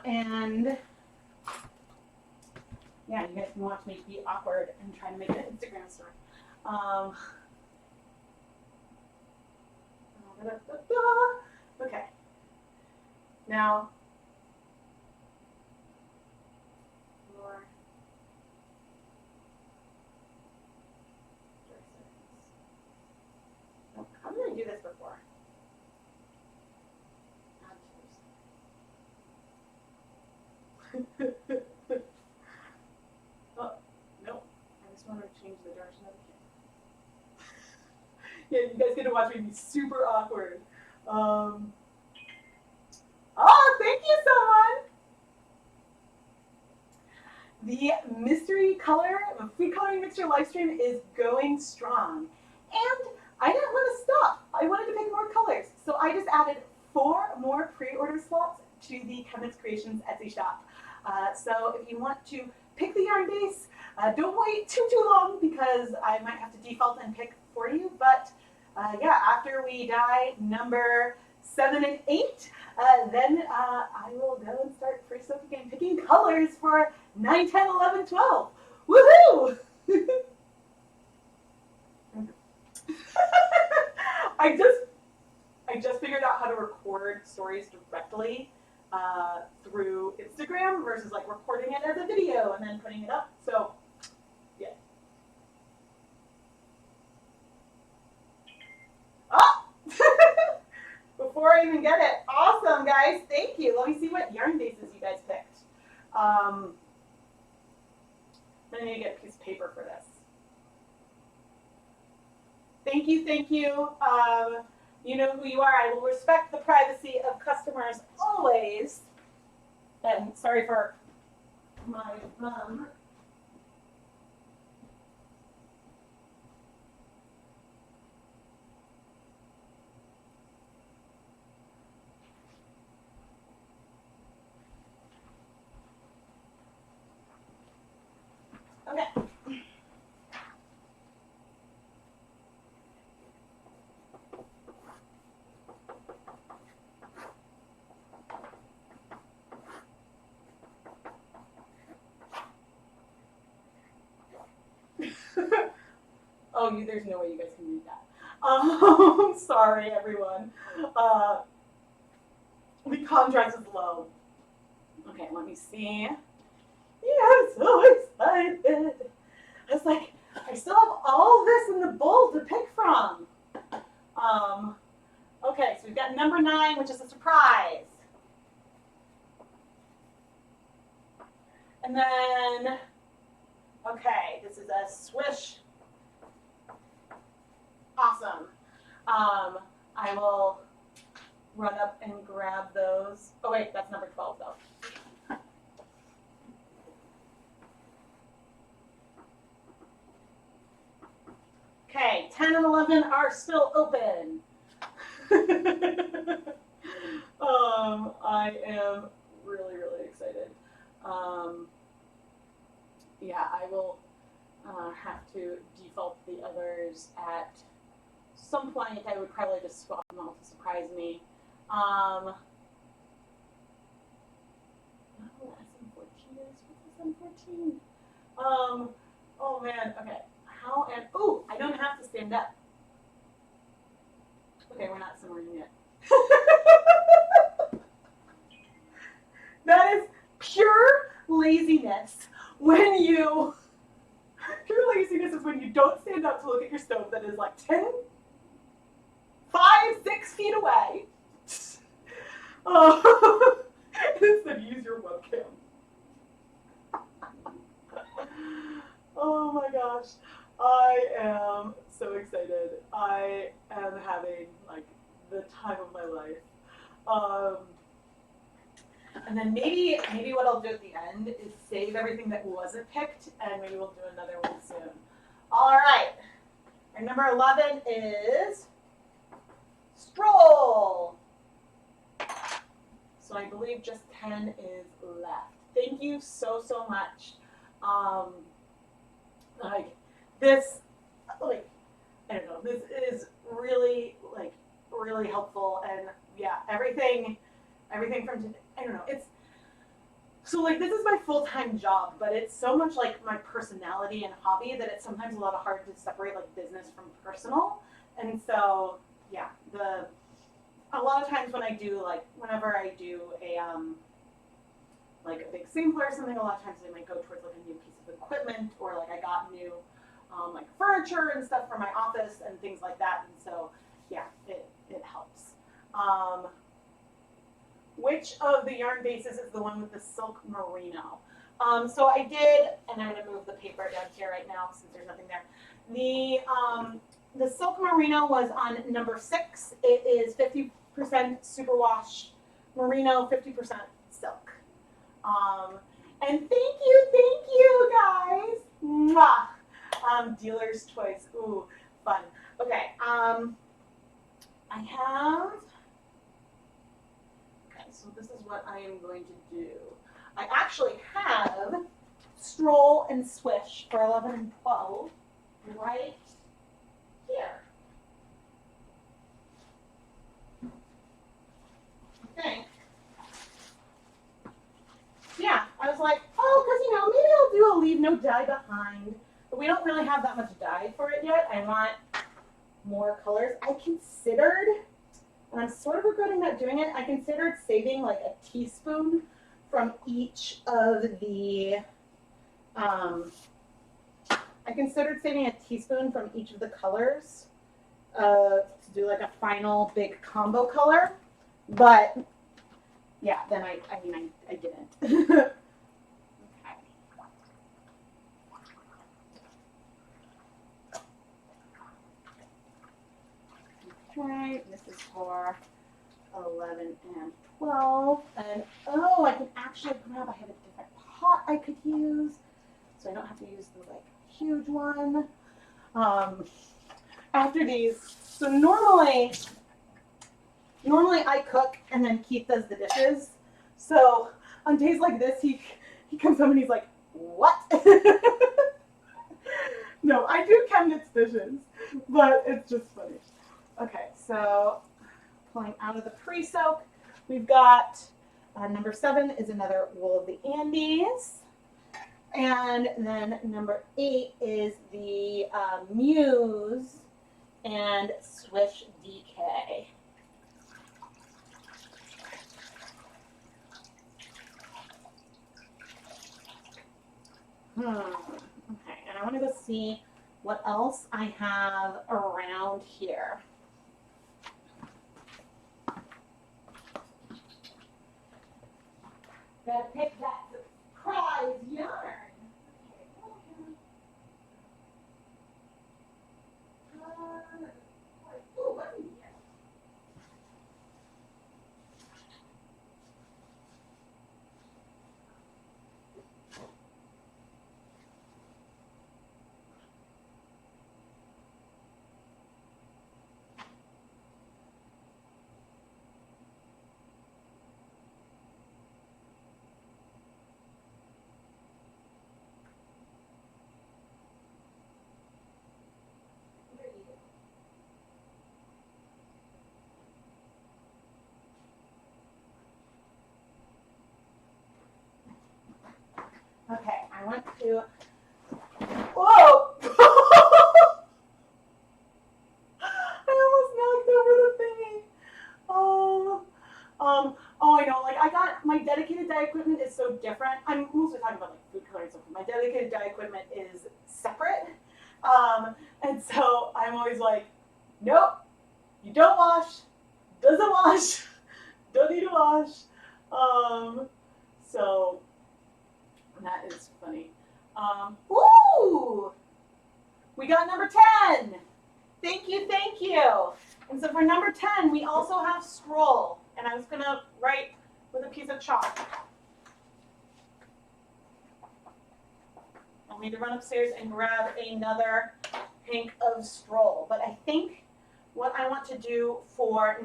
And yeah, you guys can watch me be awkward and try to make an Instagram story. Okay. Now, more oh, how did I do this before? Oh, no. I just want to change the direction of the camera. Yeah, you guys get to watch me be super awkward. Oh, thank you, someone! The mystery color, the food coloring mixture live stream is going strong. And I didn't want to stop. I wanted to make more colors. So I just added 4 more pre-order slots to the ChemKnits Creations Etsy shop. So if you want to pick the yarn base, don't wait too long because I might have to default and pick for you. But yeah, after we dye number 7 and 8, then I will go and start free soaking and picking colors for 9, 10, 11, 12. Woohoo! I just figured out how to record stories directly through Instagram versus like recording it as a video and then putting it up. So, yeah. Oh! Before I even get it. Awesome, guys. Thank you. Let me see what yarn bases you guys picked. I need to get a piece of paper for this. Thank you, thank you. You know who you are. I will respect the privacy of customers always. And sorry for my okay. Oh, there's no way you guys can read that. Sorry, everyone. The contrast is low. Okay, let me see. Yeah, I'm so excited. I was like, I still have all this in the bowl to pick from. Okay, so we've got number 9, which is a surprise. And then, okay, this is a swish. Awesome. I will run up and grab those. Oh wait, that's number 12 though. Okay, 10 and 11 are still open. I am really, really excited. Yeah, I will have to default the others at some point. I would probably just swap them all to surprise me. No, SM14 is, what's SM14? Oh man, okay. How and, oh, I don't have to stand up. Okay, we're not simmering yet. That is pure laziness when you, pure laziness is when you don't stand up to look at your stove that is like 5, 6 feet away. Instead, use your webcam. Oh my gosh. I am so excited. I am having like the time of my life. Um, and then maybe what I'll do at the end is save everything that wasn't picked, and maybe we'll do another one soon. All right. Our number 11 is stroll. So I believe just 10 is left. Thank you so much. Um, like this, like I don't know, this is really really helpful, and yeah, everything from today. I don't know. It's so like this is my full-time job, but it's so much like my personality and hobby that it's sometimes a lot of hard to separate like business from personal. And so yeah, the a lot of times when I do like whenever I do a like a big sampler or something, a lot of times I might go towards like a new piece of equipment, or like I got new like furniture and stuff for my office and things like that. And so yeah, it helps. Which of the yarn bases is the one with the silk merino? So I did, and I'm going to move the paper down here right now since there's nothing there. The silk merino was on number 6. It is 50% superwash merino, 50% silk. And thank you guys. Mwah. Dealer's choice. Ooh, fun. Okay. I have. Okay, so this is what I am going to do. I actually have stroll and swish for 11 and 12 right here. Okay. Yeah, I was like, oh, because maybe I'll do a leave no dye behind. But we don't really have that much dye for it yet. I want more colors. I considered, and I'm sort of regretting not doing it, I considered saving like a teaspoon from each of the, colors to do like a final big combo color. But yeah, then I didn't. Okay. Okay, this is for 11 and 12. And oh, I can actually grab, I have a different pot I could use, so I don't have to use the like huge one. After these, so normally I cook and then Keith does the dishes. So on days like this, he comes home and he's like, what? No, I do ChemKnits dishes, but it's just funny. Okay, so pulling out of the pre-soak, we've got number 7 is another Wool of the Andes. And then number 8 is the Muse and Swish DK. Okay, and I want to go see what else I have around here. Gotta pick that surprise yarn. Ooh, what is this? Okay, I want to. Whoa! I almost knocked over the thingy. Oh, I know. Like, I got my dedicated dye equipment is so different. I'm mostly talking about like food coloring stuff. My dedicated dye equipment is separate, and so I'm always like, nope, you don't wash, doesn't wash, don't need to wash. So that is funny. Ooh! We got number 10. Thank you, thank you. And so for number 10, we also have scroll. And I was going to write with a piece of chalk. I'll need to run upstairs and grab another hank of scroll. But I think what I want to do for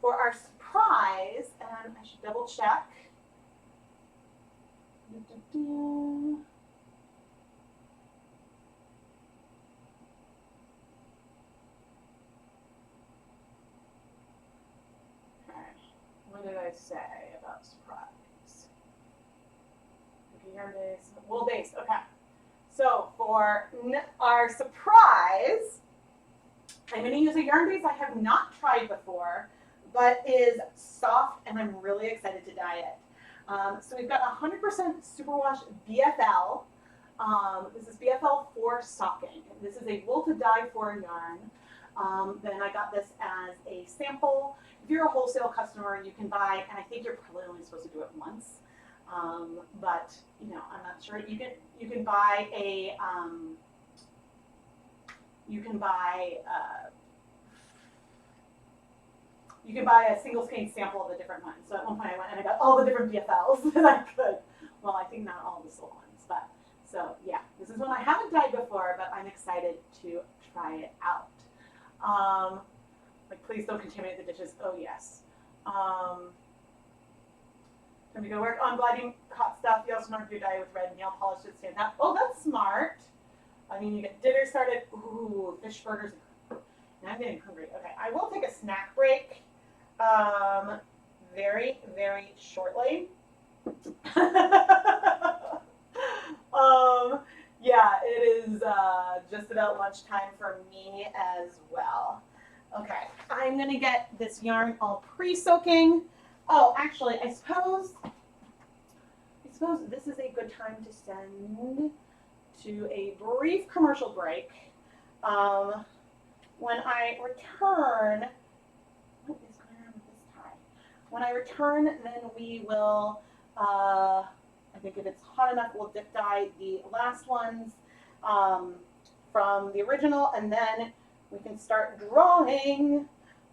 for our surprise, and I should double check. What did I say about surprise? Okay, yarn base, wool base. Okay. So for our surprise, I'm going to use a yarn base I have not tried before, but is soft, and I'm really excited to dye it. So we've got 100% superwash BFL. This is BFL for stocking. This is a wool to dye for yarn. Then I got this as a sample. If you're a wholesale customer, you can buy, and I think you're probably only supposed to do it once. But you know, I'm not sure. You can buy a single skein sample of the different ones. So at one point I went and I got all the different BFLs that I could. Well, I think not all the silk ones, but so yeah, this is one I haven't dyed before, but I'm excited to try it out. Like, please don't contaminate the dishes. Oh yes. Time to go work on blinding hot stuff. You also know if you dye with red nail polish to stand out. Oh, that's smart. I mean, you get dinner started. Ooh, fish burgers. Now I'm getting hungry. Okay, I will take a snack break very, very shortly. Yeah, it is just about lunchtime for me as well. Okay, I'm gonna get this yarn all pre-soaking. Oh, actually, I suppose this is a good time to send to a brief commercial break. When I return, what is going on with this tie? When I return, then we will, I think if it's hot enough, we'll dip dye the last ones from the original, and then we can start drawing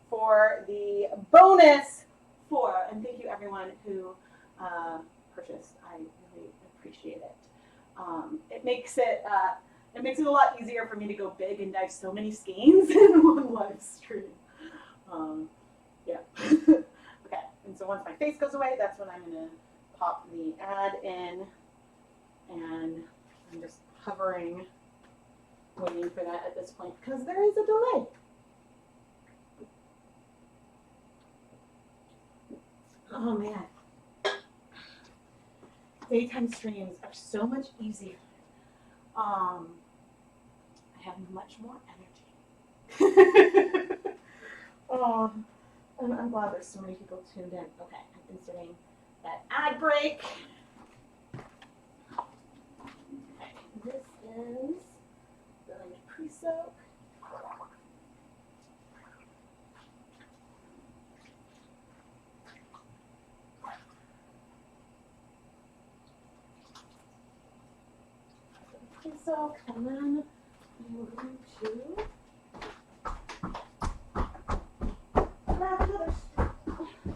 for the bonus 4. And thank you everyone who purchased. I really appreciate it. It makes it a lot easier for me to go big and dye so many skeins in one live stream. Yeah. Okay. And so once my face goes away, that's when I'm gonna pop the ad in, and I'm just hovering, waiting for that at this point because there is a delay. Oh man. Daytime streams are so much easier. I have much more energy. Oh, and I'm glad there's so many people tuned in. Okay, I'm inserting that ad break. Okay, this is going to pre-soak. Pre-soak, and then I'm going to grab another strip.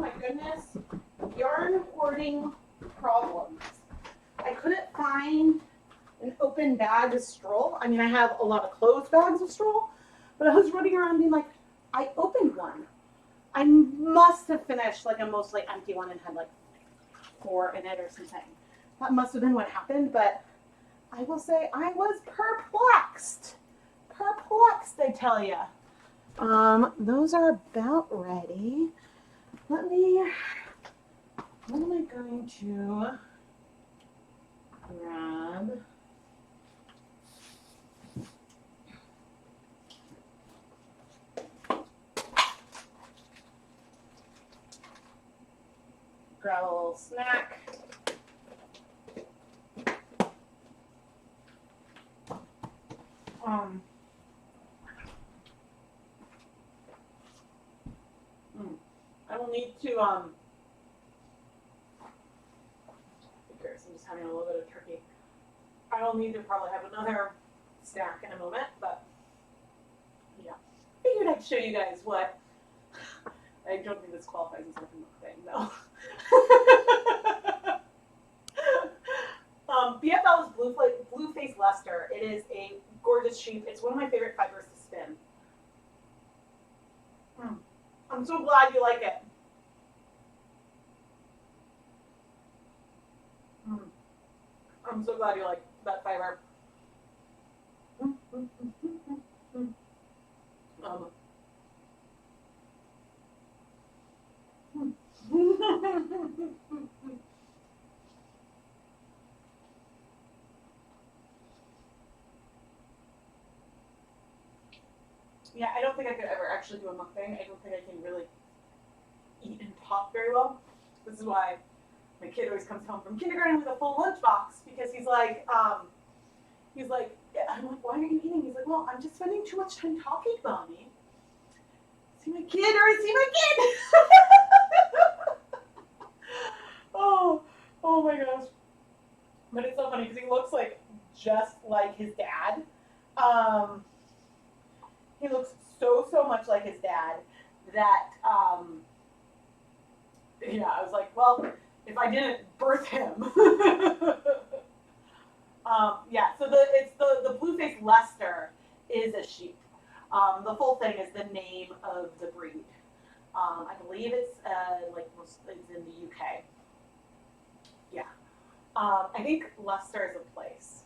my goodness, yarn hoarding problems. I couldn't find an open bag of straw. I mean, I have a lot of closed bags of straw, but I was running around being like, I opened one. I must have finished like a mostly empty one and had like 4 in it or something. That must have been what happened, but I will say I was perplexed. Perplexed, I tell you. Those are about ready. What am I going to grab? Grab a little snack. I will need to, I'm just having a little bit of turkey. I will need to probably have another snack in a moment, but yeah. Figured I'd show you guys what, I don't think this qualifies as like a mukbang, though. BFL is Blue Face Luster. It is a gorgeous sheep. It's one of my favorite fibers to spin. I'm so glad you like it. I'm so glad you like that fiber. Yeah, I don't think I could ever actually do a mukbang. I don't think I can really eat and talk very well. This is why my kid always comes home from kindergarten with a full lunchbox, because he's like, I'm like, why are you eating? He's like, well, I'm just spending too much time talking, Mommy. See my kid, or I see my kid. Oh my gosh. But it's so funny because he looks like just like his dad. He looks so much like his dad that, yeah, I was like, well, if I didn't birth him. Yeah, so the Blue Face Leicester is a sheep. The full thing is the name of the breed. I believe it's it's in the UK. Yeah. I think Leicester is a place.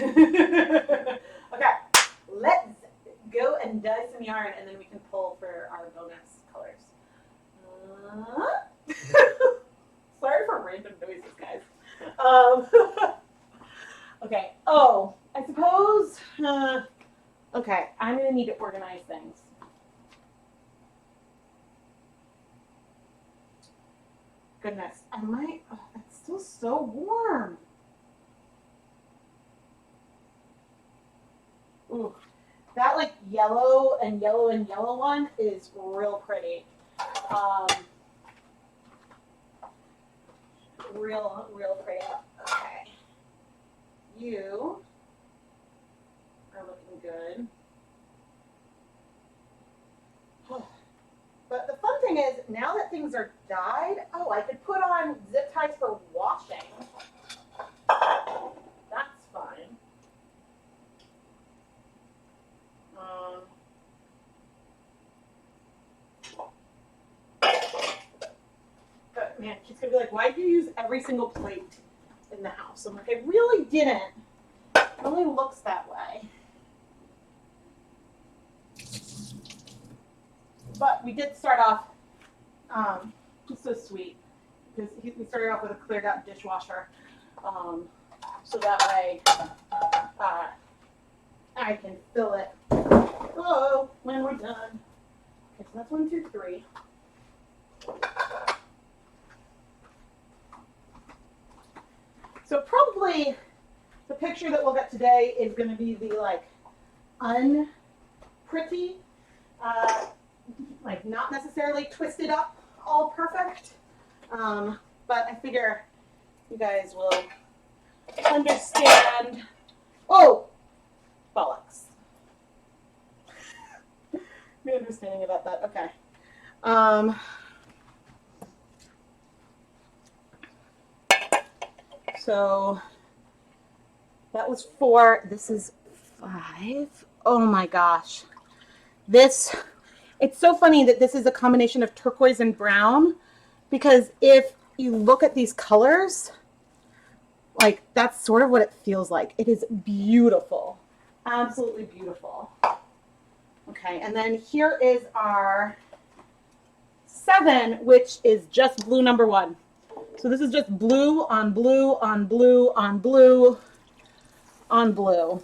Okay, let's go and dye some yarn, and then we can pull for our bonus colors. Sorry for random noises, guys. Okay. Oh, I suppose. Okay, I'm gonna need to organize things. Goodness, I might. Oh, it's still so warm. Ooh, that like yellow and yellow and yellow one is real pretty. Real pretty. Okay. You are looking good. But the fun thing is, now that things are dyed, oh, I could put on zip ties for washing. That's fine. But man, she's gonna be like, why do you use every single plate in the house? I'm like, I really didn't. It only looks that way. But we did start off, it's so sweet, because we started off with a cleared out dishwasher, so that way I can fill it when we're done. Okay, so that's 1, 2, 3. So probably the picture that we'll get today is going to be the like unpretty, like not necessarily twisted up all perfect, but I figure you guys will understand. Oh, bollocks. understanding about that. Okay. Um, so that was 4. This is 5. Oh my gosh. This, it's so funny that this is a combination of turquoise and brown, because if you look at these colors, like that's sort of what it feels like. It is beautiful. Absolutely beautiful. Okay, and then here is our 7, which is just blue number 1. So this is just blue on blue on blue on blue on blue.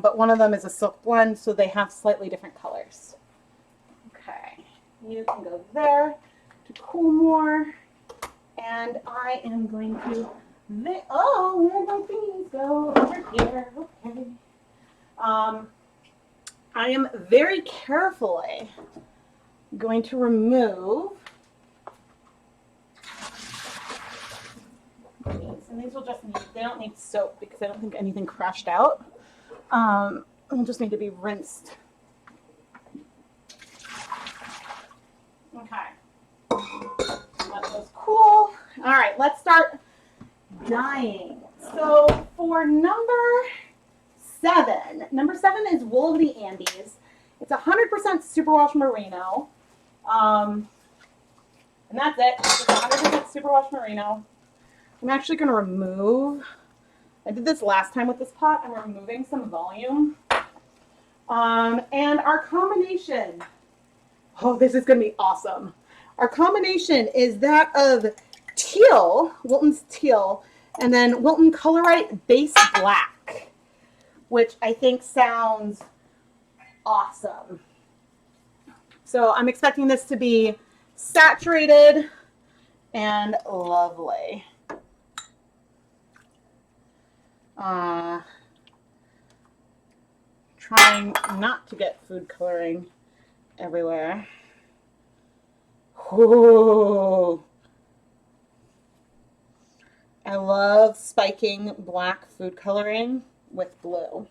But one of them is a silk blend, so they have slightly different colors. Okay, you can go there to cool more. And I am going to, oh, where did my thingies go? Over here, okay. I am very carefully going to remove these. And these will just need, they don't need soap because I don't think anything crashed out. They'll just need to be rinsed. Okay. Let those cool. All right, let's start dyeing. So for number 7 is Wool of the Andes. It's 100% superwash merino. And that's it. It's 100% superwash merino. I'm actually going to remove, I did this last time with this pot. I'm removing some volume. And our combination, oh, this is going to be awesome. Our combination is that of teal, Wilton's teal, and then Wilton Colorite Base Black, which I think sounds awesome. So I'm expecting this to be saturated and lovely. Trying not to get food coloring everywhere. Ooh. I love spiking black food coloring with blue.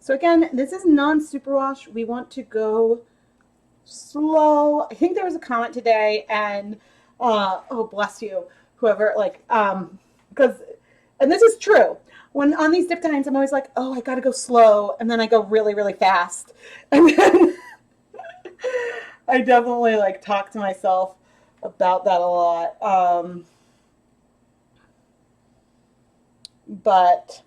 So again, this is non-superwash. We want to go slow. I think there was a comment today, and oh bless you, whoever, like, because, and this is true. When on these dip dyes, I'm always like, oh, I gotta go slow, and then I go really, really fast, and then I definitely like talk to myself about that a lot. But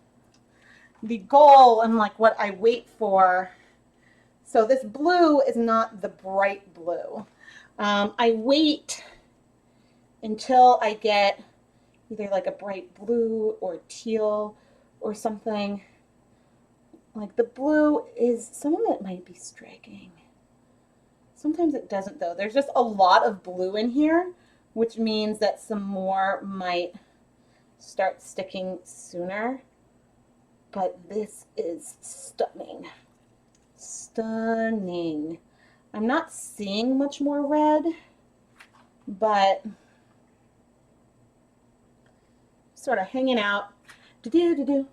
the goal and like what I wait for, so this blue is not the bright blue. I wait until I get either like a bright blue or teal or something. Like the blue is, some of it might be striking. Sometimes it doesn't though. There's just a lot of blue in here, which means that some more might start sticking sooner. But this is stunning. Stunning. I'm not seeing much more red, but sort of hanging out. Because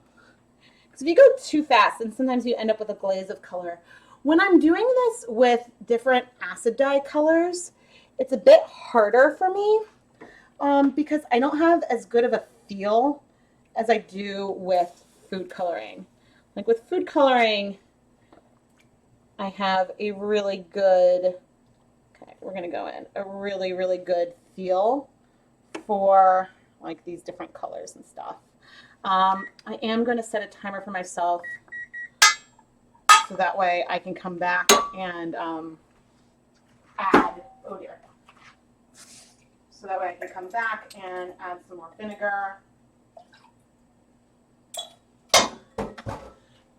if you go too fast, then sometimes you end up with a glaze of color. When I'm doing this with different acid dye colors, it's a bit harder for me because I don't have as good of a feel as I do with food coloring. Like with food coloring, I have a really good, okay, we're gonna go in, a really, really good feel for like these different colors and stuff. I am gonna set a timer for myself so that way I can come back and add, oh dear. So that way I can come back and add some more vinegar.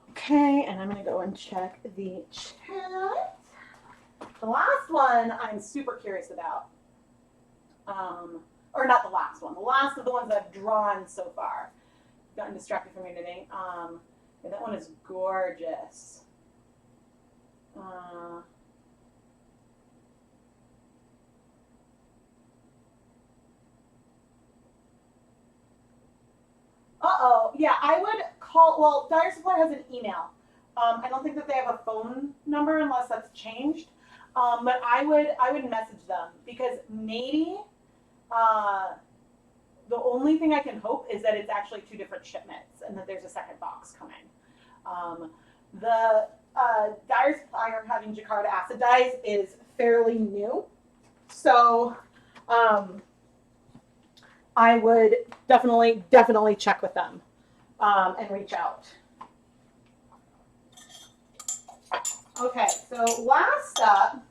Okay, and I'm gonna go and check the chat. The last one I'm super curious about. Or not the last one, the last of the ones I've drawn so far. Gotten distracted from your knitting. Yeah, that one is gorgeous. yeah, I would call, well, Dyer Supply has an email. I don't think that they have a phone number unless that's changed. But I would message them because maybe the only thing I can hope is that it's actually 2 different shipments and that there's a second box coming. The Dyer Supply having jacquard acid dyes is fairly new, so I would definitely check with them and reach out. Okay, so last up,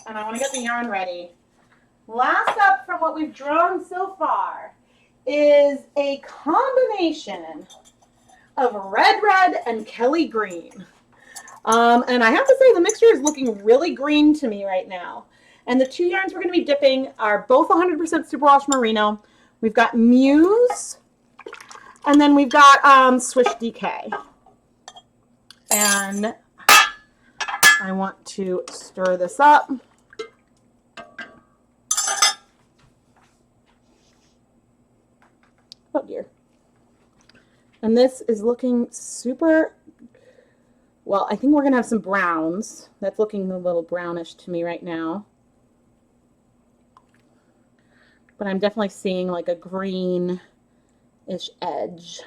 and I want to get the yarn ready. Last up from what we've drawn so far is a combination of red and Kelly green. And I have to say the mixture is looking really green to me right now. And the 2 yarns we're going to be dipping are both 100% superwash merino. We've got Muse, and then we've got Swish DK. And I want to stir this up. Oh dear. And this is looking super, well, I think we're going to have some browns. That's looking a little brownish to me right now. But I'm definitely seeing like a greenish edge.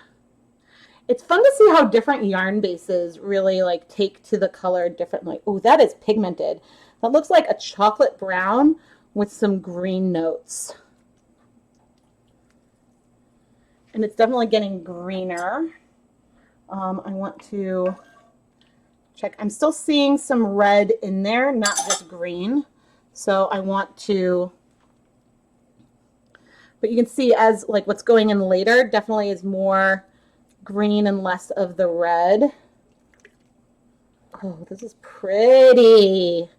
It's fun to see how different yarn bases really like take to the color differently. Oh, that is pigmented. That looks like a chocolate brown with some green notes. And it's definitely getting greener. I want to check. I'm still seeing some red in there, not just green. So I want to, but you can see as like what's going in later definitely is more green and less of the red. Oh, this is pretty.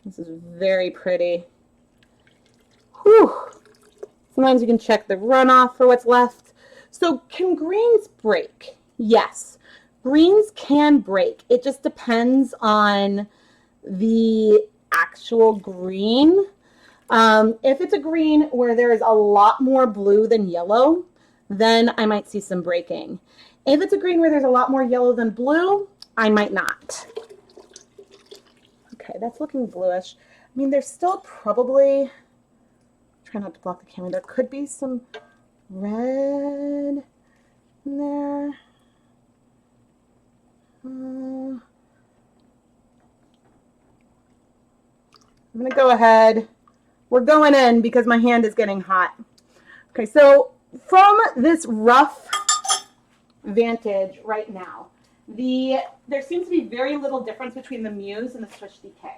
This is very pretty. Whew. Sometimes you can check the runoff for what's left. So can greens break? Yes, greens can break. It just depends on the actual green. If it's a green where there is a lot more blue than yellow, then I might see some breaking. If it's a green where there's a lot more yellow than blue, I might not. Okay, that's looking bluish. I mean, there's still probably, try not to block the camera, there could be some red in there. I'm gonna go ahead. We're going in because my hand is getting hot. Okay, so from this rough vantage right now, there seems to be very little difference between the Muse and the Swish DK.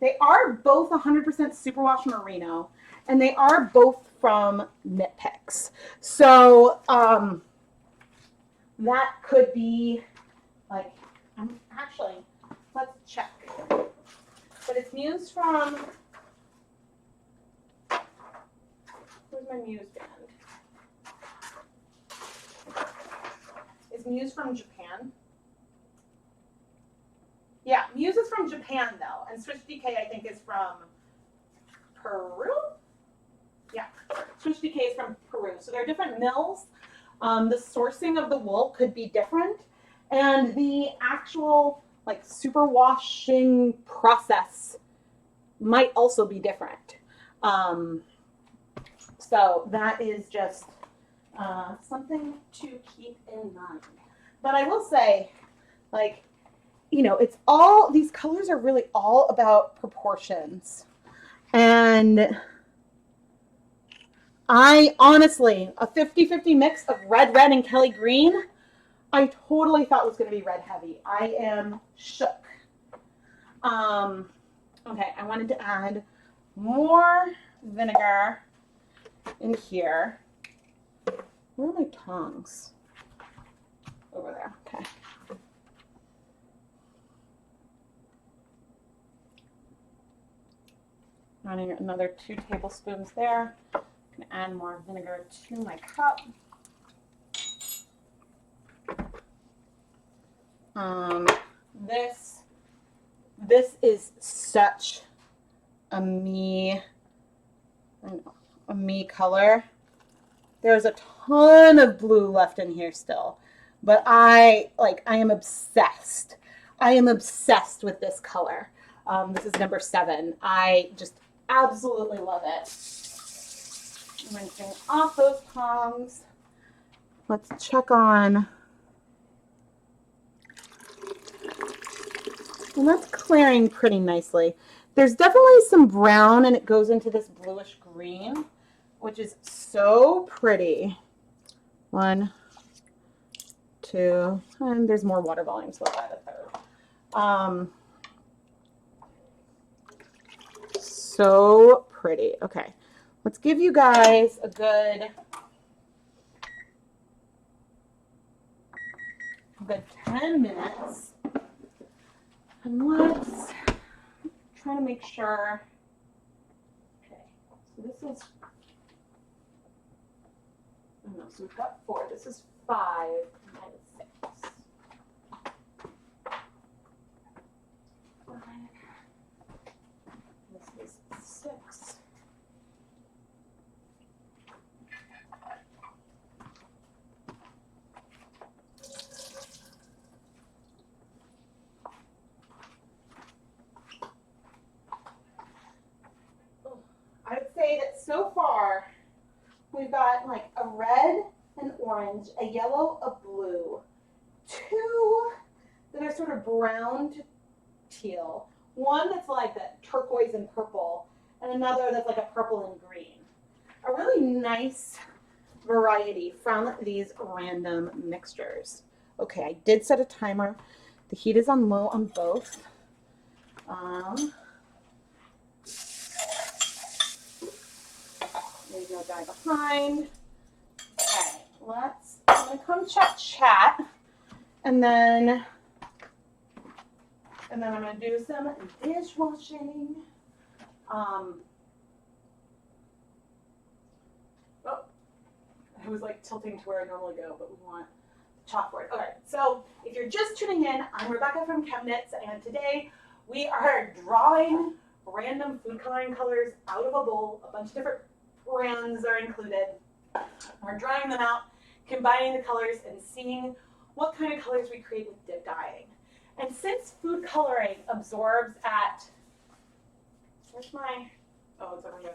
They are both 100% superwash merino, and they are both from Knit Picks. So that could be like, actually, let's check. But it's Muse from, where's my Muse band? Is Muse from Japan? Yeah, Muse is from Japan though, and Swish DK I think is from Peru? Yeah, Swish DK is from Peru. So they're different mills. The sourcing of the wool could be different, and the actual like super washing process might also be different. So that is just something to keep in mind. But I will say, like, you know, it's all, these colors are really all about proportions. And I honestly, a 50-50 mix of red, and Kelly green, I totally thought was going to be red heavy. I am shook. Okay, I wanted to add more vinegar in here. Where are my tongs? Over there, okay. Running another 2 tablespoons there. I'm gonna add more vinegar to my cup. This is such a me. I know. a me color. There's a ton of blue left in here still, but I am obsessed. I am obsessed with this color. This is number 7. I just absolutely love it. I'm rinsing off those tongs. Let's check on. And that's clearing pretty nicely. There's definitely some brown and it goes into this bluish green, which is so pretty. 1, 2, and there's more water volume, so I'll add a third. So pretty. Okay, let's give you guys a good 10 minutes. And let's try to make sure. Okay, so this is, oh no, so we've got 4. This is 5 and 6. 5. This is 6. I would say that so far we've got like a red, an orange, a yellow, a blue, 2 that are sort of brown to teal, 1 that's like that turquoise and purple, and another that's like a purple and green. A really nice variety from these random mixtures. Okay, I did set a timer. The heat is on low on both. There's no guy behind. Okay, I'm gonna come chat, and then I'm gonna do some dishwashing. Oh, I was like tilting to where I normally go, but we want the chalkboard. Okay, so if you're just tuning in, I'm Rebecca from ChemKnits, and today we are drawing random food coloring colors out of a bowl. A bunch of different brands are included. We're drying them out, combining the colors, and seeing what kind of colors we create with dip dyeing. And since food coloring absorbs at, where's my, oh, it's over here.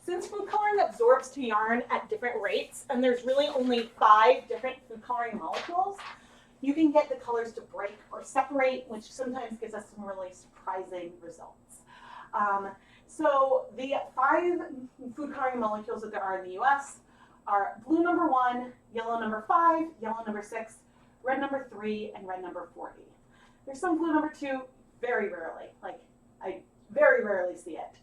Since food coloring absorbs to yarn at different rates, and there's really only 5 different food coloring molecules, you can get the colors to break or separate, which sometimes gives us some really surprising results. So the 5 food coloring molecules that there are in the US are blue number 1, yellow number 5, yellow number 6, red number 3, and red number 40. There's some blue number 2, very rarely, like I very rarely see it.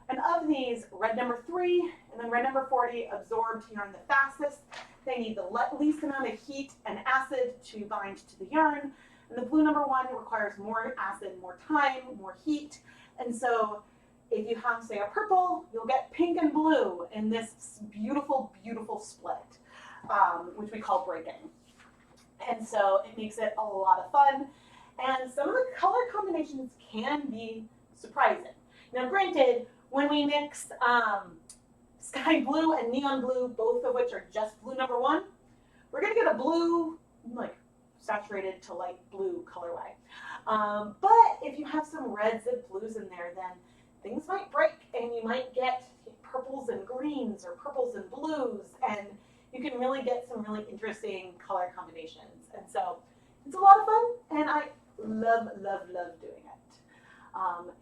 And of these, red number 3 and then red number 40 absorb to yarn the fastest. They need the least amount of heat and acid to bind to the yarn. And the blue number 1 requires more acid, more time, more heat. And so if you have, say, a purple, you'll get pink and blue in this beautiful, beautiful split, which we call breaking. And so it makes it a lot of fun. And some of the color combinations can be surprising. Now, granted, when we mix sky blue and neon blue, both of which are just blue number 1, we're going to get a blue, like saturated to light blue colorway. But if you have some reds and blues in there, then things might break and you might get purples and greens or purples and blues, and you can really get some really interesting color combinations. And so it's a lot of fun, and I love, love, love doing it.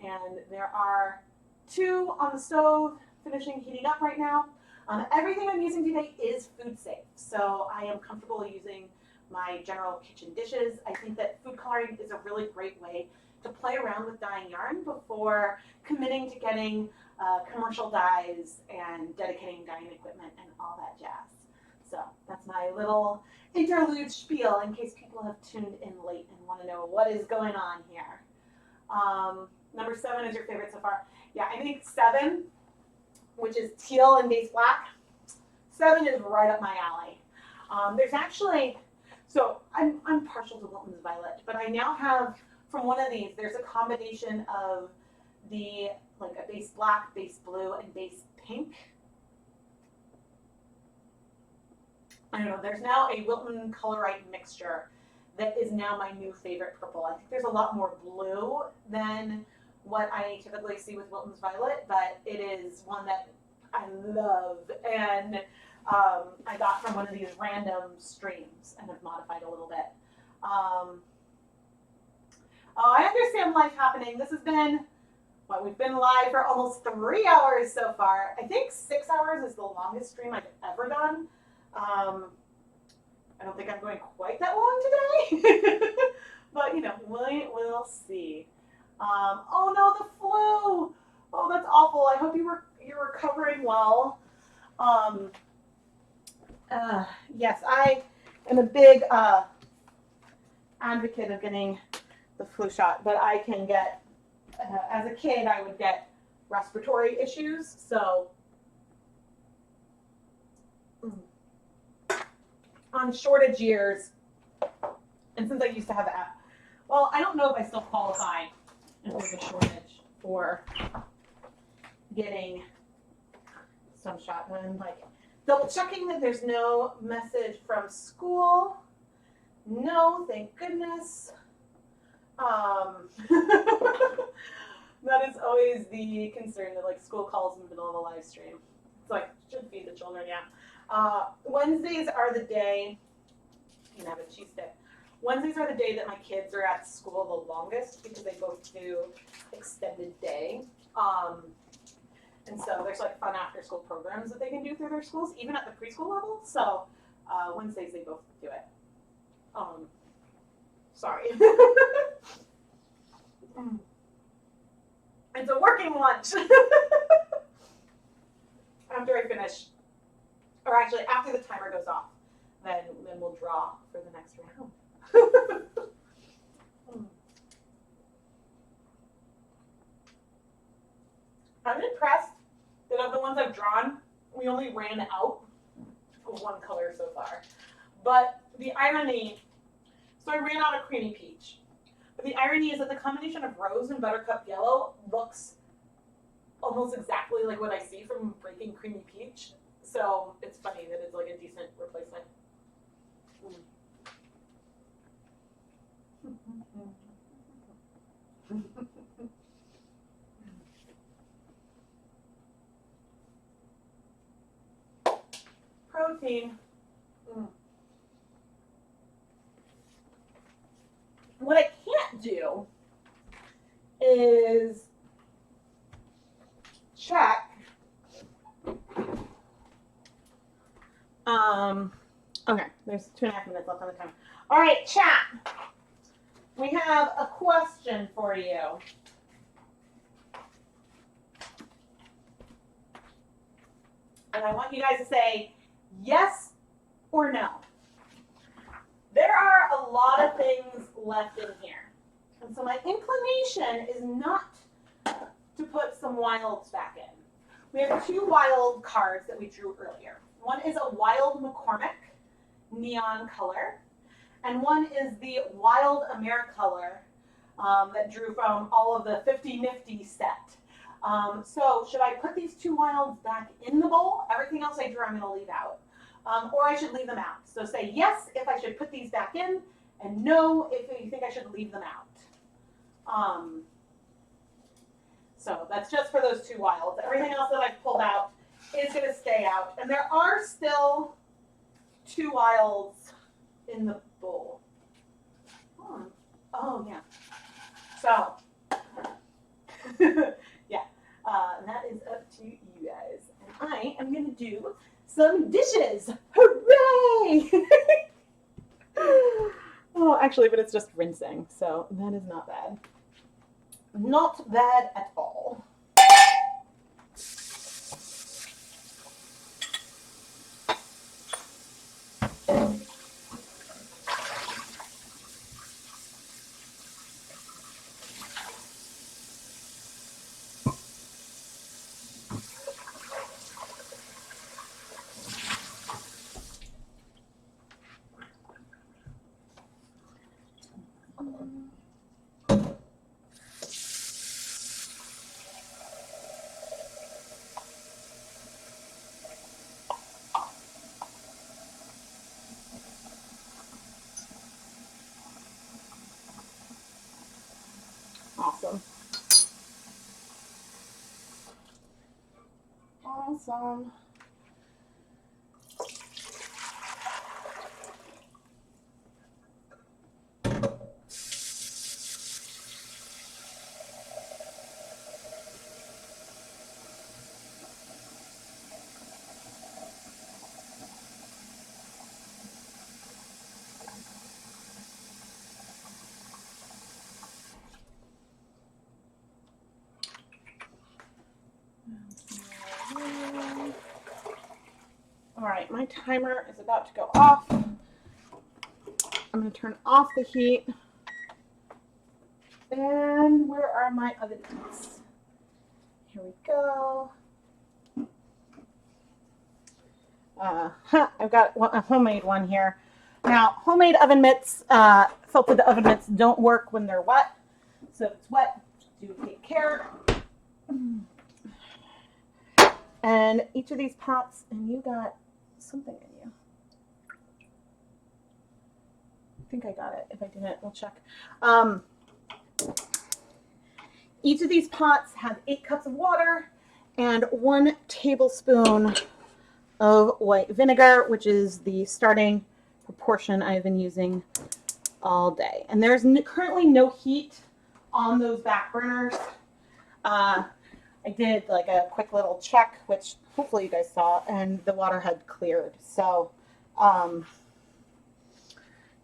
And there are 2 on the stove finishing heating up right now. Everything I'm using today is food safe, so I am comfortable using my general kitchen dishes. I think that food coloring is a really great way to play around with dyeing yarn before committing to getting commercial dyes and dedicating dyeing equipment and all that jazz. So that's my little interlude spiel in case people have tuned in late and want to know what is going on here. Number 7 is your favorite so far. Yeah, I think 7, which is teal and base black, 7 is right up my alley. There's actually, so I'm partial to Wilton's Violet, but I now have, from one of these, there's a combination of the like a base black, base blue, and base pink. I don't know, there's now a Wilton Colorite mixture that is now my new favorite purple. I think there's a lot more blue than what I typically see with Wilton's Violet, but it is one that I love, and I got from one of these random streams and have modified a little bit. Oh, I understand life happening. This has been, what, we've been live for almost 3 hours so far. I think 6 hours is the longest stream I've ever done. I don't think I'm going quite that long today, but you know, we'll see. Oh no, the flu. Oh, that's awful. I hope you're recovering well. Yes, I am a big advocate of getting the flu shot, but I can get, as a kid, I would get respiratory issues, so on shortage years, and since I used to have that, well, I don't know if I still qualify if there's a shortage for getting some shot. And I'm like double checking that there's no message from school. No, thank goodness. That is always the concern, that like school calls in the middle of a live stream. It's like, should feed the children, yeah. Wednesdays are the day, you can have a cheese stick. Wednesdays are the day that my kids are at school the longest because they both do extended day. And so there's like fun after school programs that they can do through their schools, even at the preschool level. So Wednesdays they both do it. Sorry. It's a working lunch. After I finish, or actually after the timer goes off, then we'll draw for the next round. I'm impressed that of the ones I've drawn, we only ran out of one color so far. But the irony, so I ran out of creamy peach. But the irony is that the combination of rose and buttercup yellow looks almost exactly like what I see from Breaking Creamy Peach. So it's funny that it's like a decent replacement. Protein. What I can't do is check. Okay, there's 2.5 minutes left on the time. All right, chat. We have a question for you. And I want you guys to say yes or no. There are a lot of things left in here. And so my inclination is not to put some wilds back in. We have 2 wild cards that we drew earlier. One is a wild McCormick neon color, and one is the wild AmeriColor that drew from all of the 50 Nifty set. So should I put these 2 wilds back in the bowl? Everything else I drew I'm going to leave out. Or I should leave them out. So say yes if I should put these back in, and no if you think I should leave them out. So that's just for those 2 wilds. Everything else that I've pulled out is going to stay out. And there are still 2 wilds in the bowl. Oh, yeah. So, yeah, that is up to you guys. And I am going to do some dishes. Hooray! Oh, actually, but it's just rinsing, so that is not bad. Not bad at all. some. All right, my timer is about to go off. I'm going to turn off the heat. And where are my oven mitts? Here we go. I've got a homemade one here. Now, homemade oven mitts, felted oven mitts don't work when they're wet. So if it's wet, do take care. And each of these pots, and you got something in you. I think I got it. If I didn't, we'll check. Each of these pots have 8 cups of water and 1 tablespoon of white vinegar, which is the starting proportion I've been using all day. And there's currently no heat on those back burners. I did like a quick little check, which hopefully you guys saw, and the water had cleared. So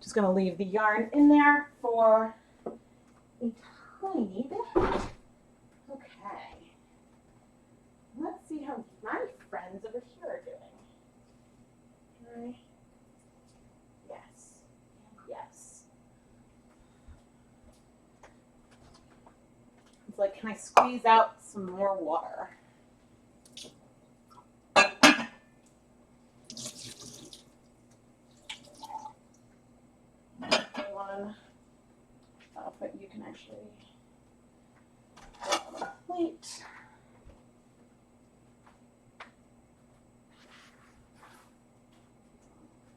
just going to leave the yarn in there for a tiny bit. Okay. Let's see how my friends over here are doing. Okay. Yes. Yes. It's like, can I squeeze out some more water? One. But you can actually put it on a plate.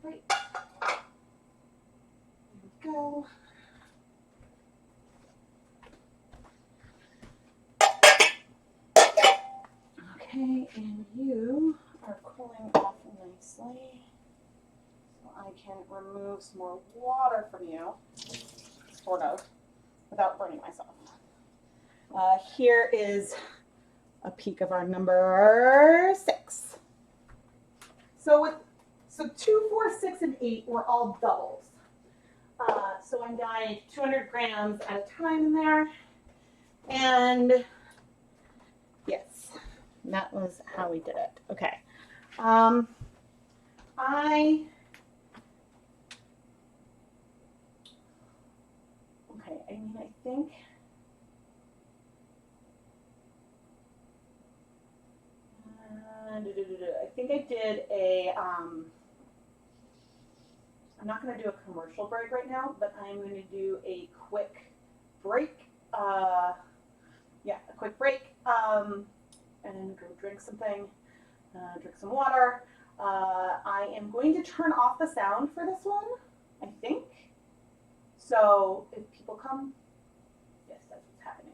Right. There we go. Okay, and you are cooling off nicely. So I can remove some more water from you, sort of, without burning myself. Here is a peek of our number 6. So 2, 4, 6, and 8 were all doubles. So I'm dyeing 200 grams at a time in there. And yes, that was how we did it. Okay. I think I did a, I'm not going to do a commercial break right now, but I'm going to do a quick break. A quick break, and go drink something, drink some water. I am going to turn off the sound for this one, I think. So if people come, yes, that's what's happening.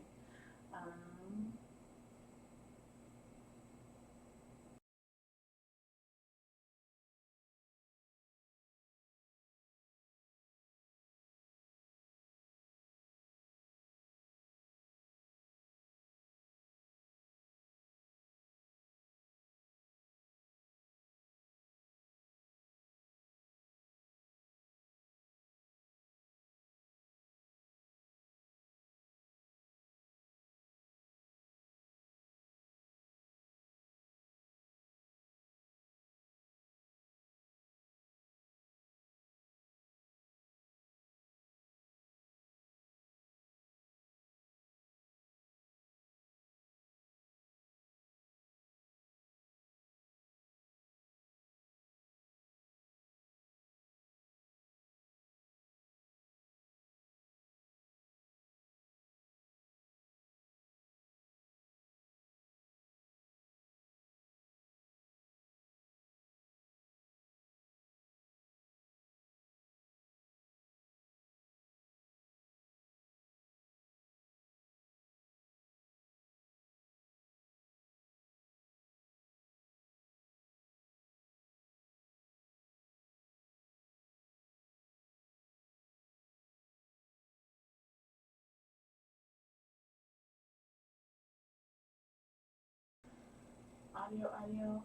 Audio.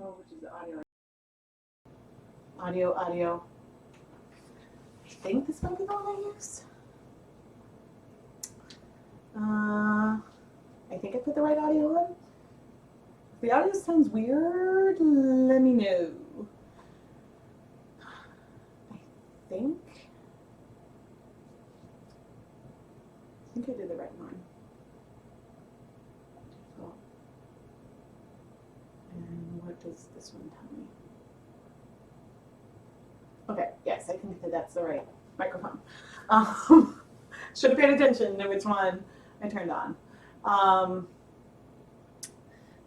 Oh, which is the audio? Audio. I think this might be the one I used. I think I put the right audio on. If the audio sounds weird, let me know. I think I did the right one. So, and what does this one tell me? Okay, yes, I think that that's the right microphone. Should have paid attention to which one I turned on.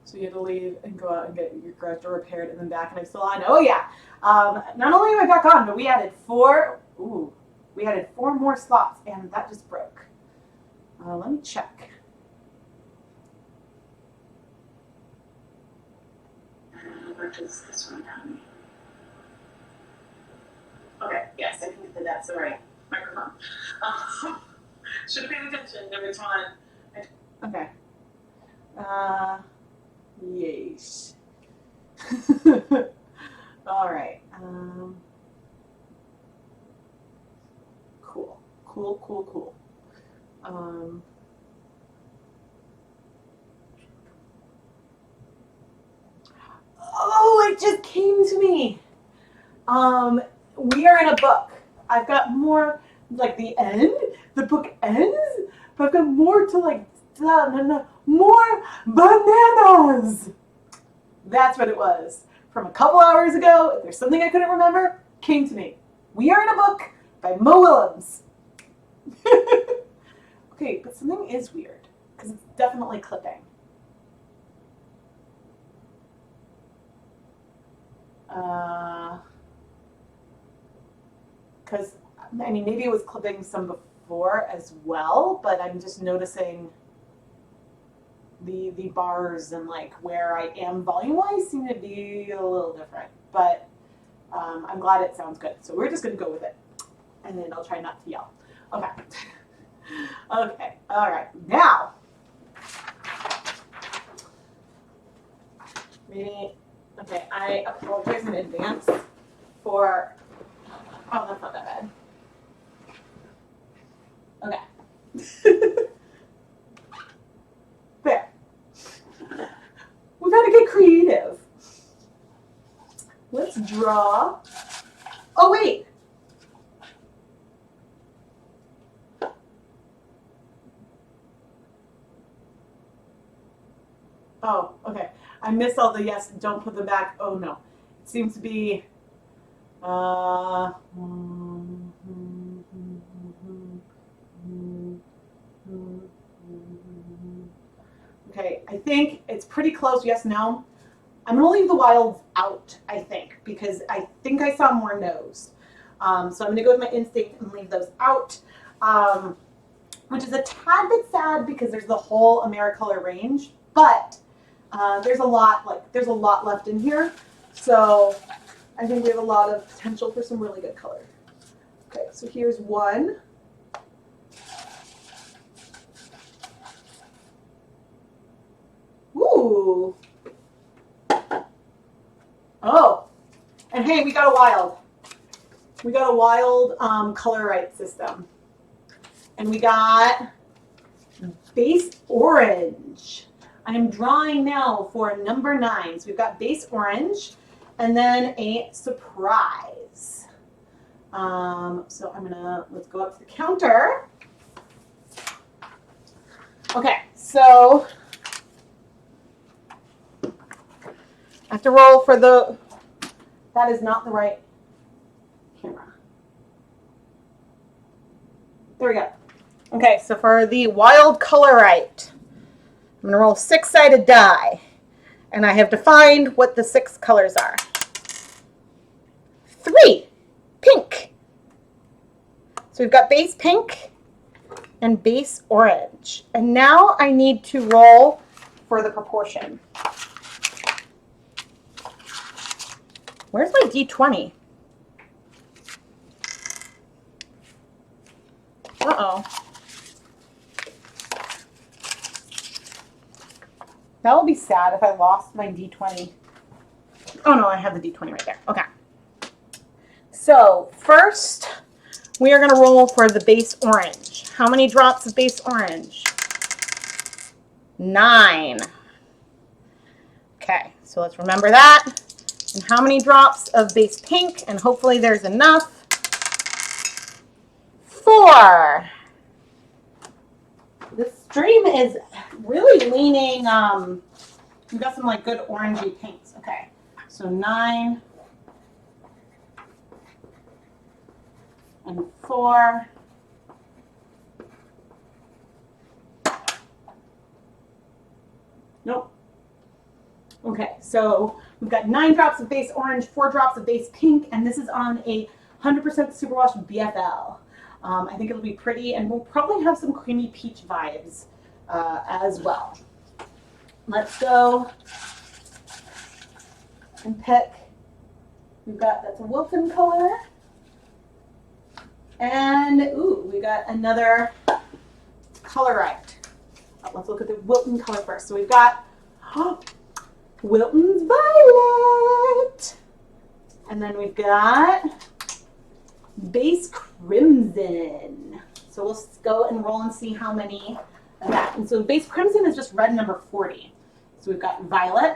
So you had to leave and go out and get your garage door repaired and then back, and I'm still on. Oh yeah. Not only am I back on, but we added four more slots, and that just broke. Let me check. What does this one tell me? Okay, yes, I think that that's the right microphone. Should have paid attention to which one. Okay. Yes. All right. Cool. Oh, it just came to me. We are in a book. I've got more, like the end. The book ends, but I've got more to like. More bananas. That's what it was. From a couple hours ago, if there's something I couldn't remember, came to me. We Are in a Book by Mo Willems. Okay, but something is weird, because it's definitely clipping. Because, I mean, maybe it was clipping some before as well, but I'm just noticing the bars and like where I am volume-wise seem to be a little different, but I'm glad it sounds good. So we're just gonna go with it, and then I'll try not to yell. Okay. Okay. All right. Now, maybe. Okay. I apologize in advance for. Oh, that's not that bad. Okay. There. We've got to get creative. Let's draw. Oh, wait. Oh, okay. I missed all the yes, don't put them back. Oh, no. It seems to be. Okay, I think it's pretty close. Yes, no. I'm going to leave the wilds out, I think, because I think I saw more no's. So I'm going to go with my instinct and leave those out, which is a tad bit sad because there's the whole AmeriColor range, but there's a lot left in here. So I think we have a lot of potential for some really good color. Okay, so here's one. Ooh. Oh, and hey, we got a wild. We got a wild color right system. And we got base orange. I am drawing now for number 9. So we've got base orange and then a surprise. So let's go up to the counter. Okay, so I have to roll for that is not the right camera. There we go. Okay, so for the wild colorite, I'm going to roll 6-sided die, and I have defined what the 6 colors are. 3, pink. So we've got base pink and base orange. And now I need to roll for the proportion. Where's my D20? Uh-oh. That will be sad if I lost my D20. Oh no, I have the D20 right there. Okay. So first, we are going to roll for the base orange. How many drops of base orange? 9. Okay, so let's remember that. And how many drops of base pink? And hopefully there's enough. 4. This stream is really leaning, we've got some like good orangey pinks. Okay, so 9 and 4. Nope. Okay, so we've got 9 drops of base orange, 4 drops of base pink, and this is on a 100% superwash BFL. I think it'll be pretty, and we'll probably have some creamy peach vibes as well. Let's go and pick. We've got, that's a Wilton color. And, ooh, we got another color right. Let's look at the Wilton color first. So we've got Wilton's Violet. And then we've got Base Crimson. So we'll go and roll and see how many of that. And so Base Crimson is just red number 40. So we've got Violet.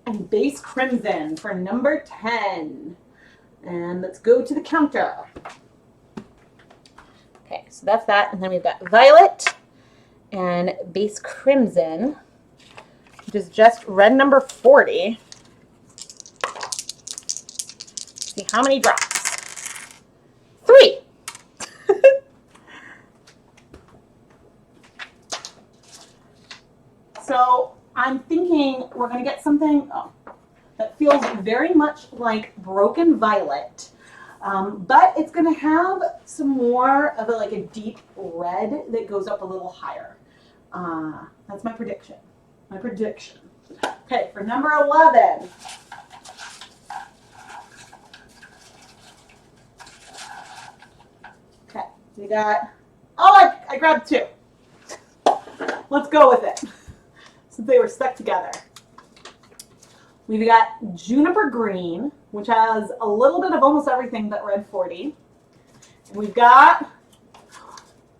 And Base Crimson for number 10. And let's go to the counter. Okay, so that's that. And then we've got Violet and Base Crimson, which is just red number 40. Let's see how many drops. 3. So I'm thinking we're going to get something that feels very much like Broken Violet. But it's going to have some more of a deep red that goes up a little higher. That's my prediction. Okay, for number 11. Okay, we got, I grabbed 2. Let's go with it, since they were stuck together. We've got Juniper Green, which has a little bit of almost everything but red 40. And we've got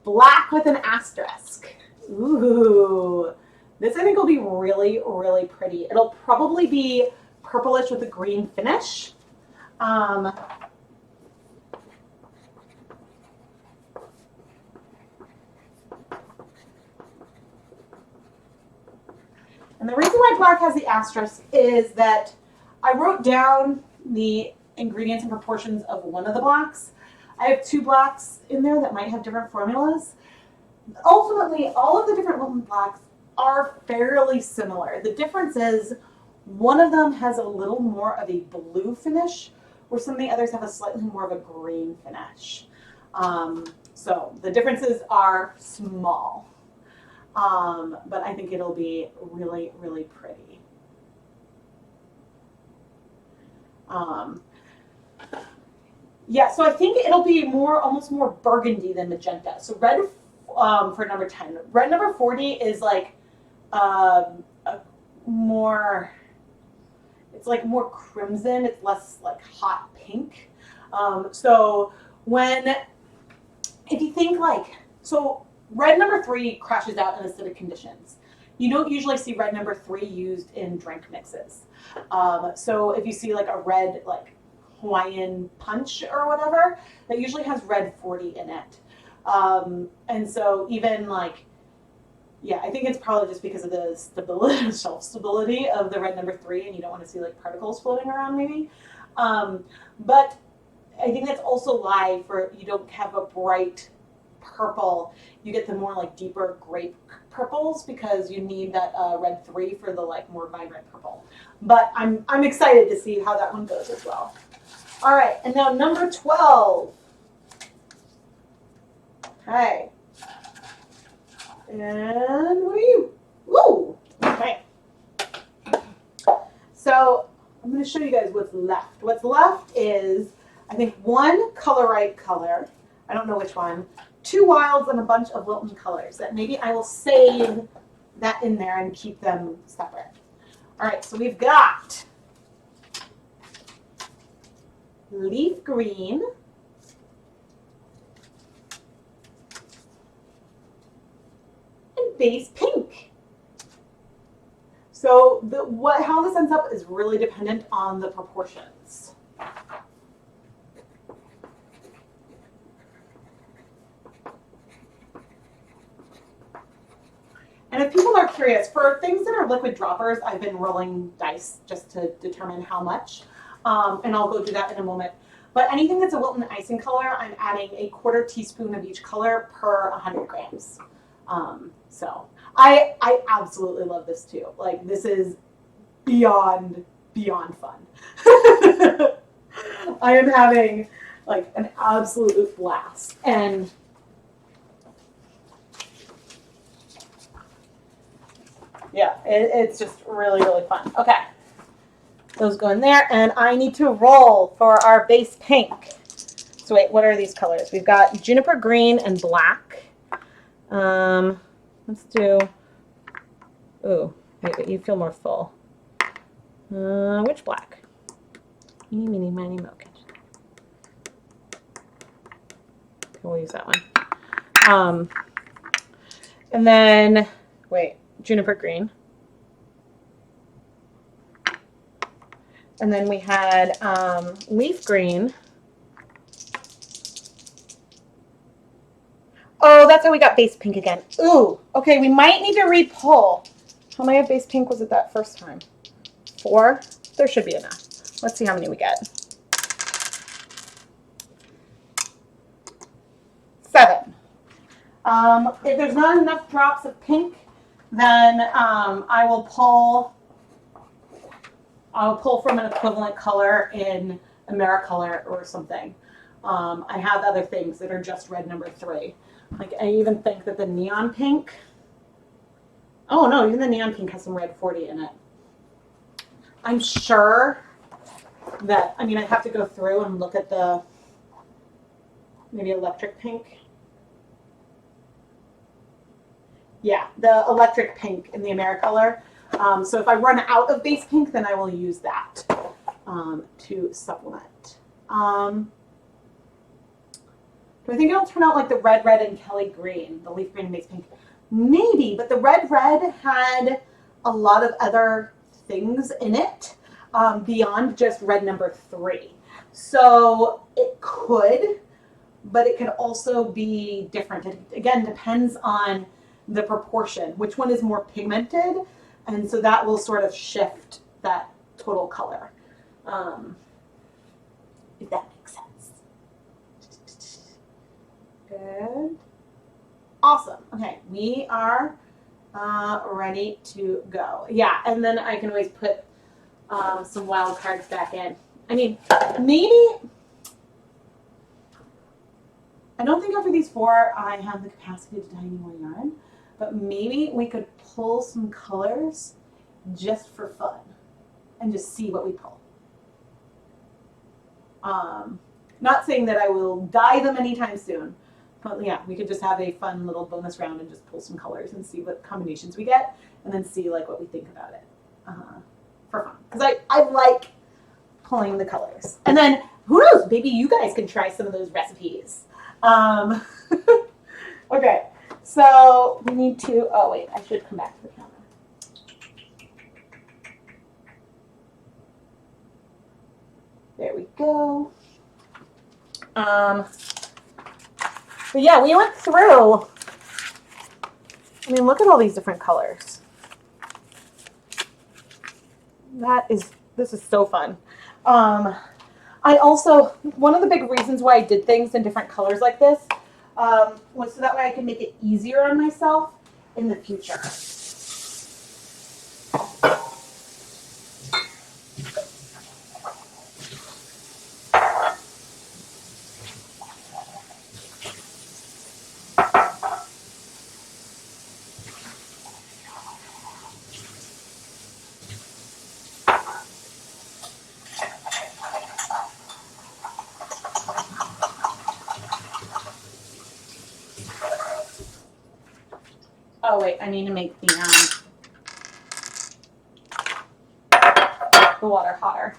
Black with an asterisk. Ooh, this I think will be really, really pretty. It'll probably be purplish with a green finish. And the reason why black has the asterisk is that I wrote down the ingredients and proportions of one of the blacks. I have 2 blacks in there that might have different formulas. Ultimately, all of the different Wilton blacks are fairly similar. The difference is one of them has a little more of a blue finish, where some of the others have a slightly more of a green finish. So the differences are small. But I think it'll be really, really pretty. Yeah, so I think it'll be almost more burgundy than magenta. So red for number 10. Red number 40 is a more, it's more crimson. It's less hot pink. So if you think so red number 3 crashes out in acidic conditions. You don't usually see red number 3 used in drink mixes. So if you see a red Hawaiian punch or whatever, that usually has red 40 in it. And so even yeah, I think it's probably just because of the stability, shelf stability of the red number 3, and you don't want to see particles floating around maybe. But I think that's also why you don't have a bright purple. You get the more deeper grape purples because you need that red 3 for the more vibrant purple. But I'm excited to see how that one goes as well. All right, and now number 12. Okay. And what are you? Woo! Okay. So I'm going to show you guys what's left. What's left is, I think, 1 color right color. I don't know which one. 2 wilds and a bunch of Wilton colors that maybe I will save that in there and keep them separate. All right, so we've got leaf green, and base pink. So how this ends up is really dependent on the proportions. And if people are curious, for things that are liquid droppers, I've been rolling dice just to determine how much. And I'll go do that in a moment. But anything that's a Wilton icing color, I'm adding a 1/4 teaspoon of each color per 100 grams. So I absolutely love this too. Like, this is beyond fun. I am having like an absolute blast. And yeah, it's just really, really fun. Okay, those go in there, and I need to roll for our base pink. So wait, what are these colors? We've got juniper green and black. Let's do, ooh, wait, you feel more full. Which black? Eeny, meeny, miny, mo. Okay, we'll use that one. And then, wait, juniper green. And then we had leaf green. Oh, that's how we got base pink again. Ooh, okay, we might need to re-pull. How many of base pink was it that first time? 4? There should be enough. Let's see how many we get. 7. If there's not enough drops of pink, then I will pull from an equivalent color in AmeriColor or something. I have other things that are just red number 3. Like, I even think that the neon pink, oh no, even the neon pink has some red 40 in it. I'm sure that, I mean, I have to go through and look at the, maybe electric pink. Yeah, the electric pink in the AmeriColor. So if I run out of base pink, then I will use that to supplement. Do I think it'll turn out like the red and Kelly green, the leaf green and base pink? Maybe, but the red had a lot of other things in it beyond just red number 3. So it could, but it could also be different. It, again, depends on the proportion, which one is more pigmented, and so that will sort of shift that total color, if that makes sense. Good. Awesome. Okay, we are ready to go. Yeah, and then I can always put some wild cards back in. I mean, maybe, I don't think after these 4 I have the capacity to dye any more yarn, but maybe we could pull some colors just for fun and just see what we pull. Not saying that I will dye them anytime soon, but yeah, we could just have a fun little bonus round and just pull some colors and see what combinations we get, and then see like what we think about it for fun. Because I like pulling the colors. And then who knows, maybe you guys can try some of those recipes. Okay, so we need to, oh wait, I should come back to the camera. There we go. But yeah, we went through, I mean, look at all these different colors. This is so fun. I also, one of the big reasons why I did things in different colors like this was so that way I can make it easier on myself in the future. right, I need to make the water hotter.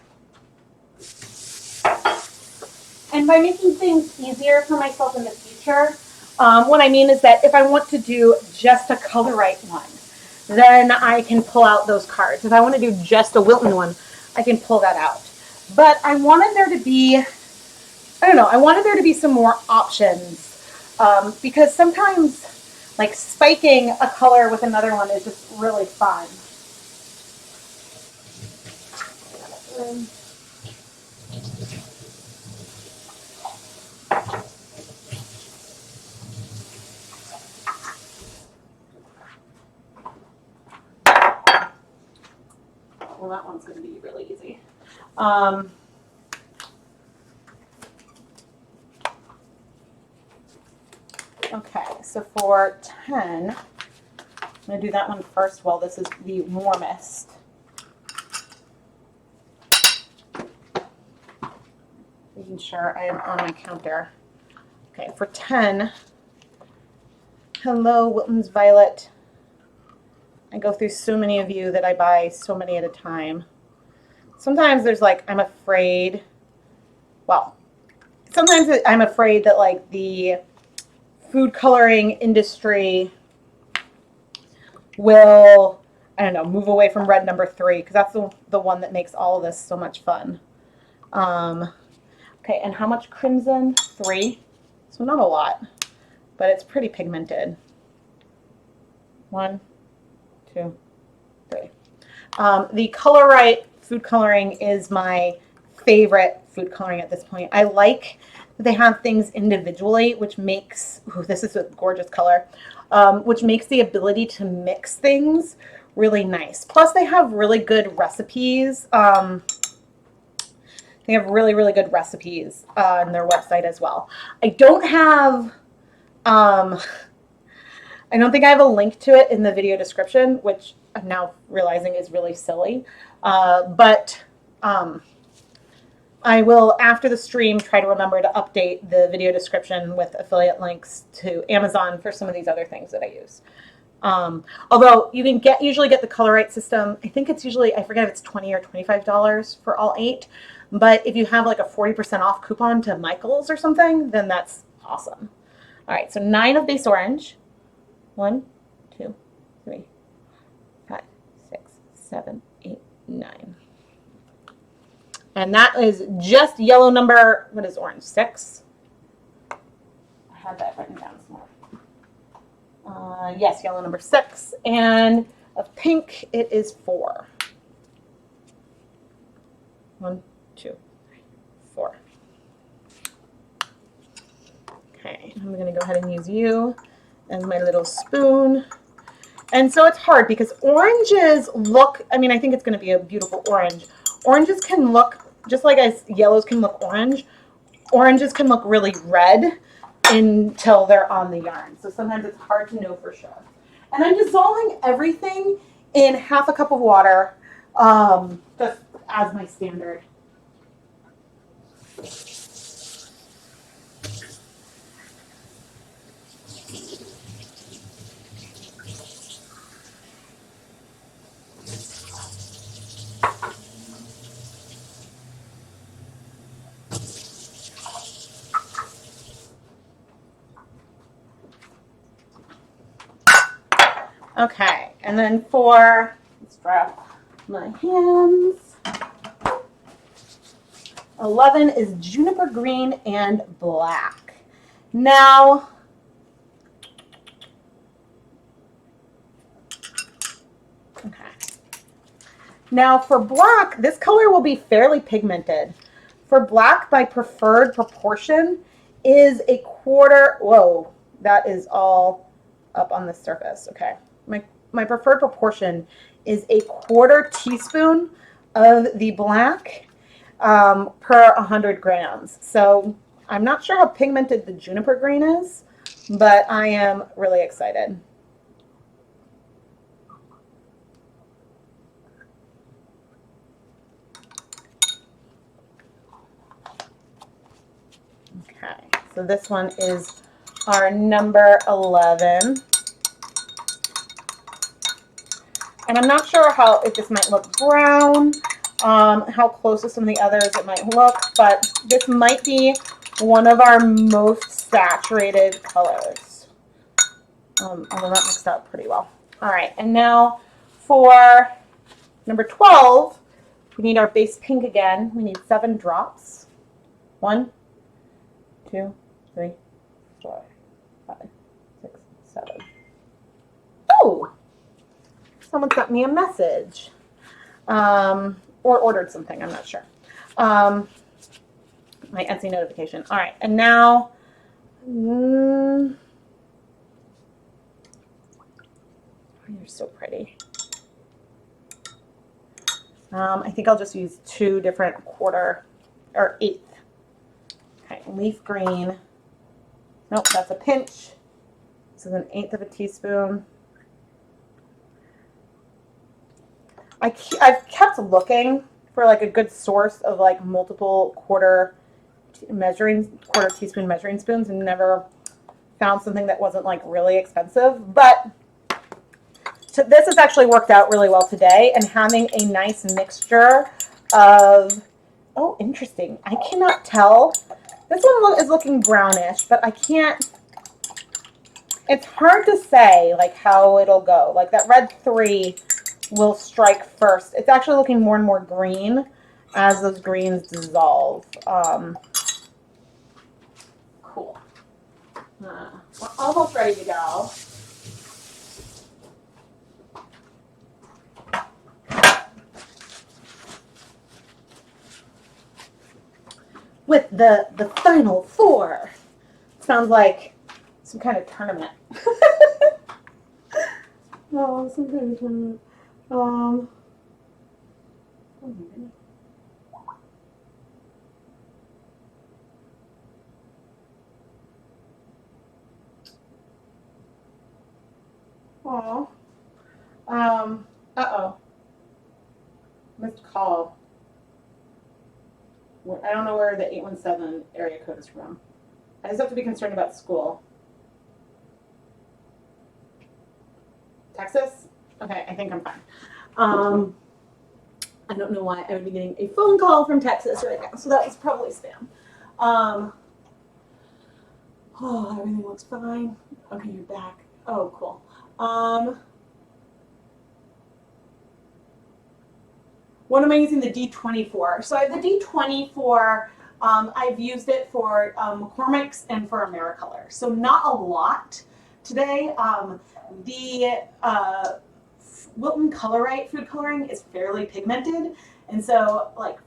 And by making things easier for myself in the future, what I mean is that if I want to do just a Color-Right one, then I can pull out those cards. If I want to do just a Wilton one, I can pull that out. But I wanted there to be, I don't know, I wanted there to be some more options because sometimes like spiking a color with another one is just really fun. Well, that one's going to be really easy. Okay, so for 10, I'm going to do that one first while this is the warmest. Making sure I am on my counter. Okay, for 10, hello, Wilton's Violet. I go through so many of you that I buy so many at a time. Sometimes there's like, I'm afraid, well, sometimes I'm afraid that like the food coloring industry will, I don't know, move away from red number 3 because that's the one that makes all of this so much fun. Okay, and how much crimson? 3. So not a lot, but it's pretty pigmented. 1, 2, 3. The Color-Right food coloring is my favorite food coloring at this point. I like that they have things individually, which makes, ooh, this is a gorgeous color, which makes the ability to mix things really nice. Plus they have really good recipes. They have really, really good recipes on their website as well. I don't have, I don't think I have a link to it in the video description, which I'm now realizing is really silly. But I will, after the stream, try to remember to update the video description with affiliate links to Amazon for some of these other things that I use. Although you can usually get the Color-Right system. I think it's usually, I forget if it's $20 or $25 for all 8. But if you have like a 40% off coupon to Michael's or something, then that's awesome. All right, so 9 of base orange. 1, 2, 3, 5, 6, 7, 8, 9. And that is just yellow number, what is orange, 6? I had that written down somewhere. Yes, yellow number 6. And of pink, it is 4. 1, 2, 3, 4. Okay, I'm going to go ahead and use you as my little spoon. And so it's hard because oranges look, I mean, I think it's going to be a beautiful orange. Oranges can look, just like as yellows can look orange, oranges can look really red until they're on the yarn. So sometimes it's hard to know for sure. And I'm dissolving everything in half a cup of water, just as my standard. Okay, and then for, let's dry off my hands. 11 is juniper green and black. Now, okay. Now for black, this color will be fairly pigmented. For black, my preferred proportion is a quarter, whoa, that is all up on the surface, okay. My preferred proportion is a quarter teaspoon of the black per 100 grams. So I'm not sure how pigmented the juniper green is, but I am really excited. Okay, so this one is our number 11. And I'm not sure if this might look brown, how close to some of the others it might look, but this might be one of our most saturated colors. Although that mixed out pretty well. All right, and now for number 12, we need our base pink again. We need 7 drops. 1, 2, 3, 4, 5, 6, 7. Oh, someone sent me a message. Or ordered something, I'm not sure. My Etsy notification. All right, and now, you're so pretty. I think I'll just use 2 different 1/4 or 1/8. Okay, leaf green. Nope, that's a pinch. This is 1/8 of a teaspoon. I've kept looking for like a good source of like multiple 1/4 teaspoon measuring spoons and never found something that wasn't like really expensive. But this has actually worked out really well today, and having a nice mixture of, oh, interesting. I cannot tell. This one is looking brownish, but I can't, it's hard to say like how it'll go. Like that red 3 will strike first. It's actually looking more and more green as those greens dissolve. Cool. We're almost ready to go. With the final 4. Sounds like some kind of tournament. Oh, some kind of tournament. Oh my goodness. Aw. Uh-oh. Missed call. I don't know where the 817 area code is from. I just have to be concerned about school. Texas? Okay, I think I'm fine. I don't know why I would be getting a phone call from Texas right now, so that was probably spam. Oh, everything looks fine. Okay, you're back. Oh, cool. What am I using the D20 for? So I have the D20 for, I've used it for McCormick's and for AmeriColor. So not a lot today. The Wilton Colorite food coloring is fairly pigmented. And so like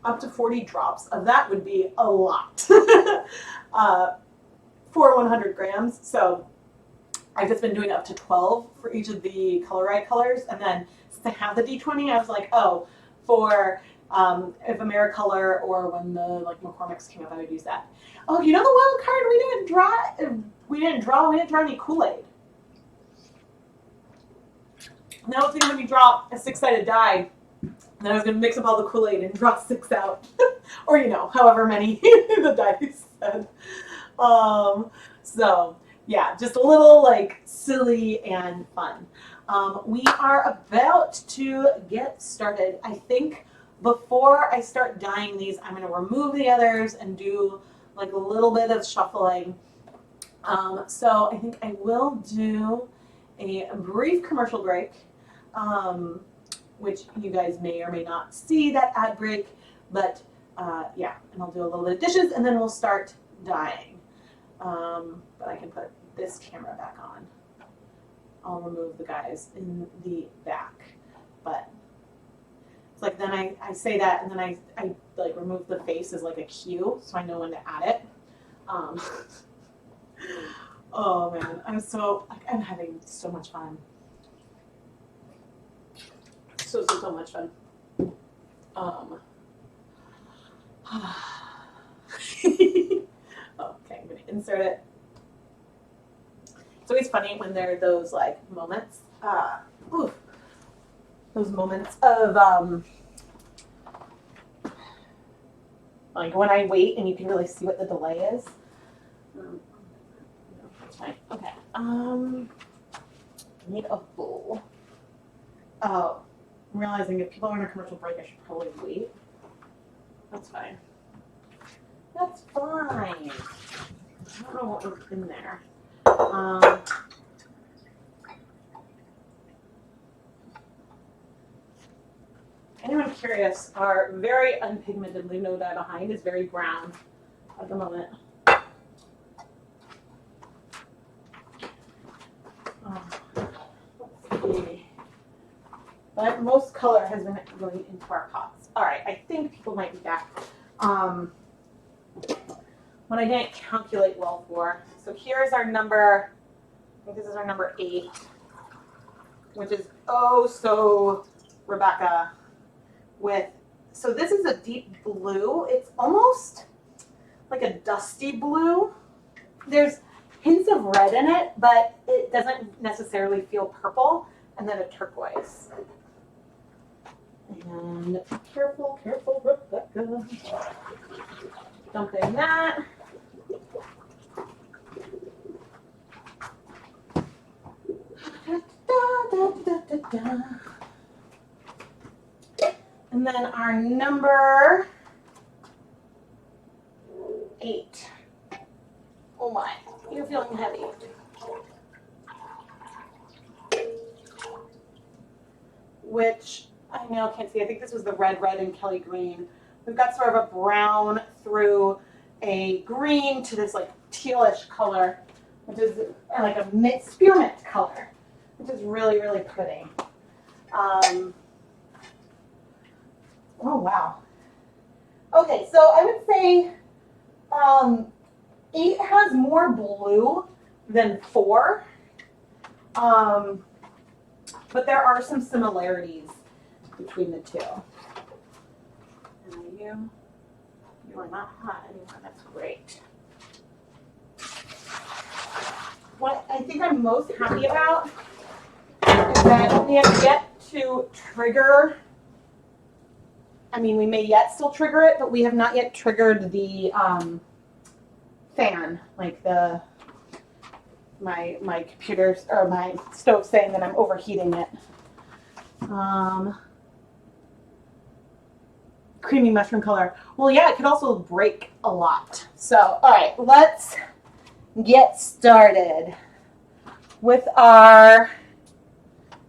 up to 40 drops of that would be a lot for 100 grams. So I've just been doing up to 12 for each of the Colorite colors. And then to have the D20, I was like, oh, for if AmeriColor or when the like McCormick's came up, I would use that. Oh, you know the wild card we didn't draw any Kool-Aid. Now I was thinking when you draw a 6-sided die, then I was gonna mix up all the Kool-Aid and draw 6 out. Or however many the dice said. So yeah, just a little like silly and fun. We are about to get started. I think before I start dyeing these, I'm going to remove the others and do like a little bit of shuffling. So I think I will do a brief commercial break, which you guys may or may not see that ad break, but yeah, and I'll do a little bit of dishes and then we'll start dyeing. But I can put this camera back on. I'll remove the guys in the back, but it's like then I say that and then I like remove the face as like a cue so I know when to add it. Oh man, I'm having so much fun. So much fun. Okay, I'm gonna insert it. It's always funny when there are those like moments, those moments of like when I wait and you can really see what the delay is. That's fine. Okay. I need a bowl. Oh, I'm realizing if people are on a commercial break, I should probably wait. That's fine. That's fine. I don't know what was in there. Anyone curious, our very unpigmented lino dye behind is very brown at the moment. Let's see. But most color has been going into our pots. All right, I think people might be back. When I didn't calculate well for. So here's our number, I think this is our number 8, which is oh so Rebecca with, so this is a deep blue. It's almost like a dusty blue. There's hints of red in it, but it doesn't necessarily feel purple. And then a turquoise. And careful, careful, Rebecca. Dumping that. And then our number 8. Oh my, you're feeling heavy. Which I now can't see. I think this was the red, and Kelly green. We've got sort of a brown through a green to this like tealish color, which is like a spearmint color, which is really, really pretty. Oh, wow. Okay, so I would say 8 has more blue than 4. But there are some similarities between the two. And you are not hot anymore. That's great. What I think I'm most happy about is that we have yet to trigger, I mean, we may yet still trigger it, but we have not yet triggered the fan, like my computer's or my stove saying that I'm overheating it. Creamy mushroom color. Well, yeah, it could also break a lot. So, all right, let's get started with our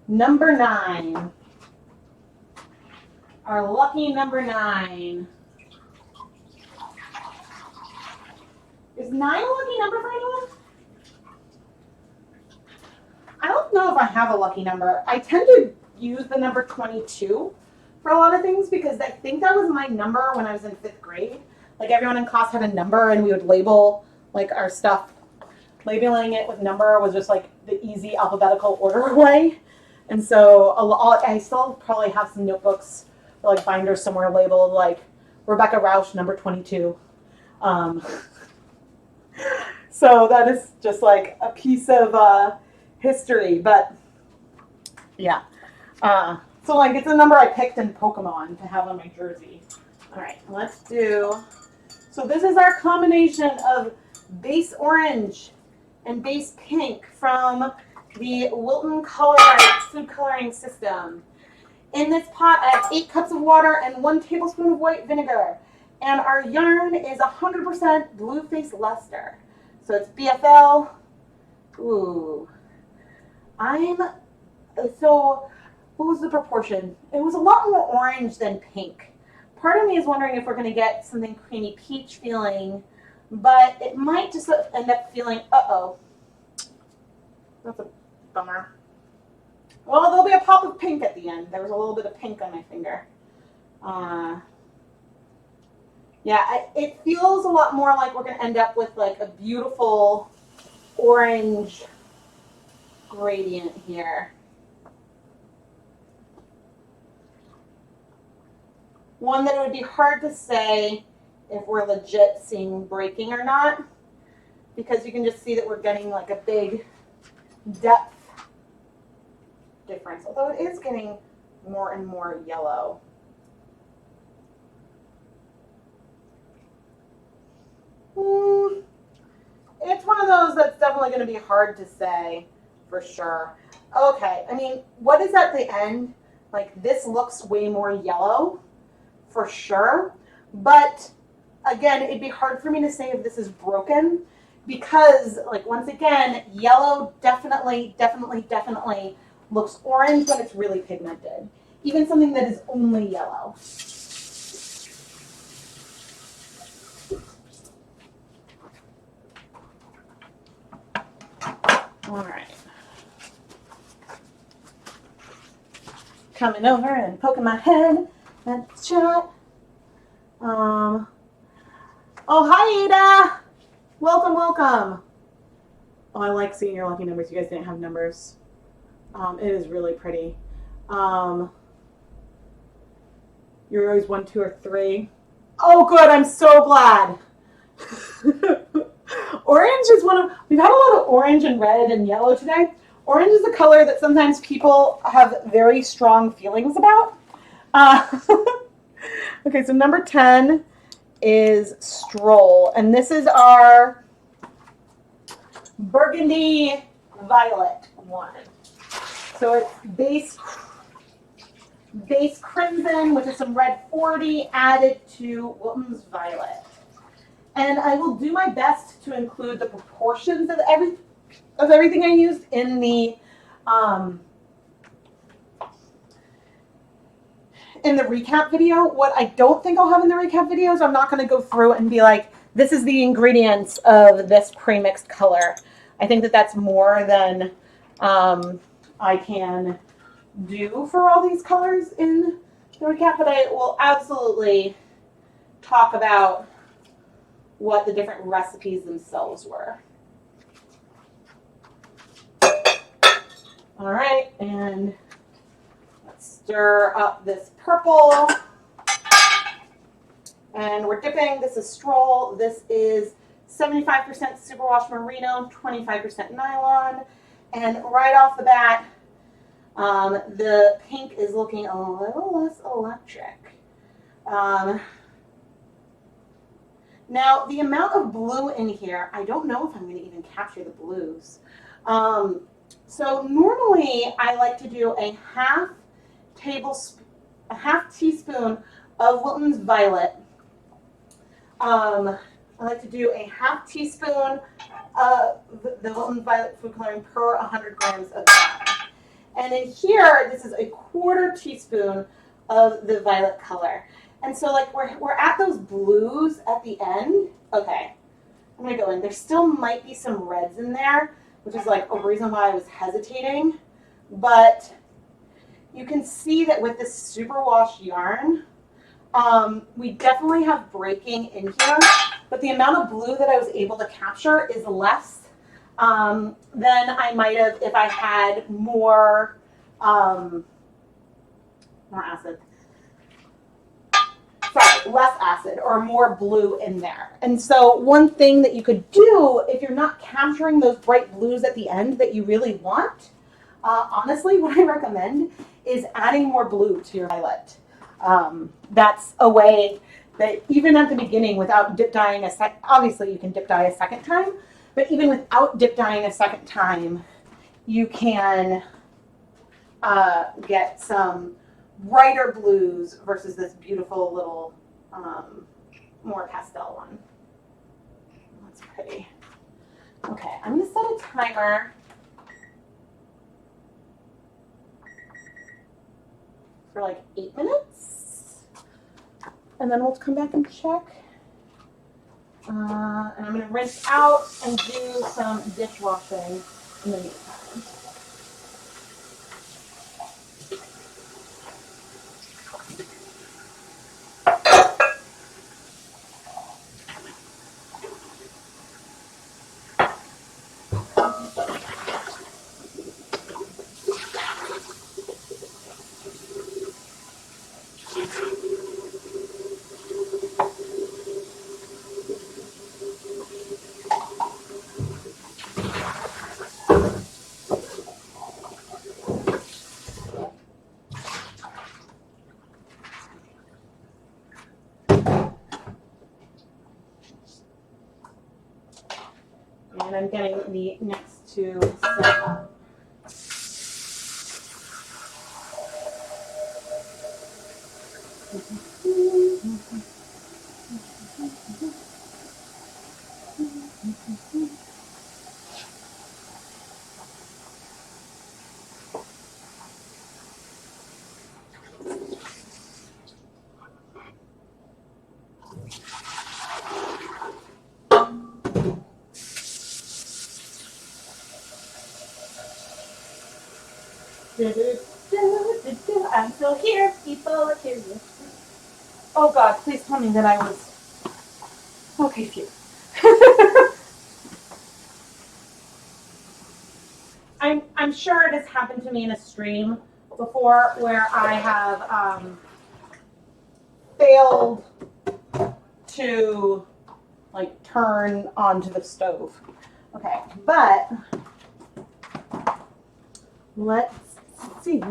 number 9. Our lucky number 9. Is 9 a lucky number for anyone? I don't know if I have a lucky number. I tend to use the number 22 for a lot of things because I think that was my number when I was in 5th grade. Like everyone in class had a number and we would label like our stuff. Labeling it with number was just like the easy alphabetical order way. And so I still probably have some notebooks or like binders somewhere labeled like Rebecca Rausch number 22. So that is just like a piece of history, but yeah. So like it's a number I picked in Pokemon to have on my jersey. All right, let's do. So this is our combination of base orange and base pink from the Wilton Color food coloring system. In this pot, I have 8 cups of water and 1 tablespoon of white vinegar. And our yarn is 100% Blueface Leicester. So it's BFL. Ooh. So what was the proportion? It was a lot more orange than pink. Part of me is wondering if we're going to get something creamy peach feeling, but it might just end up feeling, uh-oh. That's a bummer. Well, there'll be a pop of pink at the end. There was a little bit of pink on my finger. Yeah, it feels a lot more like we're going to end up with like a beautiful orange gradient here. One that it would be hard to say if we're legit seeing breaking or not, because you can just see that we're getting like a big depth difference, although it is getting more and more yellow. It's one of those that's definitely going to be hard to say for sure. Okay, I mean, what is at the end? Like, this looks way more yellow, for sure. But, again, it'd be hard for me to say if this is broken because, like, once again, yellow definitely looks orange when it's really pigmented. Even something that is only yellow. All right. Coming over and poking my head at the chat. Oh, hi, Ada. Welcome, welcome. Oh, I like seeing your lucky numbers. You guys didn't have numbers. It is really pretty. You're always 1, 2, or 3. Oh, good. I'm so glad. Orange is we've had a lot of orange and red and yellow today. Orange is a color that sometimes people have very strong feelings about. Okay, so number 10 is Stroll, and this is our burgundy violet one. So it's base crimson, which is some red 40 added to Wilton's violet. And I will do my best to include the proportions of everything I used in the recap video. What I don't think I'll have in the recap video is I'm not going to go through and be like, this is the ingredients of this pre-mixed color. I think that that's more than I can do for all these colors in the recap, but I will absolutely talk about what the different recipes themselves were. All right, and let's stir up this purple. And we're dipping. This is Stroll. This is 75% superwash merino, 25% nylon. And right off the bat, the pink is looking a little less electric. Now, the amount of blue in here, I don't know if I'm going to even capture the blues. So normally I like to do a half teaspoon of Wilton's violet. I like to do a half teaspoon of the Wilton's violet food coloring per 100 grams of that. And in here, this is a 1/4 teaspoon of the violet color. And so like we're at those blues at the end. Okay, I'm gonna go in. There still might be some reds in there, which is like a reason why I was hesitating. But you can see that with this superwash yarn, we definitely have breaking in here, but the amount of blue that I was able to capture is less than I might have if I had more acid. Sorry, less acid or more blue in there. And so one thing that you could do if you're not capturing those bright blues at the end that you really want, honestly, what I recommend is adding more blue to your violet. That's a way that even at the beginning without dip dyeing obviously you can dip dye a second time, but even without dip dyeing a second time, you can get some brighter blues versus this beautiful little more pastel one. That's pretty. Okay, I'm going to set a timer for like 8 minutes, and then we'll come back and check. And I'm going to rinse out and do some dishwashing in the meantime. And I'm getting the next two set up. I'm still here, people are curious. Oh God, please tell me that I was okay. Phew. I'm sure it has happened to me in a stream before where I have failed to like turn onto the stove. Okay, but let's see.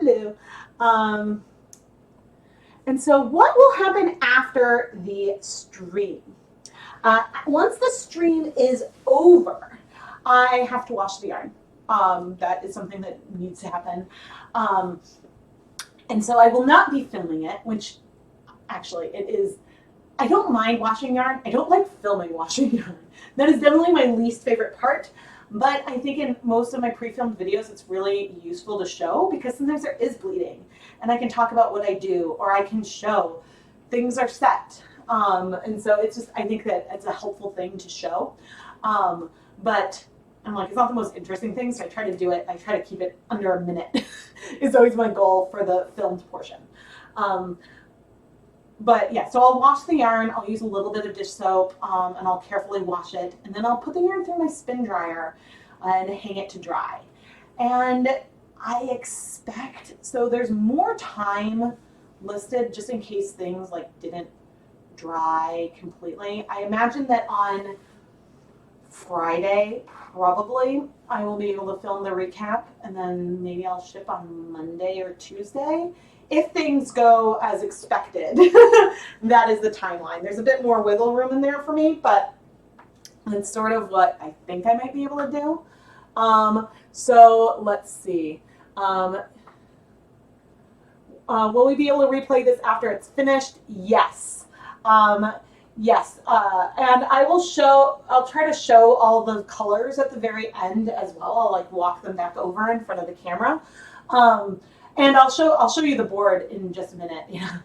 Hello. And so what will happen after the stream? Once the stream is over, I have to wash the yarn. That is something that needs to happen. And so I will not be filming it, which actually it is. I don't mind washing yarn. I don't like filming washing yarn. That is definitely my least favorite part. But I think in most of my pre-filmed videos, it's really useful to show because sometimes there is bleeding and I can talk about what I do or I can show things are set. And so it's just, I think that it's a helpful thing to show. But I'm like, it's not the most interesting thing, so I try to do it. I try to keep it under a minute is always my goal for the filmed portion. But yeah, so I'll wash the yarn, I'll use a little bit of dish soap, and I'll carefully wash it, and then I'll put the yarn through my spin dryer and hang it to dry. And I expect, so there's more time listed just in case things like didn't dry completely. I imagine that on Friday, probably, I will be able to film the recap, and then maybe I'll ship on Monday or Tuesday. If things go as expected, that is the timeline. There's a bit more wiggle room in there for me, but it's sort of what I think I might be able to do. So let's see. Will we be able to replay this after it's finished? Yes. Yes, and I'll try to show all the colors at the very end as well. I'll like walk them back over in front of the camera. And I'll show you the board in just a minute. Yeah,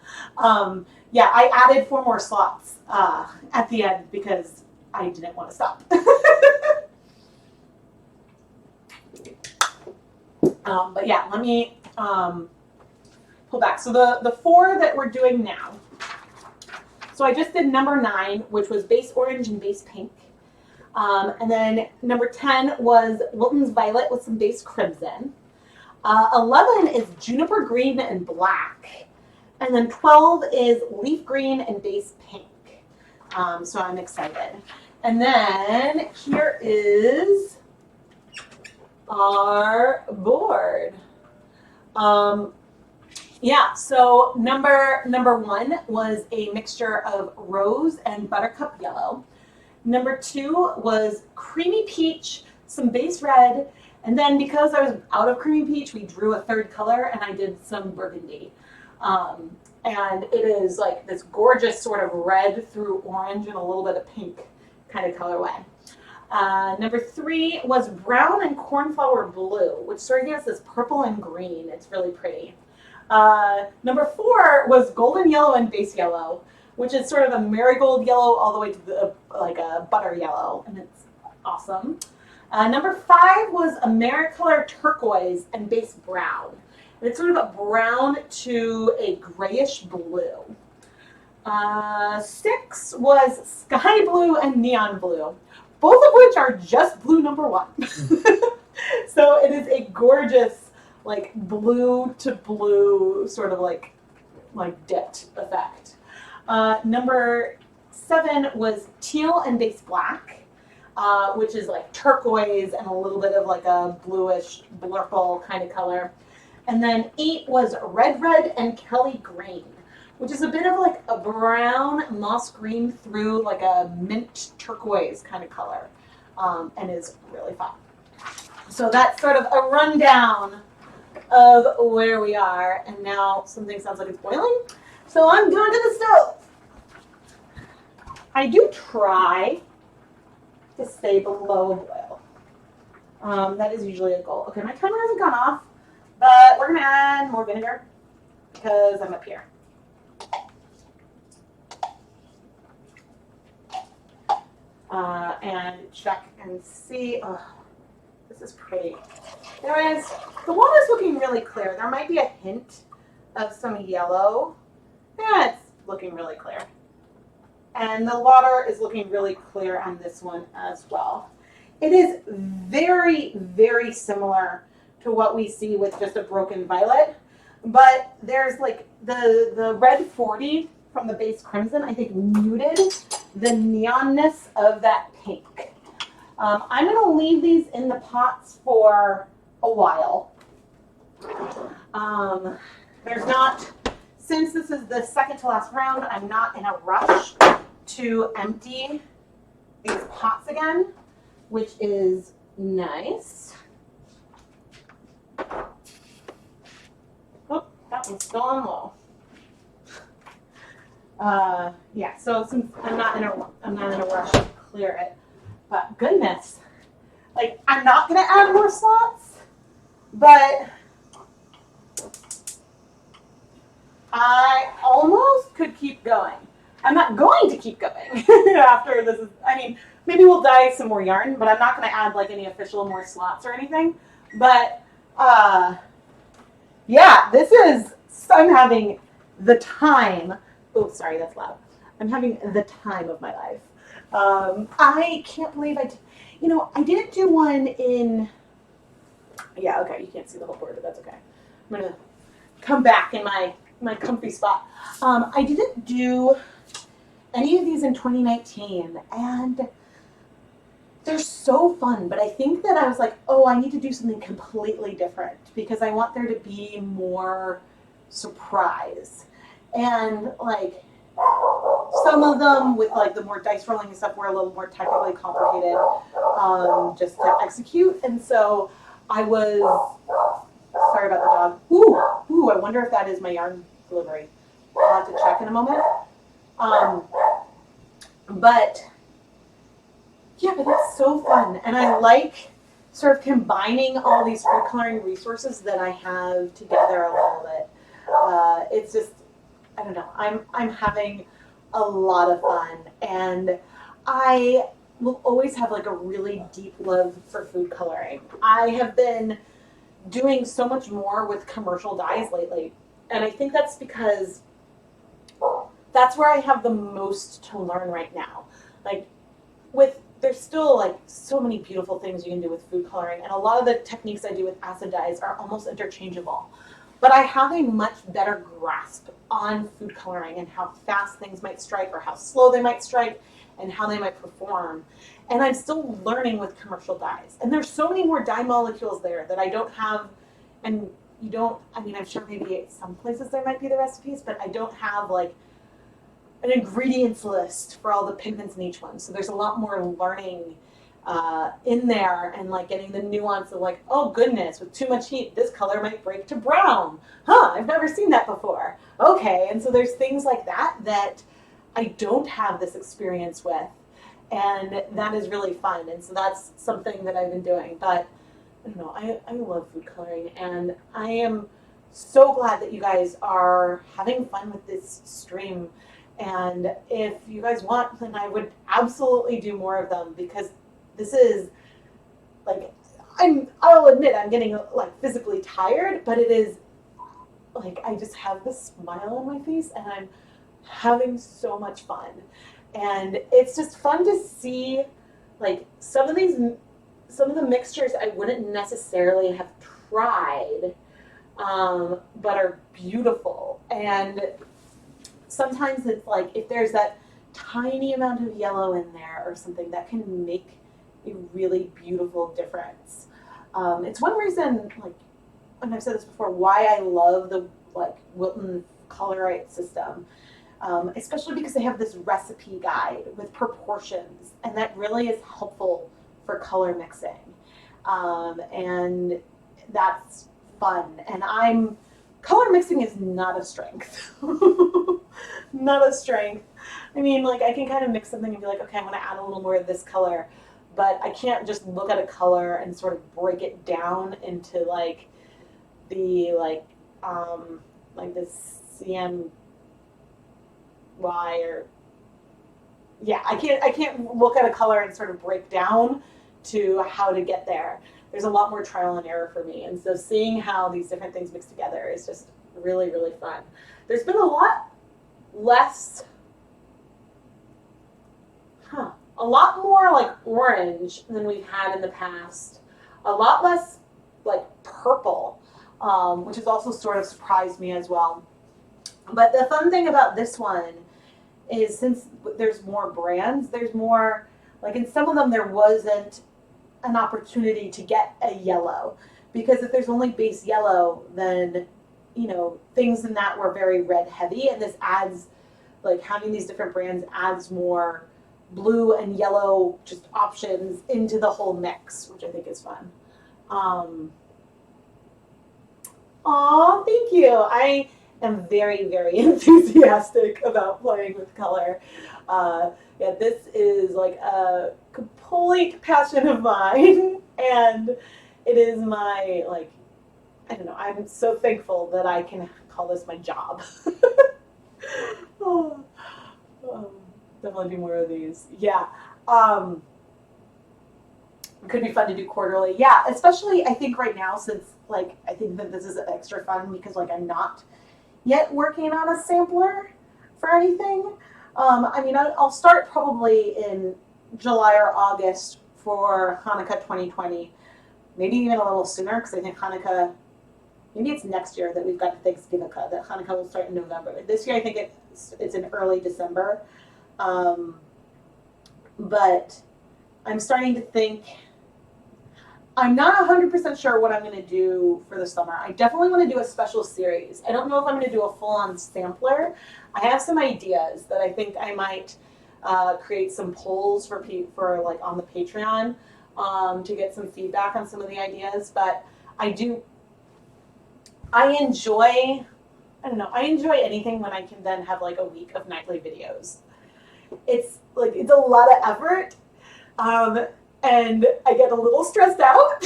yeah. I added 4 more slots at the end because I didn't want to stop. But yeah, let me pull back. So the 4 that we're doing now. So I just did number 9, which was base orange and base pink. And then number 10 was Wilton's Violet with some base crimson. 11 is Juniper Green and Black. And then 12 is Leaf Green and base pink. So I'm excited. And then here is our board. Yeah, so number 1 was a mixture of rose and buttercup yellow. Number 2 was creamy peach, some base red, and then because I was out of creamy peach, we drew a 3rd color and I did some burgundy. And it is like this gorgeous sort of red through orange and a little bit of pink kind of colorway. Number 3 was brown and cornflower blue, which sort of gives this purple and green. It's really pretty. Number 4 was golden yellow and base yellow, which is sort of a marigold yellow all the way to the, like a butter yellow, and it's awesome. Number 5 was Americolor turquoise and base brown. And it's sort of a brown to a grayish blue. 6 was sky blue and neon blue, both of which are just blue number 1. So it is a gorgeous, like blue to blue sort of like dipped effect. Number 7 was teal and base black, which is like turquoise and a little bit of like a bluish blurple kind of color. And then 8 was red and Kelly green, which is a bit of like a brown moss green through like a mint turquoise kind of color, and is really fun. So that's sort of a rundown of where we are. And now something sounds like it's boiling. So I'm going to the stove. I do try to stay below a boil. That is usually a goal. Okay, my timer hasn't gone off, but we're going to add more vinegar because I'm up here. And check and see. Oh, this is pretty. Anyways, the water's looking really clear. There might be a hint of some yellow. Yeah, it's looking really clear. And the water is looking really clear on this one as well. It is very, very similar to what we see with just a broken violet, but there's like the red 40 from the base crimson, I think, muted the neonness of that pink. I'm going to leave these in the pots for a while. There's not, since this is the second to last round, I'm not in a rush to empty these pots again, which is nice. Oh, that one's still on low. Yeah, so since I'm not in a rush to clear it, but goodness, like I'm not gonna add more slots, but I almost could keep going. I'm not going to keep going after this is, I mean, maybe we'll dye some more yarn, but I'm not gonna add like any official more slots or anything. But yeah, this is, I'm having the time. Oh, sorry, that's loud. I'm having the time of my life. I can't believe I didn't do one in, yeah, okay, you can't see the whole board, but that's okay. I'm gonna come back in my comfy spot. I didn't do any of these in 2019, and they're so fun, but I think that I was like, oh, I need to do something completely different because I want there to be more surprise. And like some of them with like the more dice rolling and stuff were a little more technically complicated just to execute. And so I was, sorry about the dog. Ooh, I wonder if that is my yarn delivery. I'll have to check in a moment. But yeah, but it's so fun. And I like sort of combining all these food coloring resources that I have together a little bit. It's just, I don't know, I'm having a lot of fun, and I will always have like a really deep love for food coloring. I have been doing so much more with commercial dyes lately, and I think that's because that's where I have the most to learn right now. Like there's still like so many beautiful things you can do with food coloring, and a lot of the techniques I do with acid dyes are almost interchangeable. But I have a much better grasp on food coloring and how fast things might strike or how slow they might strike and how they might perform. And I'm still learning with commercial dyes. And there's so many more dye molecules there that I don't have, and you don't, I mean, I'm sure maybe at some places there might be the recipes, but I don't have like an ingredients list for all the pigments in each one. So there's a lot more learning in there, and like getting the nuance of like, oh goodness, with too much heat, this color might break to brown. Huh, I've never seen that before. Okay, and so there's things like that that I don't have this experience with, and that is really fun. And so that's something that I've been doing. But I don't know, I love food coloring, and I am so glad that you guys are having fun with this stream. And if you guys want, then I would absolutely do more of them, because this is like, I'll admit I'm getting like physically tired, but it is like I just have this smile on my face and I'm having so much fun. And it's just fun to see like some of the mixtures I wouldn't necessarily have tried, but are beautiful. And sometimes it's like if there's that tiny amount of yellow in there or something, that can make a really beautiful difference. It's one reason, like, and I've said this before, why I love the like Wilton Colorite system, especially because they have this recipe guide with proportions, and that really is helpful for color mixing. And that's fun, and color mixing is not a strength. Not a strength. I mean, like, I can kind of mix something and be like, okay, I want to add a little more of this color, but I can't just look at a color and sort of break it down into like the like this CMY or yeah, I can't look at a color and sort of break down to how to get there. There's a lot more trial and error for me, and so seeing how these different things mix together is just really, really fun. There's been a lot less, a lot more like orange than we've had in the past. A lot less like purple, which has also sort of surprised me as well. But the fun thing about this one is since there's more brands, there's more, like in some of them there wasn't an opportunity to get a yellow, because if there's only base yellow, then you know things in that were very red heavy, and this adds, like having these different brands adds more blue and yellow just options into the whole mix, which I think is fun. Aw, thank you. I am very, very enthusiastic about playing with color. Yeah, this is like a complete passion of mine, and it is my, like, I don't know, I'm so thankful that I can call this my job. Oh, definitely do more of these. Yeah. It could be fun to do quarterly. Yeah, especially I think right now, since like I think that this is extra fun because like I'm not yet working on a sampler for anything. I mean, I'll start probably in July or August for Hanukkah 2020, maybe even a little sooner, because I think Hanukkah, maybe it's next year that we've got Thanksgiving, that Hanukkah will start in November. This year I think it's in early December. But I'm starting to think, I'm not 100% sure what I'm going to do for the summer. I definitely want to do a special series. I don't know if I'm going to do a full-on sampler. I have some ideas that I think I might create some polls for like on the Patreon to get some feedback on some of the ideas. But I enjoy anything when I can then have like a week of nightly videos. It's a lot of effort. And I get a little stressed out,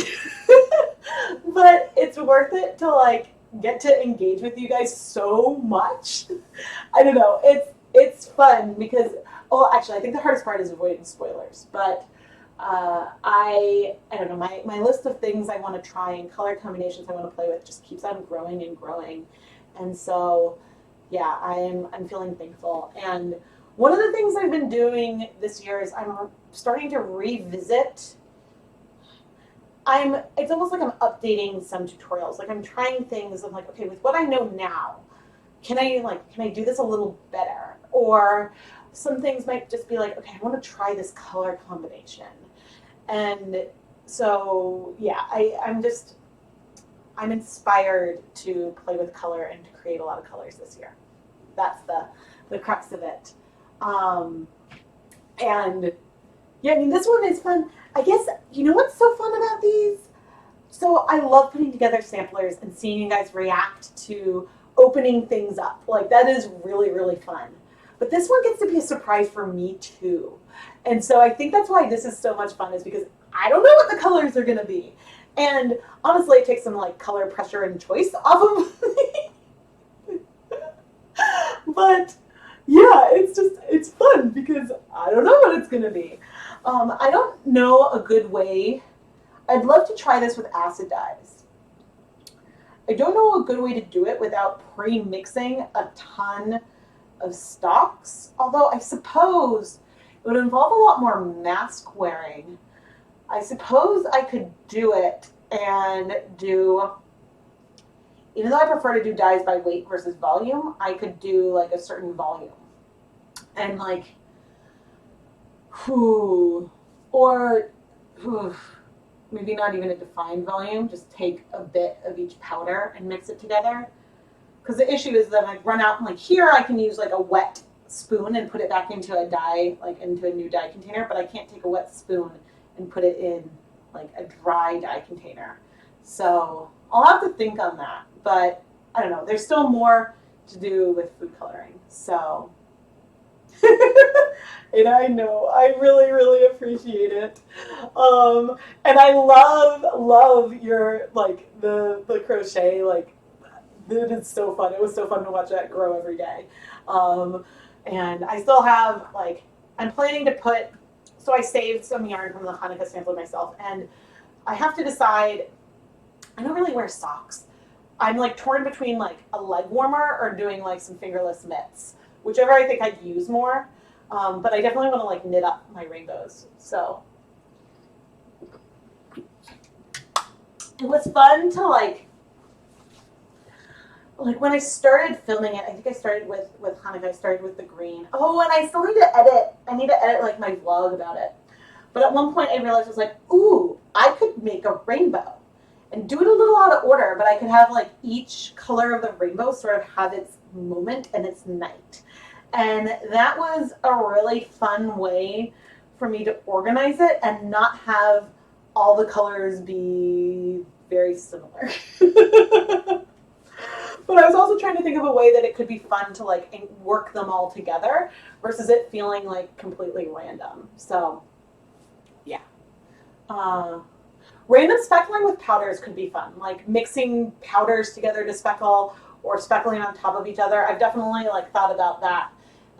but it's worth it to like get to engage with you guys so much. I don't know. It's fun because, oh, actually, I think the hardest part is avoiding spoilers. But I don't know. My list of things I want to try and color combinations I want to play with just keeps on growing and growing, and so yeah, I'm feeling thankful. And one of the things I've been doing this year is I'm starting to revisit. It's almost like I'm updating some tutorials. Like I'm trying things. I'm like, okay, with what I know now, can I do this a little better? Or some things might just be like, okay, I want to try this color combination. And so yeah, I'm inspired to play with color and to create a lot of colors this year. That's the crux of it. And yeah, I mean, this one is fun. I guess, you know what's so fun about these? So I love putting together samplers and seeing you guys react to opening things up. Like, that is really, really fun. But this one gets to be a surprise for me too. And so I think that's why this is so much fun, is because I don't know what the colors are going to be. And honestly, it takes some like color pressure and choice off of me. But yeah, it's fun because I don't know what it's going to be. I don't know a good way. I'd love to try this with acid dyes. I don't know a good way to do it without pre-mixing a ton of stocks, although I suppose it would involve a lot more mask wearing. I suppose I could do it and do, even though I prefer to do dyes by weight versus volume, I could do like a certain volume. And like, maybe not even a defined volume, just take a bit of each powder and mix it together. Because the issue is that I run out, and like here I can use like a wet spoon and put it back into a dye, like into a new dye container, but I can't take a wet spoon and put it in like a dry dye container. So I'll have to think on that, but I don't know. There's still more to do with food coloring. So, and I know I really, really appreciate it. And I love your like the crochet. Like it is so fun. It was so fun to watch that grow every day. Um, and I still have like I'm planning to put. So I saved some yarn from the Hanukkah sampler myself, and I have to decide. I don't really wear socks. I'm like torn between like a leg warmer or doing like some fingerless mitts, whichever I think I'd use more. But I definitely want to like knit up my rainbows. So it was fun to like when I started filming it. I think I started with Hanukkah. I started with the green. Oh, and I still need to edit. I need to edit like my vlog about it. But at one point I realized I was like, ooh, I could make a rainbow. And do it a little out of order, but I could have like each color of the rainbow sort of have its moment and its night. And that was a really fun way for me to organize it and not have all the colors be very similar. But I was also trying to think of a way that it could be fun to like work them all together versus it feeling like completely random. So yeah. Random speckling with powders could be fun, like mixing powders together to speckle or speckling on top of each other. I've definitely like thought about that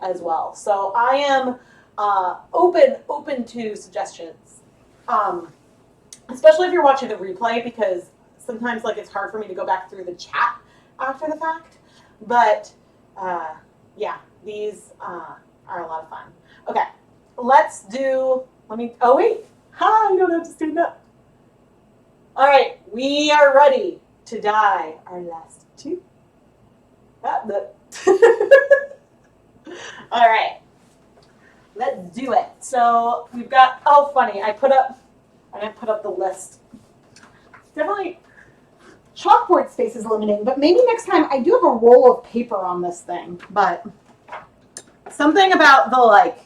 as well. So I am open to suggestions, especially if you're watching the replay, because sometimes like it's hard for me to go back through the chat after the fact. But yeah, these are a lot of fun. Okay, let's do. Oh wait, I don't have to stand up. All right, we are ready to dye our last two. All right, let's do it. So we've got, oh funny, I didn't put up the list. Definitely, chalkboard space is limiting, but maybe next time. I do have a roll of paper on this thing, but something about the like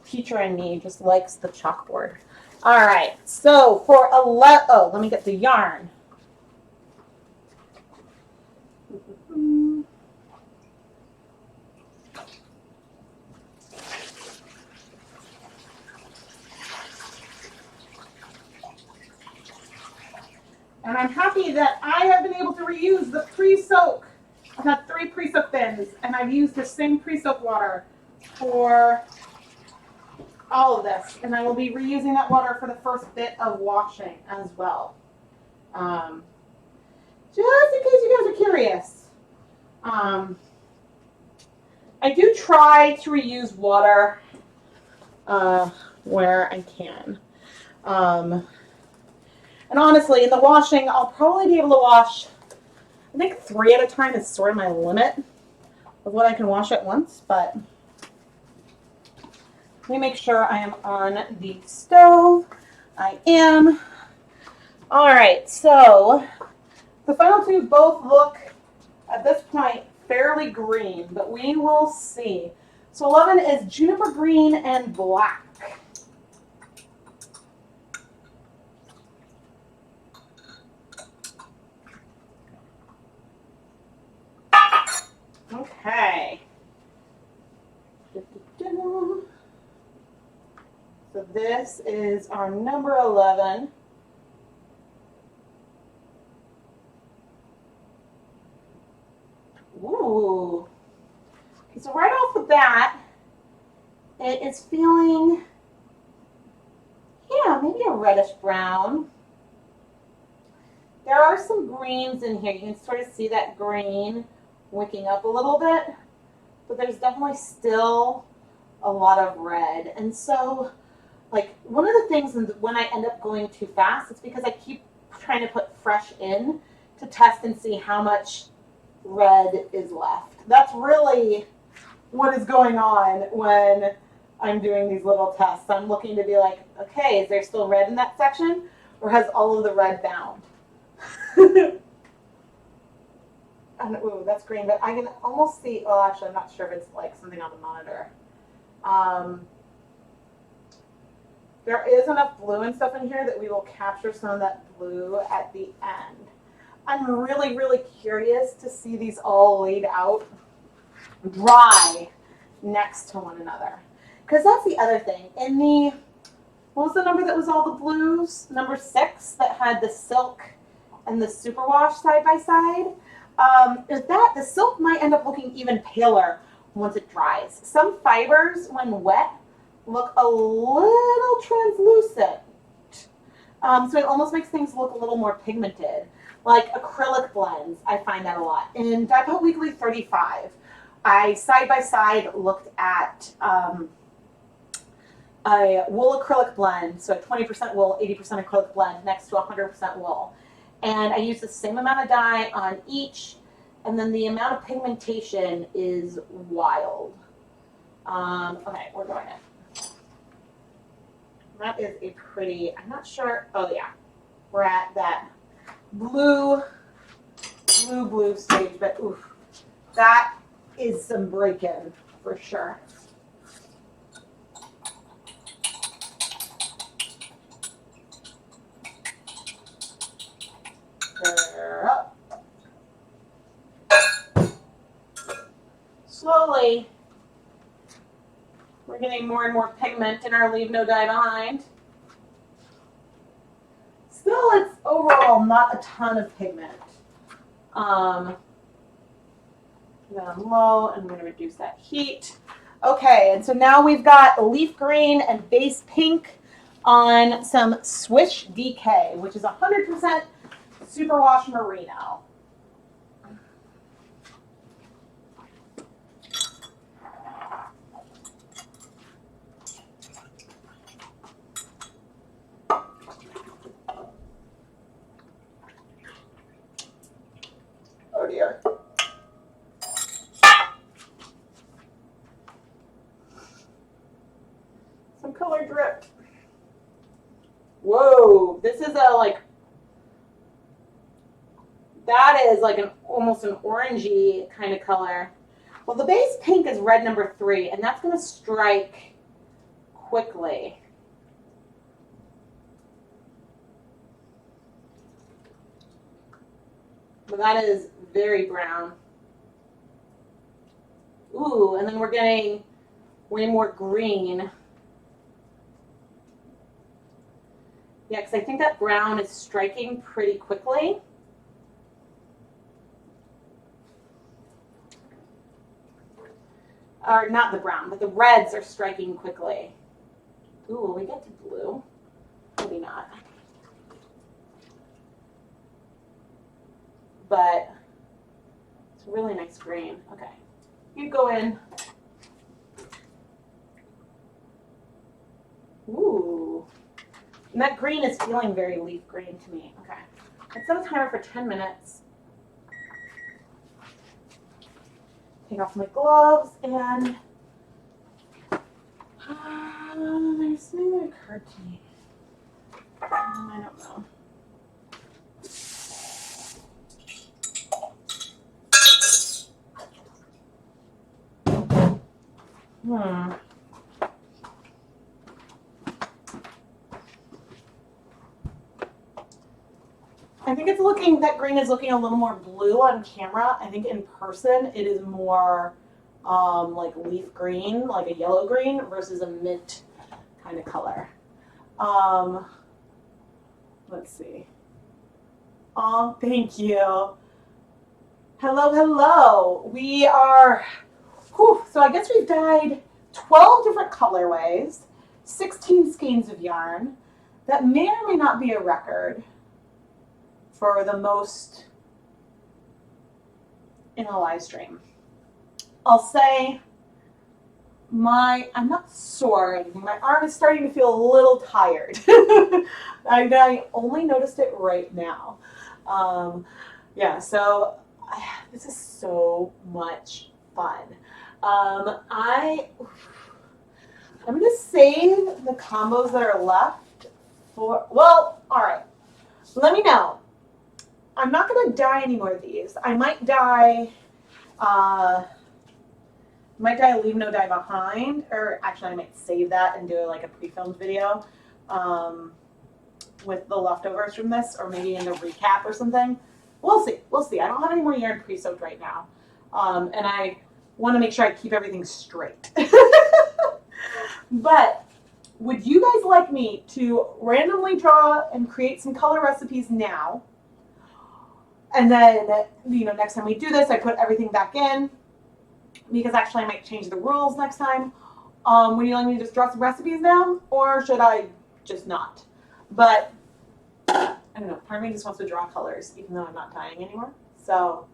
teacher in me just likes the chalkboard. All right, so for let me get the yarn. And I'm happy that I have been able to reuse the pre-soak. I've had 3 pre-soak bins, and I've used the same pre-soak water for all of this. And I will be reusing that water for the first bit of washing as well. Just in case you guys are curious. I do try to reuse water where I can. And honestly, in the washing, I'll probably be able to wash, I think 3 at a time is sort of my limit of what I can wash at once, but let me make sure I am on the stove. I am. All right, so the final 2 both look, at this point, fairly green, but we will see. So 11 is juniper green and black. Okay. So this is our number 11. Ooh. Okay, so right off the bat, it is feeling, yeah, maybe a reddish brown. There are some greens in here. You can sort of see that green wicking up a little bit, but there's definitely still a lot of red. And so, like, one of the things when I end up going too fast, it's because I keep trying to put fresh in to test and see how much red is left. That's really what is going on when I'm doing these little tests. I'm looking to be like, okay, is there still red in that section, or has all of the red bound? And, ooh, that's green, but I can almost see, well, actually, I'm not sure if it's like something on the monitor. There is enough blue and stuff in here that we will capture some of that blue at the end. I'm really, really curious to see these all laid out dry next to one another. Because that's the other thing. In the, what was the number that was all the blues? Number 6 that had the silk and the superwash side by side. The silk might end up looking even paler once it dries. Some fibers, when wet, look a little translucent. So it almost makes things look a little more pigmented. Like acrylic blends, I find that a lot. In Dye Pot Weekly 35, I side by side looked at a wool acrylic blend, so a 20% wool, 80% acrylic blend next to 100% wool. And I used the same amount of dye on each, and then the amount of pigmentation is wild. Okay, we're doing it. That is a pretty, I'm not sure, oh yeah, we're at that blue stage, but oof, that is some break-in for sure. Slowly, we're getting more and more pigment in our Leave No Dye Behind. Still, it's overall not a ton of pigment. Then I'm low, and I'm going to reduce that heat. Okay, and so now we've got leaf green and base pink on some Swish DK, which is 100% superwash merino. Oh dear. Some color dripped. Whoa, this is that is like almost an orangey kind of color. Well, the base pink is red number 3, and that's going to strike quickly. But that is very brown. Ooh, and then we're getting way more green. Yeah, because I think that brown is striking pretty quickly. Or not the brown, but the reds are striking quickly. Ooh, will we get to blue? Maybe not. But it's a really nice green. Okay, you go in. Ooh, and that green is feeling very leaf green to me. Okay, let's set a timer for 10 minutes. Take off my gloves, and there's something that occurred to me. I don't know. I think it's looking, that green is looking a little more blue on camera. I think in person it is more like leaf green, like a yellow green versus a mint kind of color. Let's see. Oh, thank you. Hello, hello. We are, so I guess we've dyed 12 different colorways, 16 skeins of yarn. That may or may not be a record for the most in a live stream. I'll say I'm not sore. My arm is starting to feel a little tired. I only noticed it right now. Yeah, so this is so much fun. I'm going to save the combos that are left for, well, all right. Let me know. I'm not going to dye any more of these. I might dye Leave No Dye Behind, or actually I might save that and do like a pre-filmed video. with the leftovers from this, or maybe in the recap or something. We'll see. We'll see. I don't have any more yarn pre-soaked right now. And I want to make sure I keep everything straight. But would you guys like me to randomly draw and create some color recipes now? And then, you know, next time we do this, I put everything back in, because actually I might change the rules next time. Would you like me to just draw some recipes now, or should I just not? But I don't know, part of me just wants to draw colors, even though I'm not dyeing anymore. So,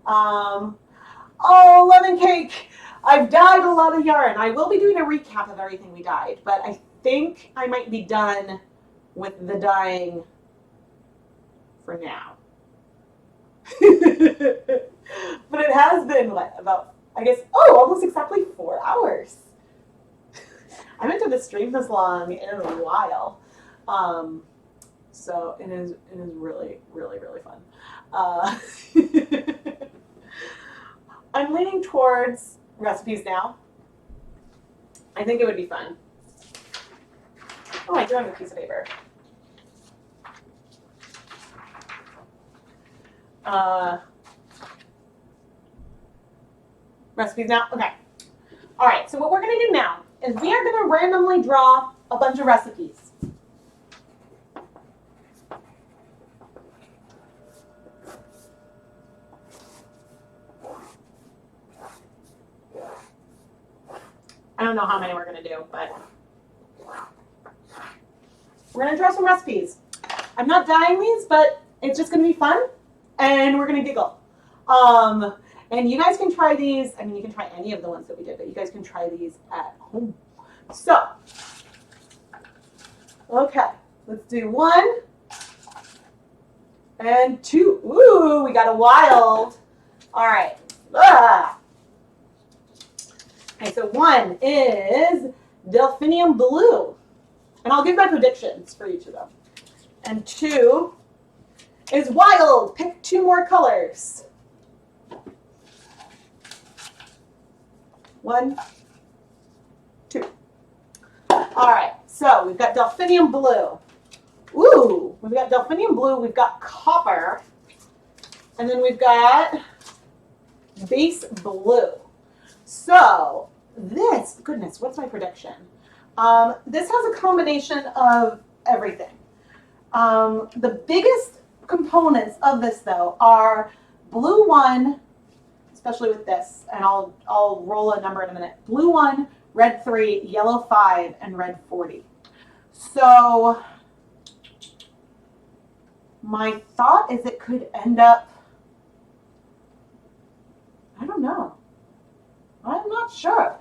oh, lemon cake. I've dyed a lot of yarn. I will be doing a recap of everything we dyed, but I think I might be done with the dyeing for now. But it has been, what, about, I guess, almost exactly 4 hours. I haven't done a stream this long in a while. So it is really, really, really fun. I'm leaning towards recipes now. I think it would be fun. Oh, I do have a piece of paper. Recipes now? Okay. All right, so what we're going to do now is we are going to randomly draw a bunch of recipes. I don't know how many we're going to do, but we're going to draw some recipes. I'm not dyeing these, but it's just going to be fun, and we're going to giggle. And you guys can try these. I mean, you can try any of the ones that we did, but you guys can try these at home. So, okay, let's do 1 and 2. Ooh, we got a wild. All right. Okay, so 1 is delphinium blue. And I'll give my predictions for each of them. And 2 is wild. Pick 2 more colors. 1, 2. All right, so we've got delphinium blue. Ooh, we've got delphinium blue, we've got copper, and then we've got base blue. So this, goodness, what's my prediction? This has a combination of everything. The biggest components of this, though, are blue 1, especially with this, and I'll roll a number in a minute. Blue 1, red 3, yellow 5, and red 40. So my thought is it could end up, I don't know. I'm not sure.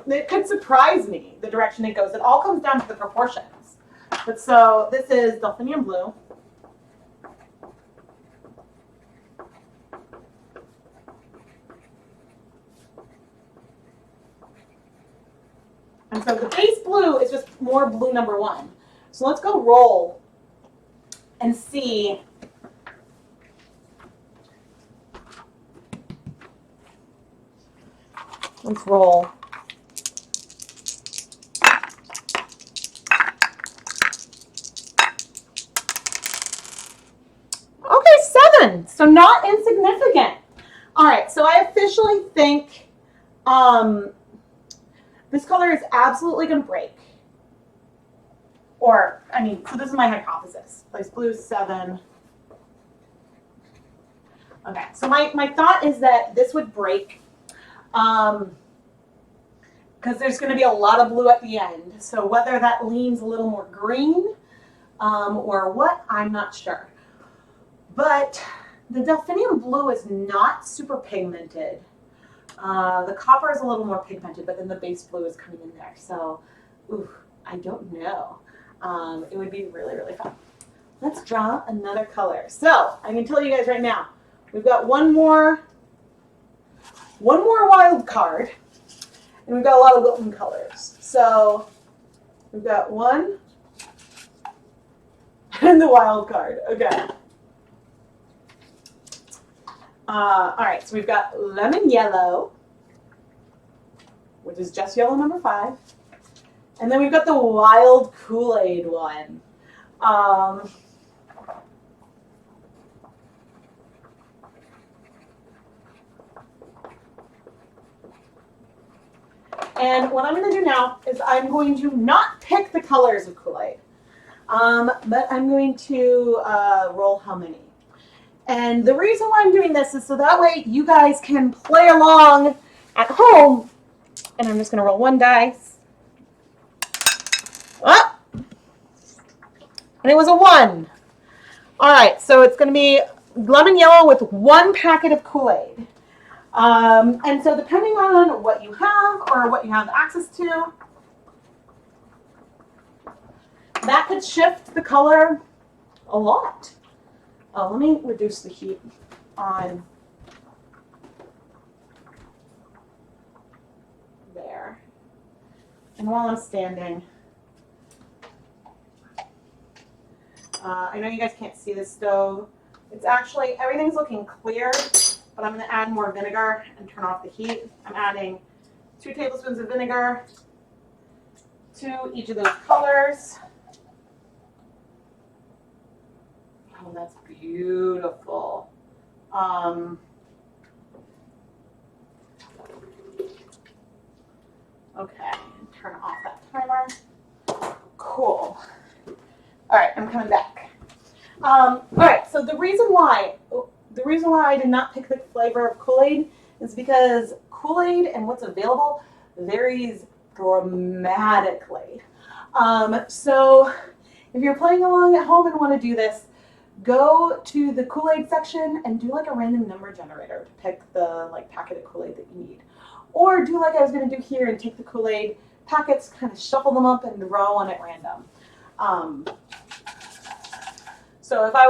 It could surprise me the direction it goes. It all comes down to the proportions. But so this is delphinium blue. And so the base blue is just more blue number 1. So let's go roll and see. Let's roll. Okay, 7. So not insignificant. All right, so I officially think this color is absolutely going to break. Or, I mean, so this is my hypothesis. Place blue 7. Okay, so my thought is that this would break because there's going to be a lot of blue at the end. So whether that leans a little more green or what, I'm not sure. But the delphinium blue is not super pigmented. The copper is a little more pigmented, but then the base blue is coming in there. So, ooh, I don't know. It would be really, really fun. Let's draw another color. So I can tell you guys right now, we've got one more wild card, and we've got a lot of Wilton colors. So we've got 1 and the wild card. Okay. All right, so we've got lemon yellow, which is just yellow number 5. And then we've got the wild Kool-Aid one. And what I'm going to do now is I'm going to not pick the colors of Kool-Aid, but I'm going to roll how many. And the reason why I'm doing this is so that way you guys can play along at home. And I'm just going to roll one dice. Oh! And it was a 1. All right, so it's going to be lemon yellow with 1 packet of Kool-Aid. And so depending on what you have or what you have access to, that could shift the color a lot. Oh, let me reduce the heat on there. And while I'm standing, I know you guys can't see the stove. It's actually, everything's looking clear, but I'm going to add more vinegar and turn off the heat. I'm adding 2 tablespoons of vinegar to each of those colors. Oh, that's beautiful. Okay, turn off that timer. Cool. All right, I'm coming back. All right, so the reason why I did not pick the flavor of Kool-Aid is because Kool-Aid and what's available varies dramatically. So if you're playing along at home and want to do this, go to the Kool-Aid section and do like a random number generator to pick the packet of Kool-Aid that you need. Or do like I was going to do here and take the Kool-Aid packets, kind of shuffle them up and row on at random. So if I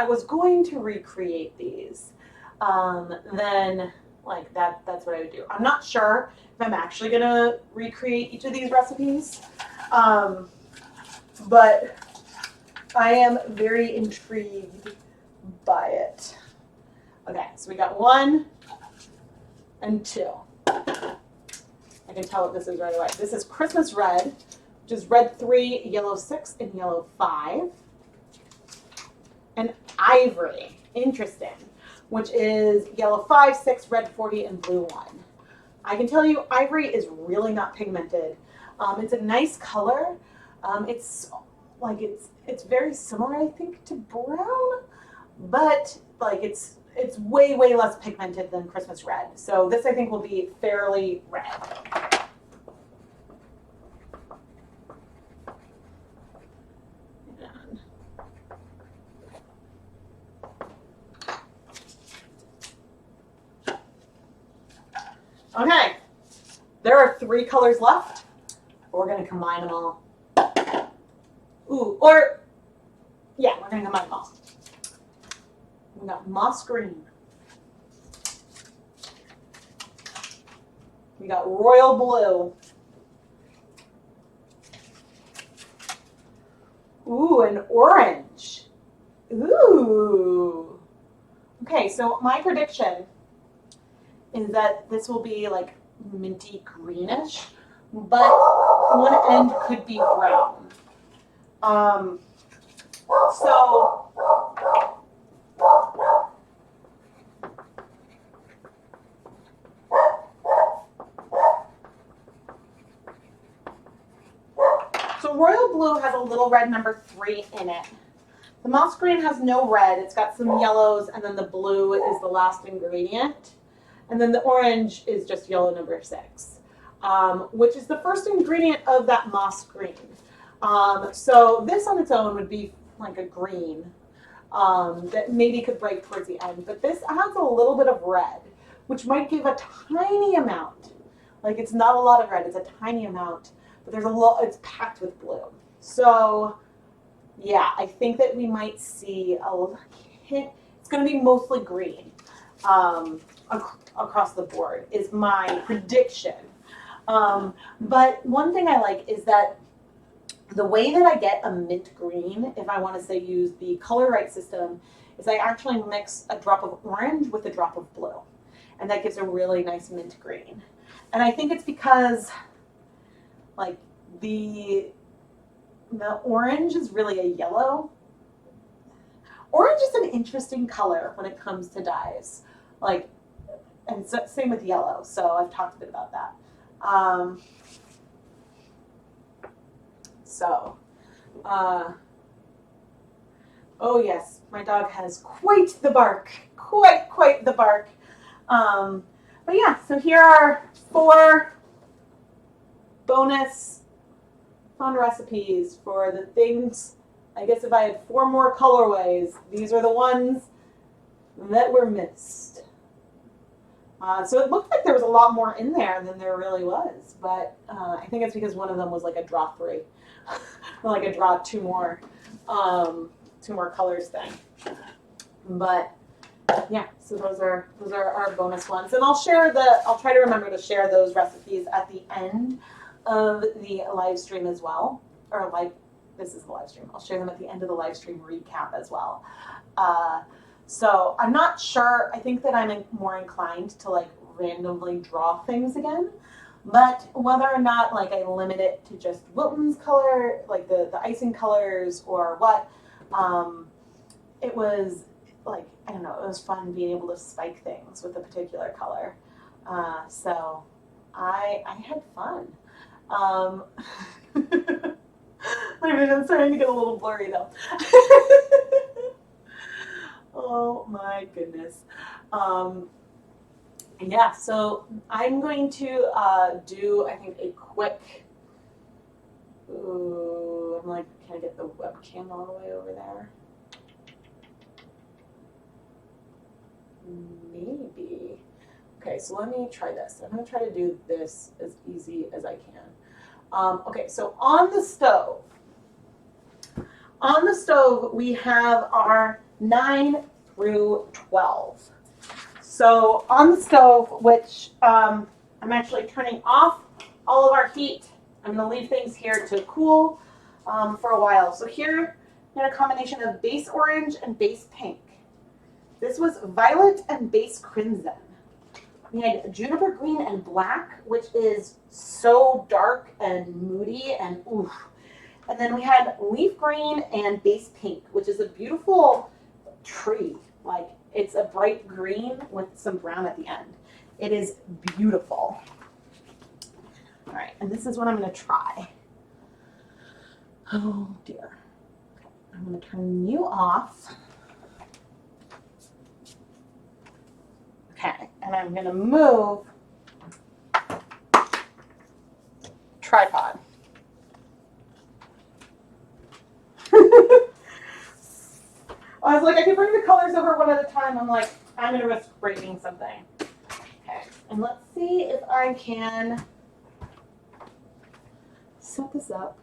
was going to recreate these, then that's what I would do. I'm not sure if I'm actually going to recreate each of these recipes, but I am very intrigued by it. Okay, so we got 1 and 2. I can tell what this is right away. This is Christmas red, which is red 3, yellow 6, and yellow 5. And ivory, interesting, which is yellow 5, 6, red 40, and blue 1. I can tell you ivory is really not pigmented. It's a nice color. It's very similar, I think, to brown, but it's way less pigmented than Christmas red. So this I think will be fairly red. Okay, there are 3 colors left. We're going to combine them all. We're going to combine them all. We got moss green. We got royal blue. Ooh, and orange. Ooh. Okay, so my prediction is that this will be like minty greenish, but one end could be brown. So royal blue has a little red number 3 in it. The moss green has no red. It's got some yellows, and then the blue is the last ingredient. And then the orange is just yellow number 6, which is the first ingredient of that moss green. So this on its own would be like a green that maybe could break towards the end. But this adds a little bit of red, which might give a tiny amount. Like it's not a lot of red, it's a tiny amount. But there's it's packed with blue. So yeah, I think that we might see a hint. It's going to be mostly green across the board is my prediction. But one thing I like is that the way that I get a mint green, if I want to say use the Color Right system, is I actually mix a drop of orange with a drop of blue. And that gives a really nice mint green. And I think it's because the orange is really a yellow. Orange is an interesting color when it comes to dyes. Like, and so, same with yellow. So I've talked a bit about that. Oh yes, my dog has quite the bark. Quite the bark. But yeah, so here are 4 bonus fun recipes for the things. I guess if I had 4 more colorways, these are the ones that were missed. So it looked like there was a lot more in there than there really was, but I think it's because one of them was like a draw 3, or like a draw 2 more colors thing. But yeah, so those are our bonus ones, and I'll try to remember to share those recipes at the end of the live stream as well, or this is the live stream. I'll share them at the end of the live stream recap as well. So I'm not sure. I think that I'm more inclined to like randomly draw things again, but whether or not like I limit it to just Wilton's color, like the icing colors or what, it was like, I don't know, it was fun being able to spike things with a particular color. So I had fun. My vision's starting to get a little blurry though. Oh my goodness. Yeah, so I'm going to do, I think, a quick, I'm like, can I get the webcam all the way over there? Maybe. Okay, so let me try this. I'm going to try to do this as easy as I can. Okay, so on the stove, we have our 9 through 12. So on the stove, which I'm actually turning off all of our heat. I'm going to leave things here to cool for a while. So here, we had a combination of base orange and base pink. This was violet and base crimson. We had juniper green and black, which is so dark and moody and oof. And then we had leaf green and base pink, which is a beautiful tree. Like, it's a bright green with some brown at the end. It is beautiful. All right, and this is what I'm going to try. Oh dear. Okay, I'm going to turn you off. Okay, and I'm going to move tripod. I was like, I can bring the colors over one at a time. I'm like, I'm going to risk breaking something. Okay, and let's see if I can set this up.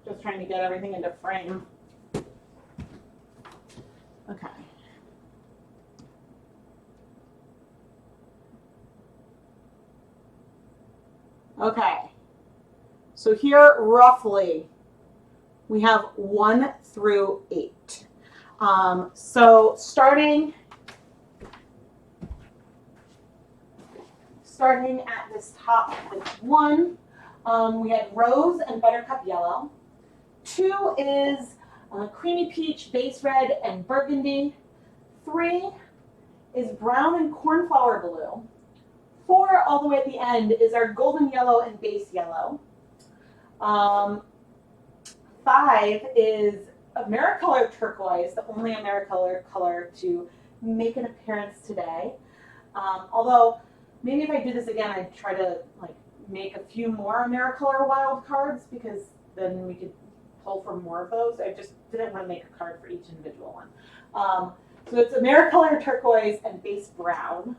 Just trying to get everything into frame. Okay. Okay. So here, roughly, we have 1 through 8. So starting at this top with 1, we had rose and buttercup yellow. 2 is creamy peach, base red, and burgundy. 3 is brown and cornflower blue. 4, all the way at the end, is our golden yellow and base yellow. 5 is AmeriColor turquoise, the only AmeriColor color to make an appearance today. Although, maybe if I do this again, I'd try to like make a few more AmeriColor wild cards, because then we could pull for more of those. I just didn't want to make a card for each individual one. So it's AmeriColor turquoise and base brown.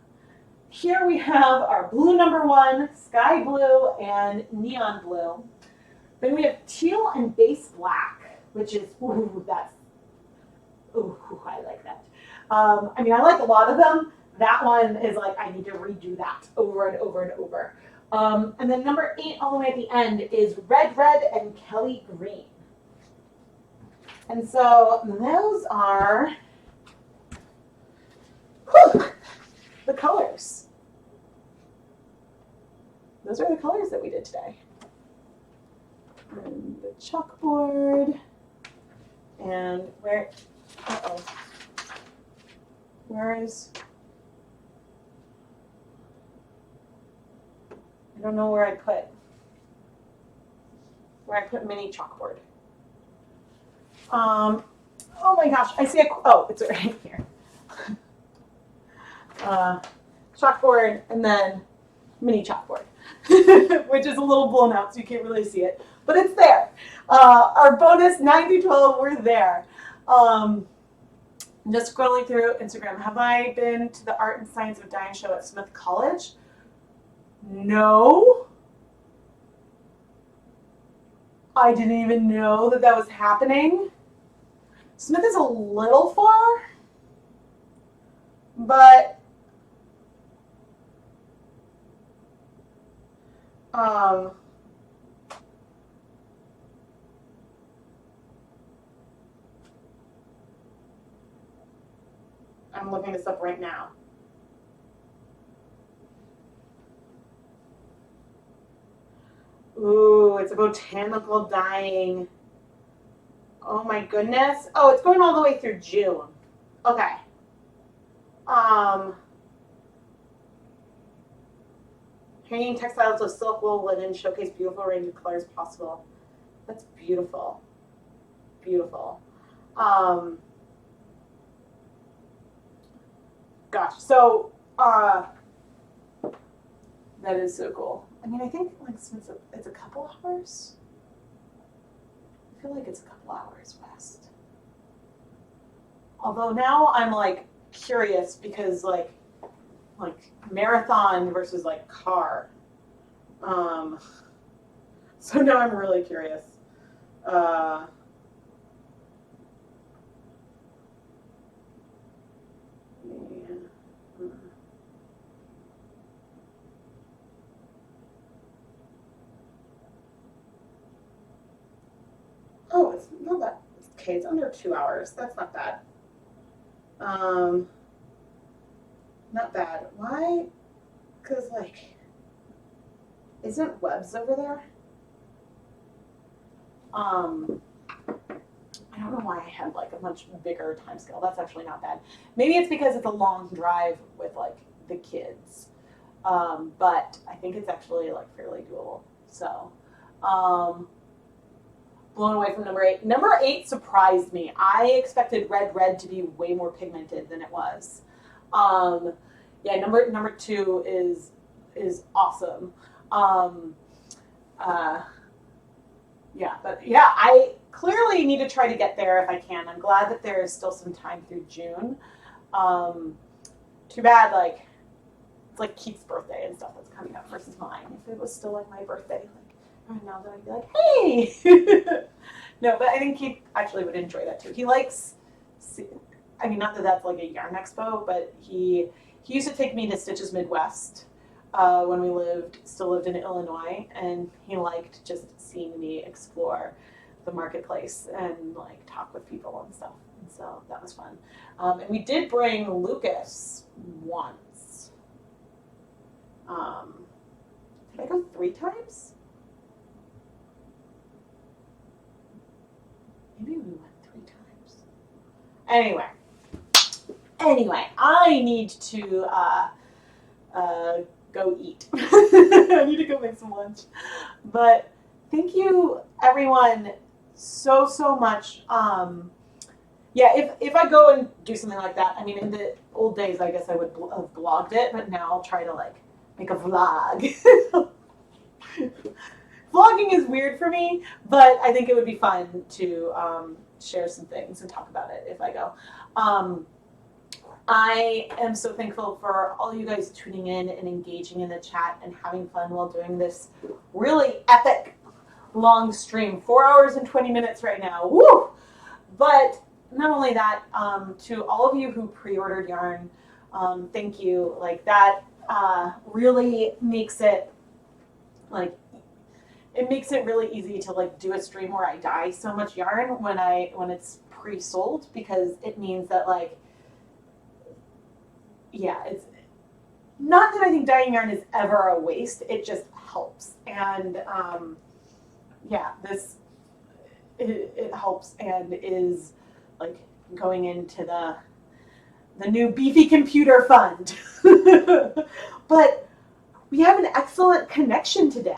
Here we have our blue number 1, sky blue, and neon blue. Then we have teal and base black, which is, ooh, I like that. I mean, I like a lot of them. that one is like, I need to redo that over and over and over. And then number 8 all the way at the end is Red Red and Kelly Green. And so those are the colors. Those are the colors that we did today. And the chalkboard. And where, uh-oh. Where is, I don't know where I put mini chalkboard. Oh my gosh, I see oh, it's right here. Chalkboard and then mini chalkboard, which is a little blown out so you can't really see it, but it's there. Our bonus 9 through 12 were there. Just scrolling through Instagram. Have I been to the Art and Science of Dyeing show at Smith College? No. I didn't even know that that was happening. Smith is a little far, but I'm looking this up right now. Ooh, it's a botanical dyeing. Oh my goodness. Oh, it's going all the way through June. Okay. Hanging textiles of silk, wool, linen showcase beautiful range of colors possible. That's beautiful. Beautiful. Gosh, so that is so cool. I mean, I think like since it's a couple hours. I feel like it's a couple hours west. Although now I'm like curious because like marathon versus like car. So now I'm really curious. Yeah. Oh, it's not that. Okay, it's under 2 hours. That's not bad. Not bad. Why? Because, like, isn't Webb's over there? I don't know why I had, like, a much bigger time scale. That's actually not bad. Maybe it's because it's a long drive with, like, the kids. But I think it's actually, like, fairly doable. So, blown away from number 8. Number 8 surprised me. I expected Red Red to be way more pigmented than it was. Yeah, number 2 is awesome. Yeah, but yeah, I clearly need to try to get there if I can. I'm glad that there is still some time through June. Too bad, like, it's like Keith's birthday and stuff that's coming up versus mine. If it was still like my birthday, like, now that I'd be like, hey! No, but I think Keith actually would enjoy that too. He likes, I mean, not that that's like a yarn expo, but he used to take me to Stitches Midwest when we still lived in Illinois, and he liked just seeing me explore the marketplace and like talk with people and stuff. And so that was fun. And we did bring Lucas once. Did I go 3 times? Maybe we went 3 times. Anyway, I need to go eat. I need to go make some lunch. But thank you, everyone, so much. Yeah, if I go and do something like that, I mean, in the old days, I guess I would have blogged it, but now I'll try to like make a vlog. Vlogging is weird for me, but I think it would be fun to share some things and talk about it if I go. I am so thankful for all you guys tuning in and engaging in the chat and having fun while doing this really epic long stream. 4 hours and 20 minutes right now. Woo! But not only that, to all of you who pre-ordered yarn, Thank you. Like that really makes it like it makes it really easy to like do a stream where I dye so much yarn when it's pre-sold, because it means that like, yeah, it's not that I think dyeing yarn is ever a waste. It just helps. And yeah, it helps and is like going into the new beefy computer fund. But we have an excellent connection today.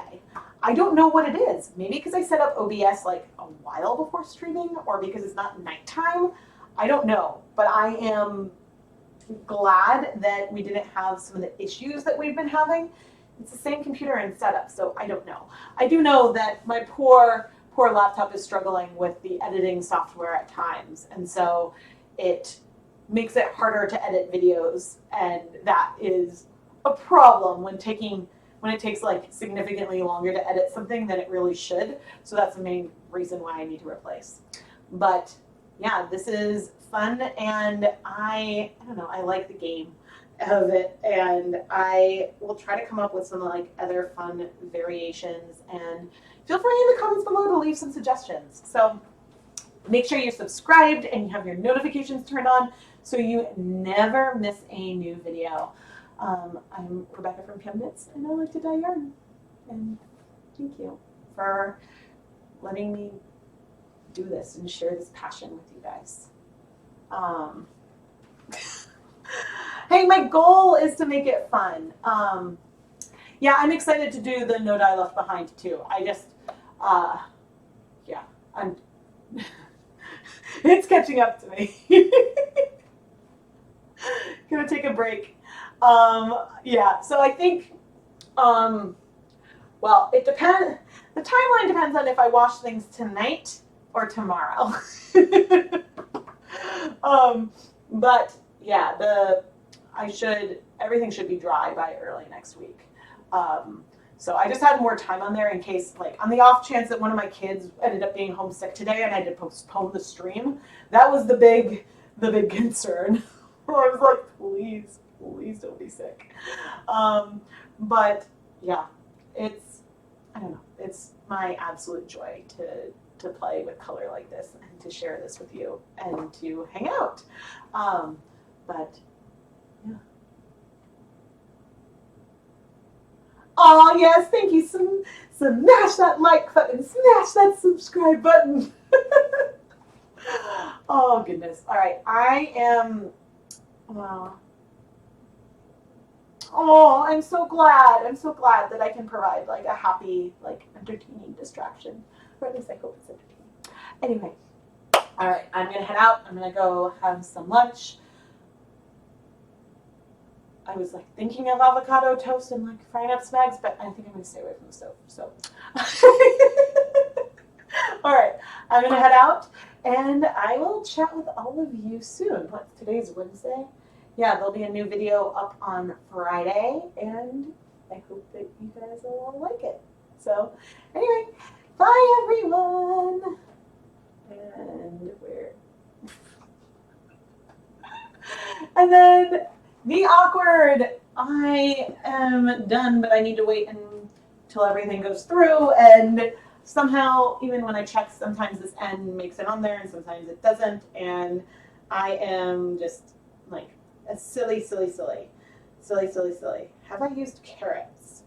I don't know what it is. Maybe because I set up OBS like a while before streaming, or because it's not nighttime. I don't know. But I am glad that we didn't have some of the issues that we've been having. It's the same computer and setup, so I don't know. I do know that my poor laptop is struggling with the editing software at times, and so it makes it harder to edit videos, and that is a problem when it takes like significantly longer to edit something than it really should. So that's the main reason why I need to replace. But yeah, this is fun, and I don't know, I like the game of it, and I will try to come up with some like other fun variations, and feel free in the comments below to leave some suggestions. So make sure you're subscribed and you have your notifications turned on so you never miss a new video. I'm Rebecca from ChemKnits, and I like to dye yarn. And thank you for letting me do this and share this passion with you guys. Hey, my goal is to make it fun. Yeah, I'm excited to do the No Dye Left Behind too. I just, yeah, I'm, it's catching up to me. Gonna take a break. Yeah, so I think, well, it depends. The timeline depends on if I wash things tonight or tomorrow. But yeah, everything should be dry by early next week. So I just had more time on there in case, like, on the off chance that one of my kids ended up being homesick today and I had to postpone the stream. That was the big concern. I was like, please don't be sick. But yeah, I don't know, it's my absolute joy to play with color like this and to share this with you and to hang out. But yeah. Oh yes, thank you. Smash that like button, smash that subscribe button. Oh goodness. All right, I am. Oh, I'm so glad. I'm so glad that I can provide like a happy, like entertaining distraction, or at least I hope it's entertaining. Anyway, all right, I'm gonna head out. I'm gonna go have some lunch. I was like thinking of avocado toast and like frying up smags, but I think I'm gonna stay away from the stove. So, all right, I'm gonna head out, and I will chat with all of you soon. Today's Wednesday? Yeah, there'll be a new video up on Friday, and I hope that you guys will all like it. So, anyway, bye everyone. And and then the awkward. I am done, but I need to wait until everything goes through, and somehow, even when I check, sometimes this N makes it on there and sometimes it doesn't, and I am just like a silly. Have I used carrots?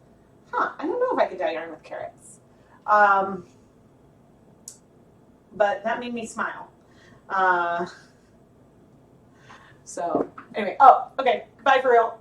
I don't know if I could dye yarn with carrots. But that made me smile. So anyway, okay, bye for real.